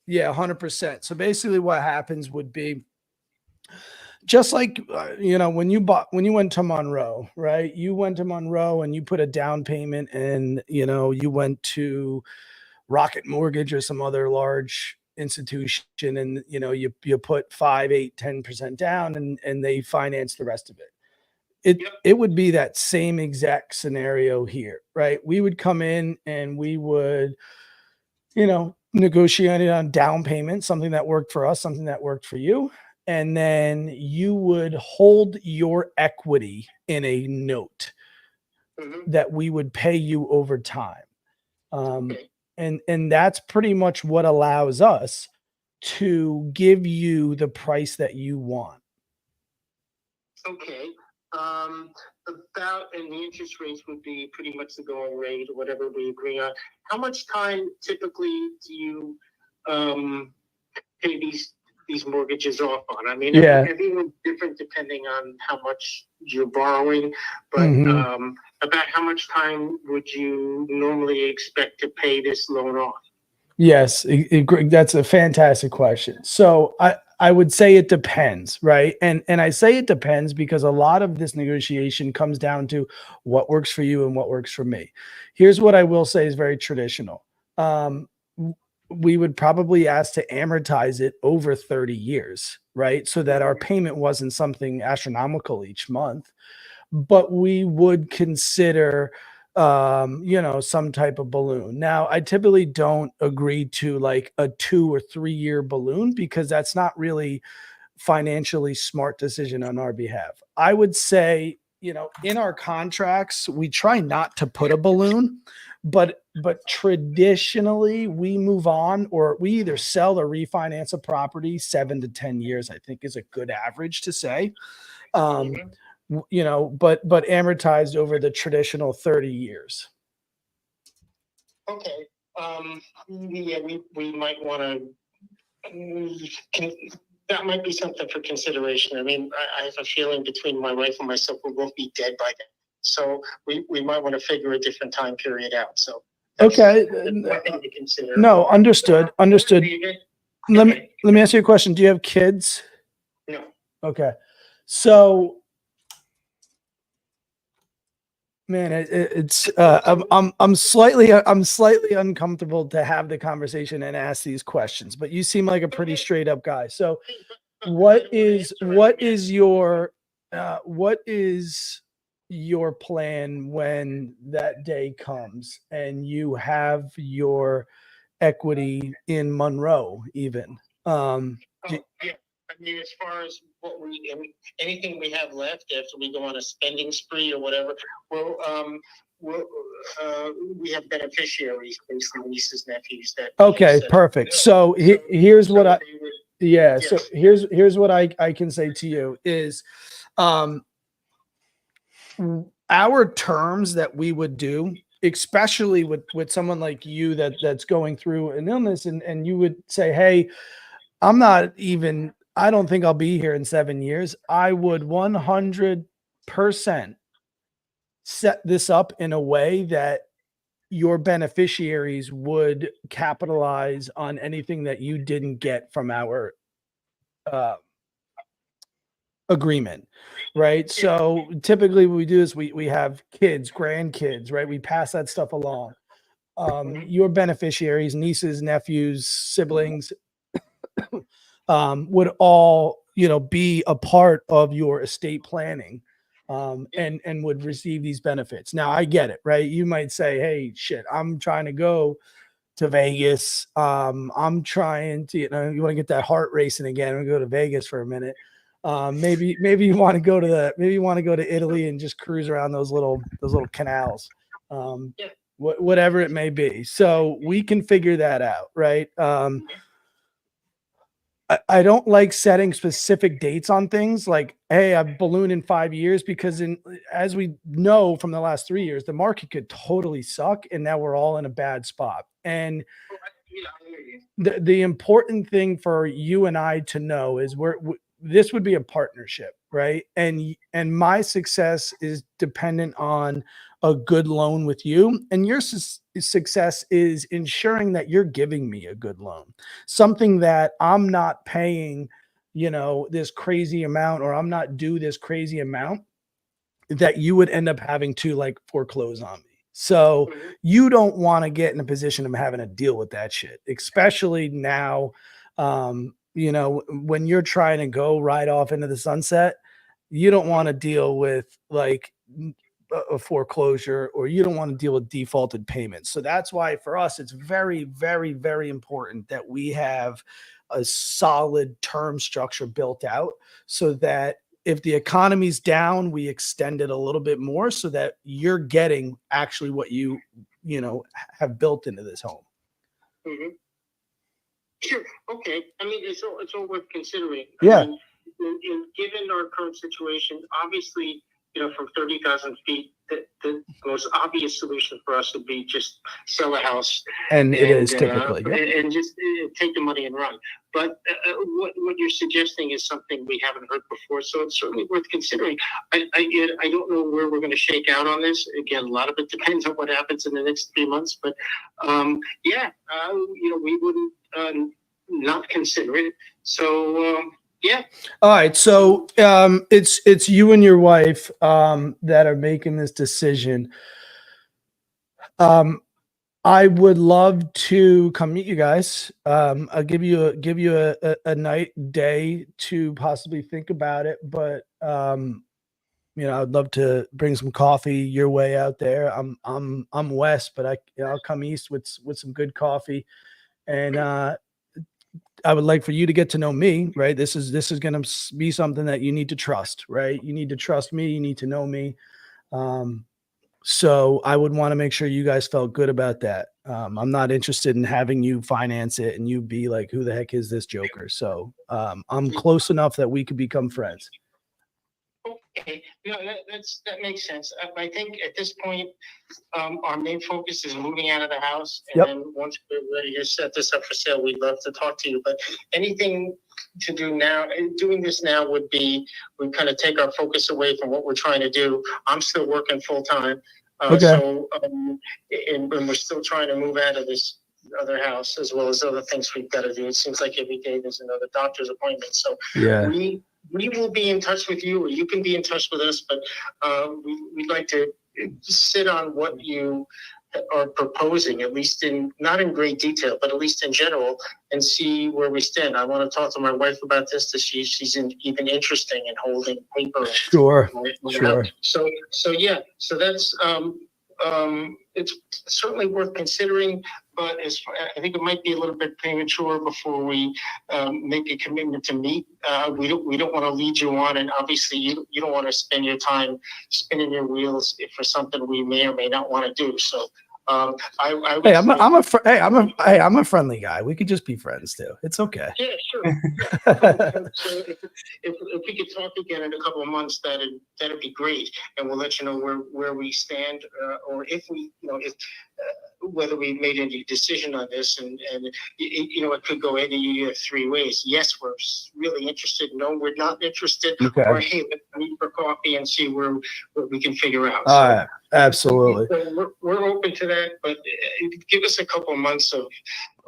Yeah, 100%. So basically what happens would be just like, when you went to Monroe, right? You went to Monroe and you put a down payment and, you went to Rocket Mortgage or some other large institution and, you put 5, 8, 10% down and they finance the rest of it. It would be that same exact scenario here, right? We would come in and we would, negotiate it on down payment, something that worked for us, something that worked for you. And then you would hold your equity in a note that we would pay you over time. And that's pretty much what allows us to give you the price that you want. Okay. And the interest rates would be pretty much the going rate or whatever we agree on. How much time typically do you pay these mortgages off on? I mean, everyone's different depending on how much you're borrowing, but about how much time would you normally expect to pay this loan off? Yes, that's a fantastic question. So I would say it depends, right? And I say it depends because a lot of this negotiation comes down to what works for you and what works for me. Here's what I will say is very traditional. We would probably ask to amortize it over 30 years, right? So that our payment wasn't something astronomical each month, but we would consider some type of balloon. Now, I typically don't agree to like a 2 or 3 year balloon because that's not really financially smart decision on our behalf. I would say you know, in our contracts, we try not to put a balloon, but traditionally we move on, or we either sell or refinance a property 7 to 10 years, I think is a good average to say. You know, but amortized over the traditional 30 years. Okay. Yeah, we might want to. That might be something for consideration. I mean, I have a feeling between my wife and myself, we won't be dead by then. So we might want to figure a different time period out. So okay, one thing to consider. No, understood. Let me ask you a question. Do you have kids? No. Okay, so. Man, it's I'm slightly uncomfortable to have the conversation and ask these questions, but you seem like a pretty straight up guy. So, what is your plan when that day comes and you have your equity in Monroe even? Yeah. I mean, as far as anything we have left after we go on a spending spree or whatever, we have beneficiaries, basically nieces, nephews. Okay, perfect. So here's what I can say to you is, our terms that we would do, especially with someone like you that's going through an illness, and you would say, hey, I don't think I'll be here in 7 years. I would 100% set this up in a way that your beneficiaries would capitalize on anything that you didn't get from our agreement, right? So typically what we do is we have kids, grandkids, right? We pass that stuff along. Your beneficiaries, nieces, nephews, siblings, would all, you know, be a part of your estate planning, and would receive these benefits. Now I get it, right? You might say, hey, shit, I'm trying to go to Vegas. I'm trying to, you know, you want to get that heart racing again and go to Vegas for a minute. Maybe you want to go to Italy and just cruise around those little canals. Whatever it may be. So we can figure that out, right? I don't like setting specific dates on things like, hey, I balloon in 5 years, because as we know from the last 3 years, the market could totally suck. And now we're all in a bad spot. And the important thing for you and I to know is this would be a partnership, right? And my success is dependent on a good loan with you, and your success is ensuring that you're giving me a good loan, something that I'm not paying, you know, this crazy amount, or I'm not due this crazy amount that you would end up having to like foreclose on me. So you don't want to get in a position of having to deal with that shit, especially now. You know, when you're trying to go right off into the sunset, you don't want to deal with like a foreclosure, or you don't want to deal with defaulted payments. So that's why for us, it's very, very, very important that we have a solid term structure built out, so that if the economy's down, we extend it a little bit more, so that you're getting actually what you know, have built into this home. Mm-hmm. Sure. Okay. I mean, it's all worth considering. Yeah. I mean, given our current situation, obviously, you know, from 30,000 feet, the most obvious solution for us would be just sell a house. And it is typically, and just take the money and run. But what you're suggesting is something we haven't heard before, so it's certainly worth considering. I don't know where we're going to shake out on this. Again, a lot of it depends on what happens in the next 3 months. But you know, we wouldn't not consider it. So. Yeah. All right. So it's you and your wife that are making this decision. I would love to come meet you guys. I'll give you a night, day to possibly think about it. But you know, I'd love to bring some coffee your way out there. I'm west, but I'll come east with some good coffee, and I would like for you to get to know me, right? This is going to be something that you need to trust, right? You need to trust me. You need to know me. So I would want to make sure you guys felt good about that. I'm not interested in having you finance it and you be like, who the heck is this joker? So I'm close enough that we could become friends. Okay, that makes sense. I think at this point, our main focus is moving out of the house, and then once we're ready to set this up for sale, we'd love to talk to you. But anything to do now, doing this now would kind of take our focus away from what we're trying to do. I'm still working full time, so and we're still trying to move out of this other house as well as other things we've got to do. It seems like every day there's another doctor's appointment. So we will be in touch with you, or you can be in touch with us, but we'd like to sit on what you are proposing, at least not in great detail, but at least in general, and see where we stand. I want to talk to my wife about this, to see if she's even interested in holding paper. Sure. So yeah, so that's, it's certainly worth considering, but I think it might be a little bit premature before we make a commitment to meet. We don't want to lead you on, and obviously you don't want to spend your time spinning your wheels for something we may or may not want to do. So I'm a friendly guy. We could just be friends too. It's okay. Yeah, sure. So if we could talk again in a couple of months, that'd be great, and we'll let you know where we stand, or if we, whether we made any decision on this, and it could go any of three ways. Yes, we're really interested. No, we're not interested. Okay. Or hey, let's meet for coffee and see what we can figure out. All right. Absolutely. We're open to that, but give us a couple of months of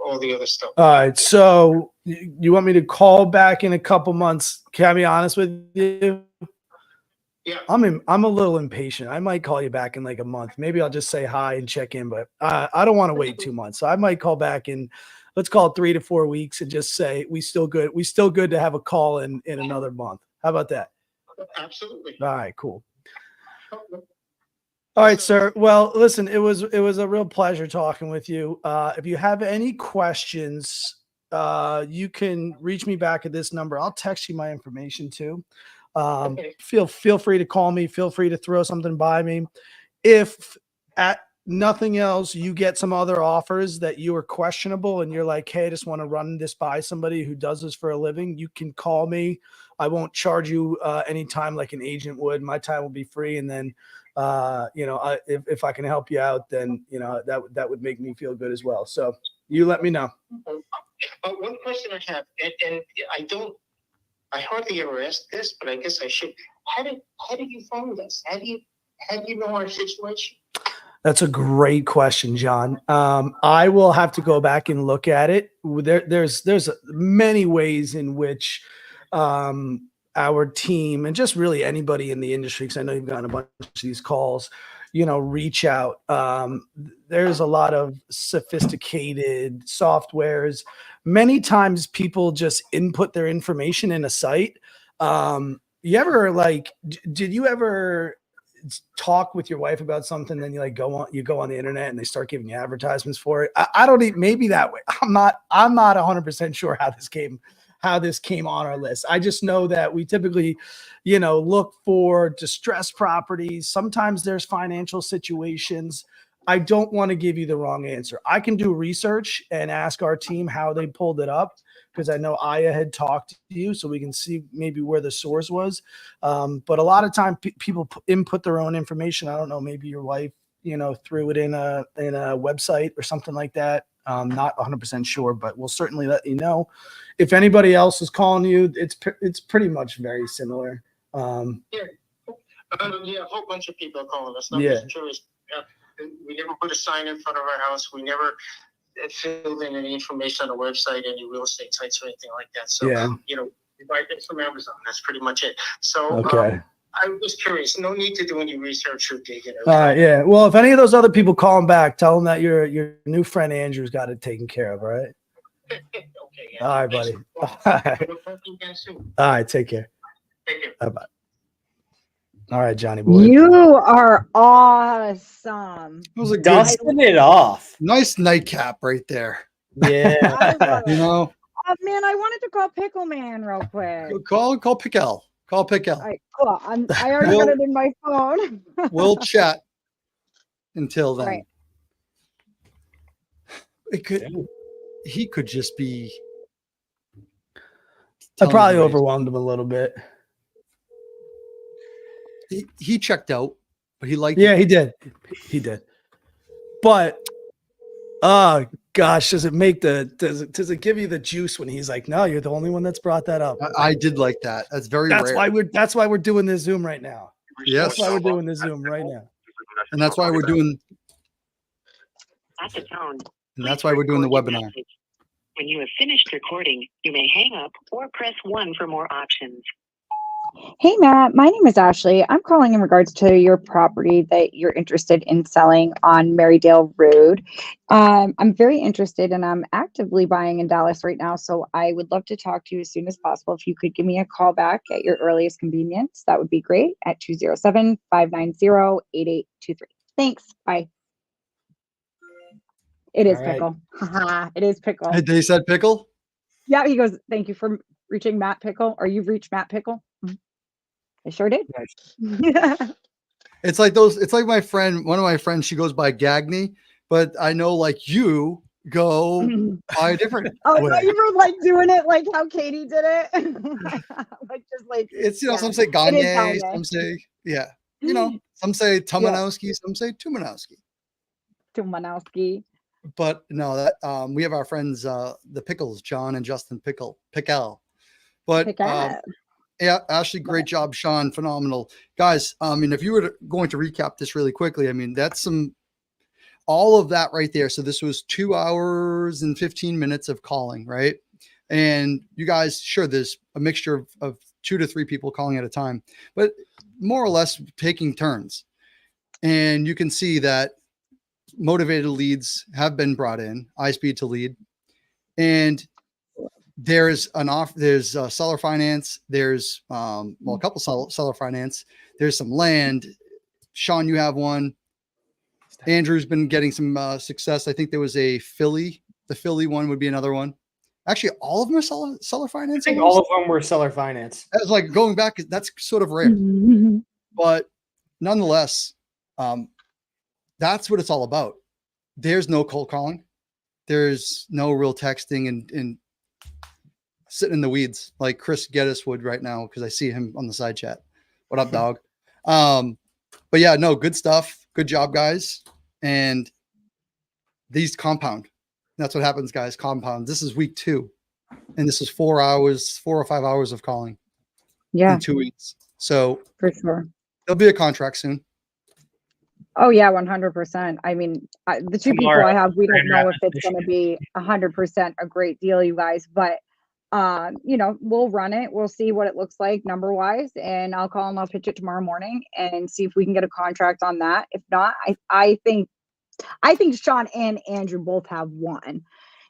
all the other stuff. All right. So you want me to call back in a couple months? Can I be honest with you? Yeah. I'm a little impatient. I might call you back in like a month. Maybe I'll just say hi and check in, but I don't want to wait 2 months. So I might call back in, let's call it 3 to 4 weeks, and just say we still good to have a call in another month. How about that? Absolutely. All right, cool. All right, sir. Well, listen, it was a real pleasure talking with you. If you have any questions, you can reach me back at this number. I'll text you my information too. Feel free to call me. Feel free to throw something by me. If at nothing else, you get some other offers that you are questionable and you're like, hey, I just want to run this by somebody who does this for a living, you can call me. I won't charge you any time like an agent would. My time will be free. And then, if I can help you out, then, that would make me feel good as well. So you let me know. One question I have, and I hardly ever ask this, but I guess I should. How did you find us? How do you know our situation? That's a great question, John. I will have to go back and look at it. There's many ways in which our team, and just really anybody in the industry, because I know you've gotten a bunch of these calls, reach out. There's a lot of sophisticated softwares. Many times people just input their information in a site. You ever did you ever talk with your wife about something, then you go on the internet and they start giving you advertisements for it? I don't even, maybe that way. I'm not 100% sure how this came on our list. I just know that we typically, look for distressed properties. Sometimes there's financial situations. I don't want to give you the wrong answer. I can do research and ask our team how they pulled it up, because I know Aya had talked to you, so we can see maybe where the source was. But a lot of time people input their own information. I don't know, maybe your wife, threw it in a website or something like that. Not 100% sure, but we'll certainly let you know. If anybody else is calling you, it's pretty much very similar. A whole bunch of people are calling us. I'm just curious. We never put a sign in front of our house. We never filled in any information on a website, any real estate sites or anything like that. So, we buy things from Amazon. That's pretty much it. So, okay. I was curious. No need to do any research or digging. Yeah. Well, if any of those other people call them back, tell them that your new friend Andrew's got it taken care of. All right. Okay. Yeah. All right, buddy. All right. We'll talk again soon. All right. Take care. Take care. Bye-bye. All right, Johnny boy. You are awesome. It was a Dusting it off. nice nightcap right there. Yeah. Oh man, I wanted to call Pickle Man real quick. Call Pickle. Call Pickle. All right, cool. I already got it in my phone. We'll chat until then. Right. He could just be. I probably right. overwhelmed him a little bit. He checked out, but he liked. Yeah, he did. He did. But oh gosh, does it give you the juice when he's like, no, you're the only one that's brought that up? I did like that. That's very That's rare. that's why we're doing this Zoom right now. Yes. That's why we're doing this Zoom right now. And that's why we're doing. At the tone. And that's why we're doing the webinar. When you have finished recording, you may hang up or press 1 for more options. Hey Matt, my name is Ashley. I'm calling in regards to your property that you're interested in selling on Marydale Road. I'm very interested and I'm actively buying in Dallas right now. So I would love to talk to you as soon as possible. If you could give me a call back at your earliest convenience, that would be great at 207-590-8823. Thanks. Bye. It is Pickle. It is Pickle. They said Pickle? Yeah, he goes, thank you for reaching Matt Pickle, or you've reached Matt Pickle. I sure did. It's like those. It's like my friend. One of my friends. She goes by Gagne, but I know like you go by a different. Oh, way. you were like doing it like how Katie did it. Like just like It's yeah. some say It is Gagne, Gagne. some say some say Tuminowski, some say Tuminowski. Tuminowski. But no, that we have our friends, the Pickles, John and Justin Pickle. But yeah, Ashley, great job. Shaun, phenomenal. Guys, I mean, if you were going to recap this really quickly, I mean, that's all of that right there. So this was 2 hours and 15 minutes of calling, right? And you guys, sure, there's a mixture of 2 to 3 people calling at a time, but more or less taking turns. And you can see that motivated leads have been brought in, iSpeed to lead. And there's seller finance. There's a couple seller finance. There's some land. Shaun, you have one. Andrew's been getting some success. I think there was a Philly. The Philly one would be another one. Actually, all of them are seller finance. I think all of them were seller finance. That was like going back. That's sort of rare, but nonetheless, that's what it's all about. There's no cold calling. There's no real texting and sitting in the weeds like Chris Geddes would right now because I see him on the side chat. What up, dog? But yeah, no, good stuff. Good job, guys. And these compound. That's what happens, guys. Compound. This is week 2, and this is 4 or 5 hours of calling. Yeah, in 2 weeks. So for sure, there'll be a contract soon. Oh yeah, 100%. I mean, the 2 people I have, we don't know if it's going to be 100% a great deal, you guys, but we'll run it. We'll see what it looks like number wise, and I'll call and I'll pitch it tomorrow morning and see if we can get a contract on that. If not, I think Shaun and Andrew both have one.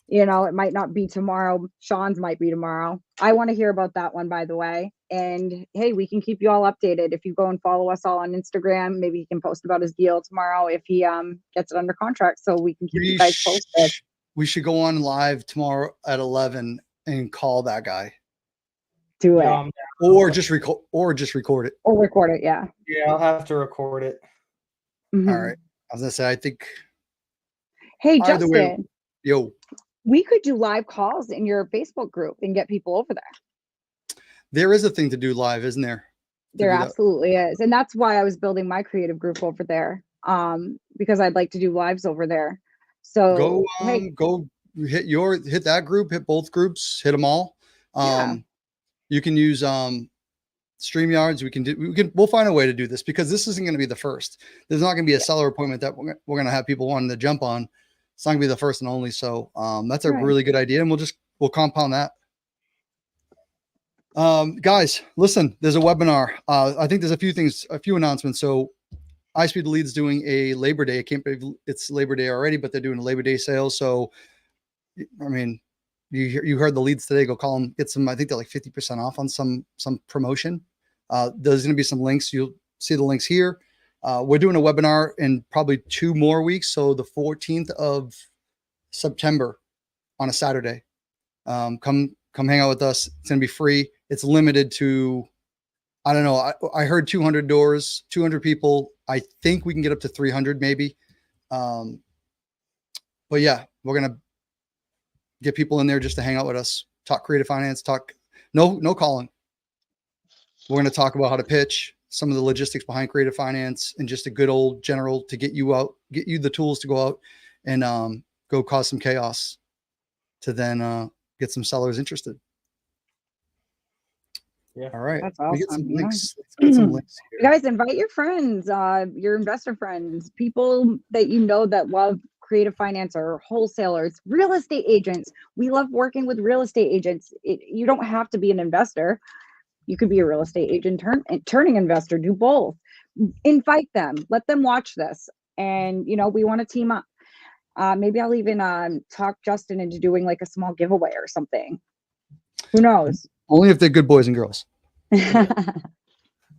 It might not be tomorrow. Shaun's might be tomorrow. I want to hear about that one, by the way. And hey, we can keep you all updated. If you go and follow us all on Instagram, maybe he can post about his deal tomorrow if he gets it under contract, so we can keep you guys posted. We should go on live tomorrow at 11 and call that guy. Do it. Or just record it. Or record it, yeah. Yeah, I'll have to record it. Mm-hmm. All right. I was gonna say, I think. Hey, Justin. Yo. We could do live calls in your Facebook group and get people over there. There is a thing to do live, isn't there? There absolutely is. And that's why I was building my creative group over there. Because I'd like to do lives over there. So go hit that group, hit both groups, hit them all. You can use StreamYards. We'll find a way to do this because this isn't going to be the first. There's not going to be a seller appointment that we're going to have people wanting to jump on. It's not gonna be the first and only. So that's a really good idea. And we'll compound that. Guys, listen, there's a webinar. I think there's a few announcements. So iSpeed Lead's doing a Labor Day. I can't believe it's Labor Day already, but they're doing a Labor Day sale. So, I mean, you heard the leads today, go call them, get some, I think they're like 50% off on some promotion. There's going to be some links. You'll see the links here. We're doing a webinar in probably 2 more weeks. So the 14th of September on a Saturday. Come hang out with us. It's gonna be free. It's limited to, I don't know. I heard 200 doors, 200 people. I think we can get up to 300 maybe. But yeah, we're gonna get people in there just to hang out with us, talk creative finance, no calling. We're going to talk about how to pitch, some of the logistics behind creative finance, and just a good old general to get you out, get you the tools to go out and go cause some chaos to then get some sellers interested. Yeah. All right. That's We get some awesome. links. Let's get some links You here. guys invite your friends, your investor friends, people that you know that love creative finance or wholesalers, real estate agents. We love working with real estate agents. You don't have to be an investor. You could be a real estate agent, turning investor, do both. Invite them, let them watch this. And, we want to team up. Maybe I'll even talk Justin into doing like a small giveaway or something. Who knows? Only if they're good boys and girls.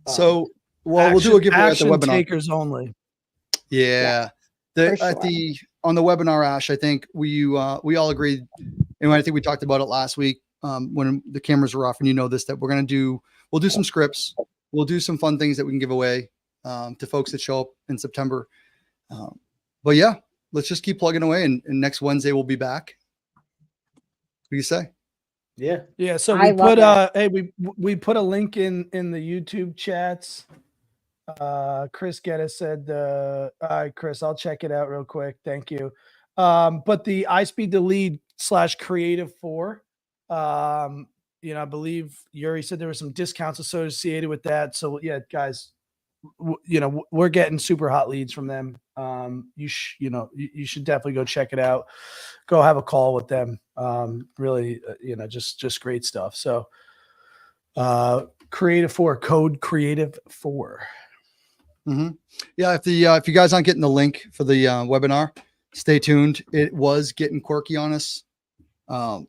So, we'll do a giveaway at the webinar. Takers only. Yeah. On the webinar, Ash, I think we all agreed, and I think we talked about it last week when the cameras were off, and that we'll do some scripts, we'll do some fun things that we can give away to folks that show up in September. But yeah, let's just keep plugging away, and next Wednesday we'll be back. What do you say? Yeah. So we put we put a link in the YouTube chats. Chris Geddes said, all right, Chris, I'll check it out real quick. Thank you. But the iSpeed to Lead /Creative 4, I believe Yuri said there were some discounts associated with that. So yeah, guys, we're getting super hot leads from them. You should definitely go check it out. Go have a call with them. Really, just great stuff. So, Creative 4, code Creative 4. Mm-hmm. Yeah. If you guys aren't getting the link for the webinar, stay tuned. It was getting quirky on us.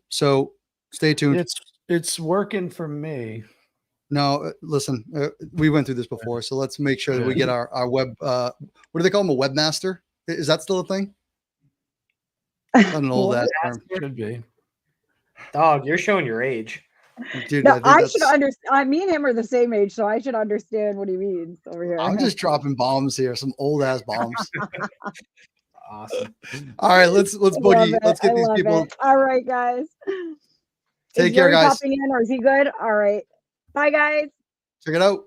So stay tuned. It's working for me. No, listen, we went through this before, so let's make sure that we get our web. What do they call them? A webmaster? Is that still a thing? I don't know that term. Should be. Dog, you're showing your age. Dude, No, I should understand. Me and him are the same age, so I should understand what he means over here. I'm just dropping bombs here, some old ass bombs. Awesome. All right, let's boogie. Let's get these people. All right, guys. Take Is care, Yuri guys. popping in, or is he good? All right. Bye, guys. Check it out.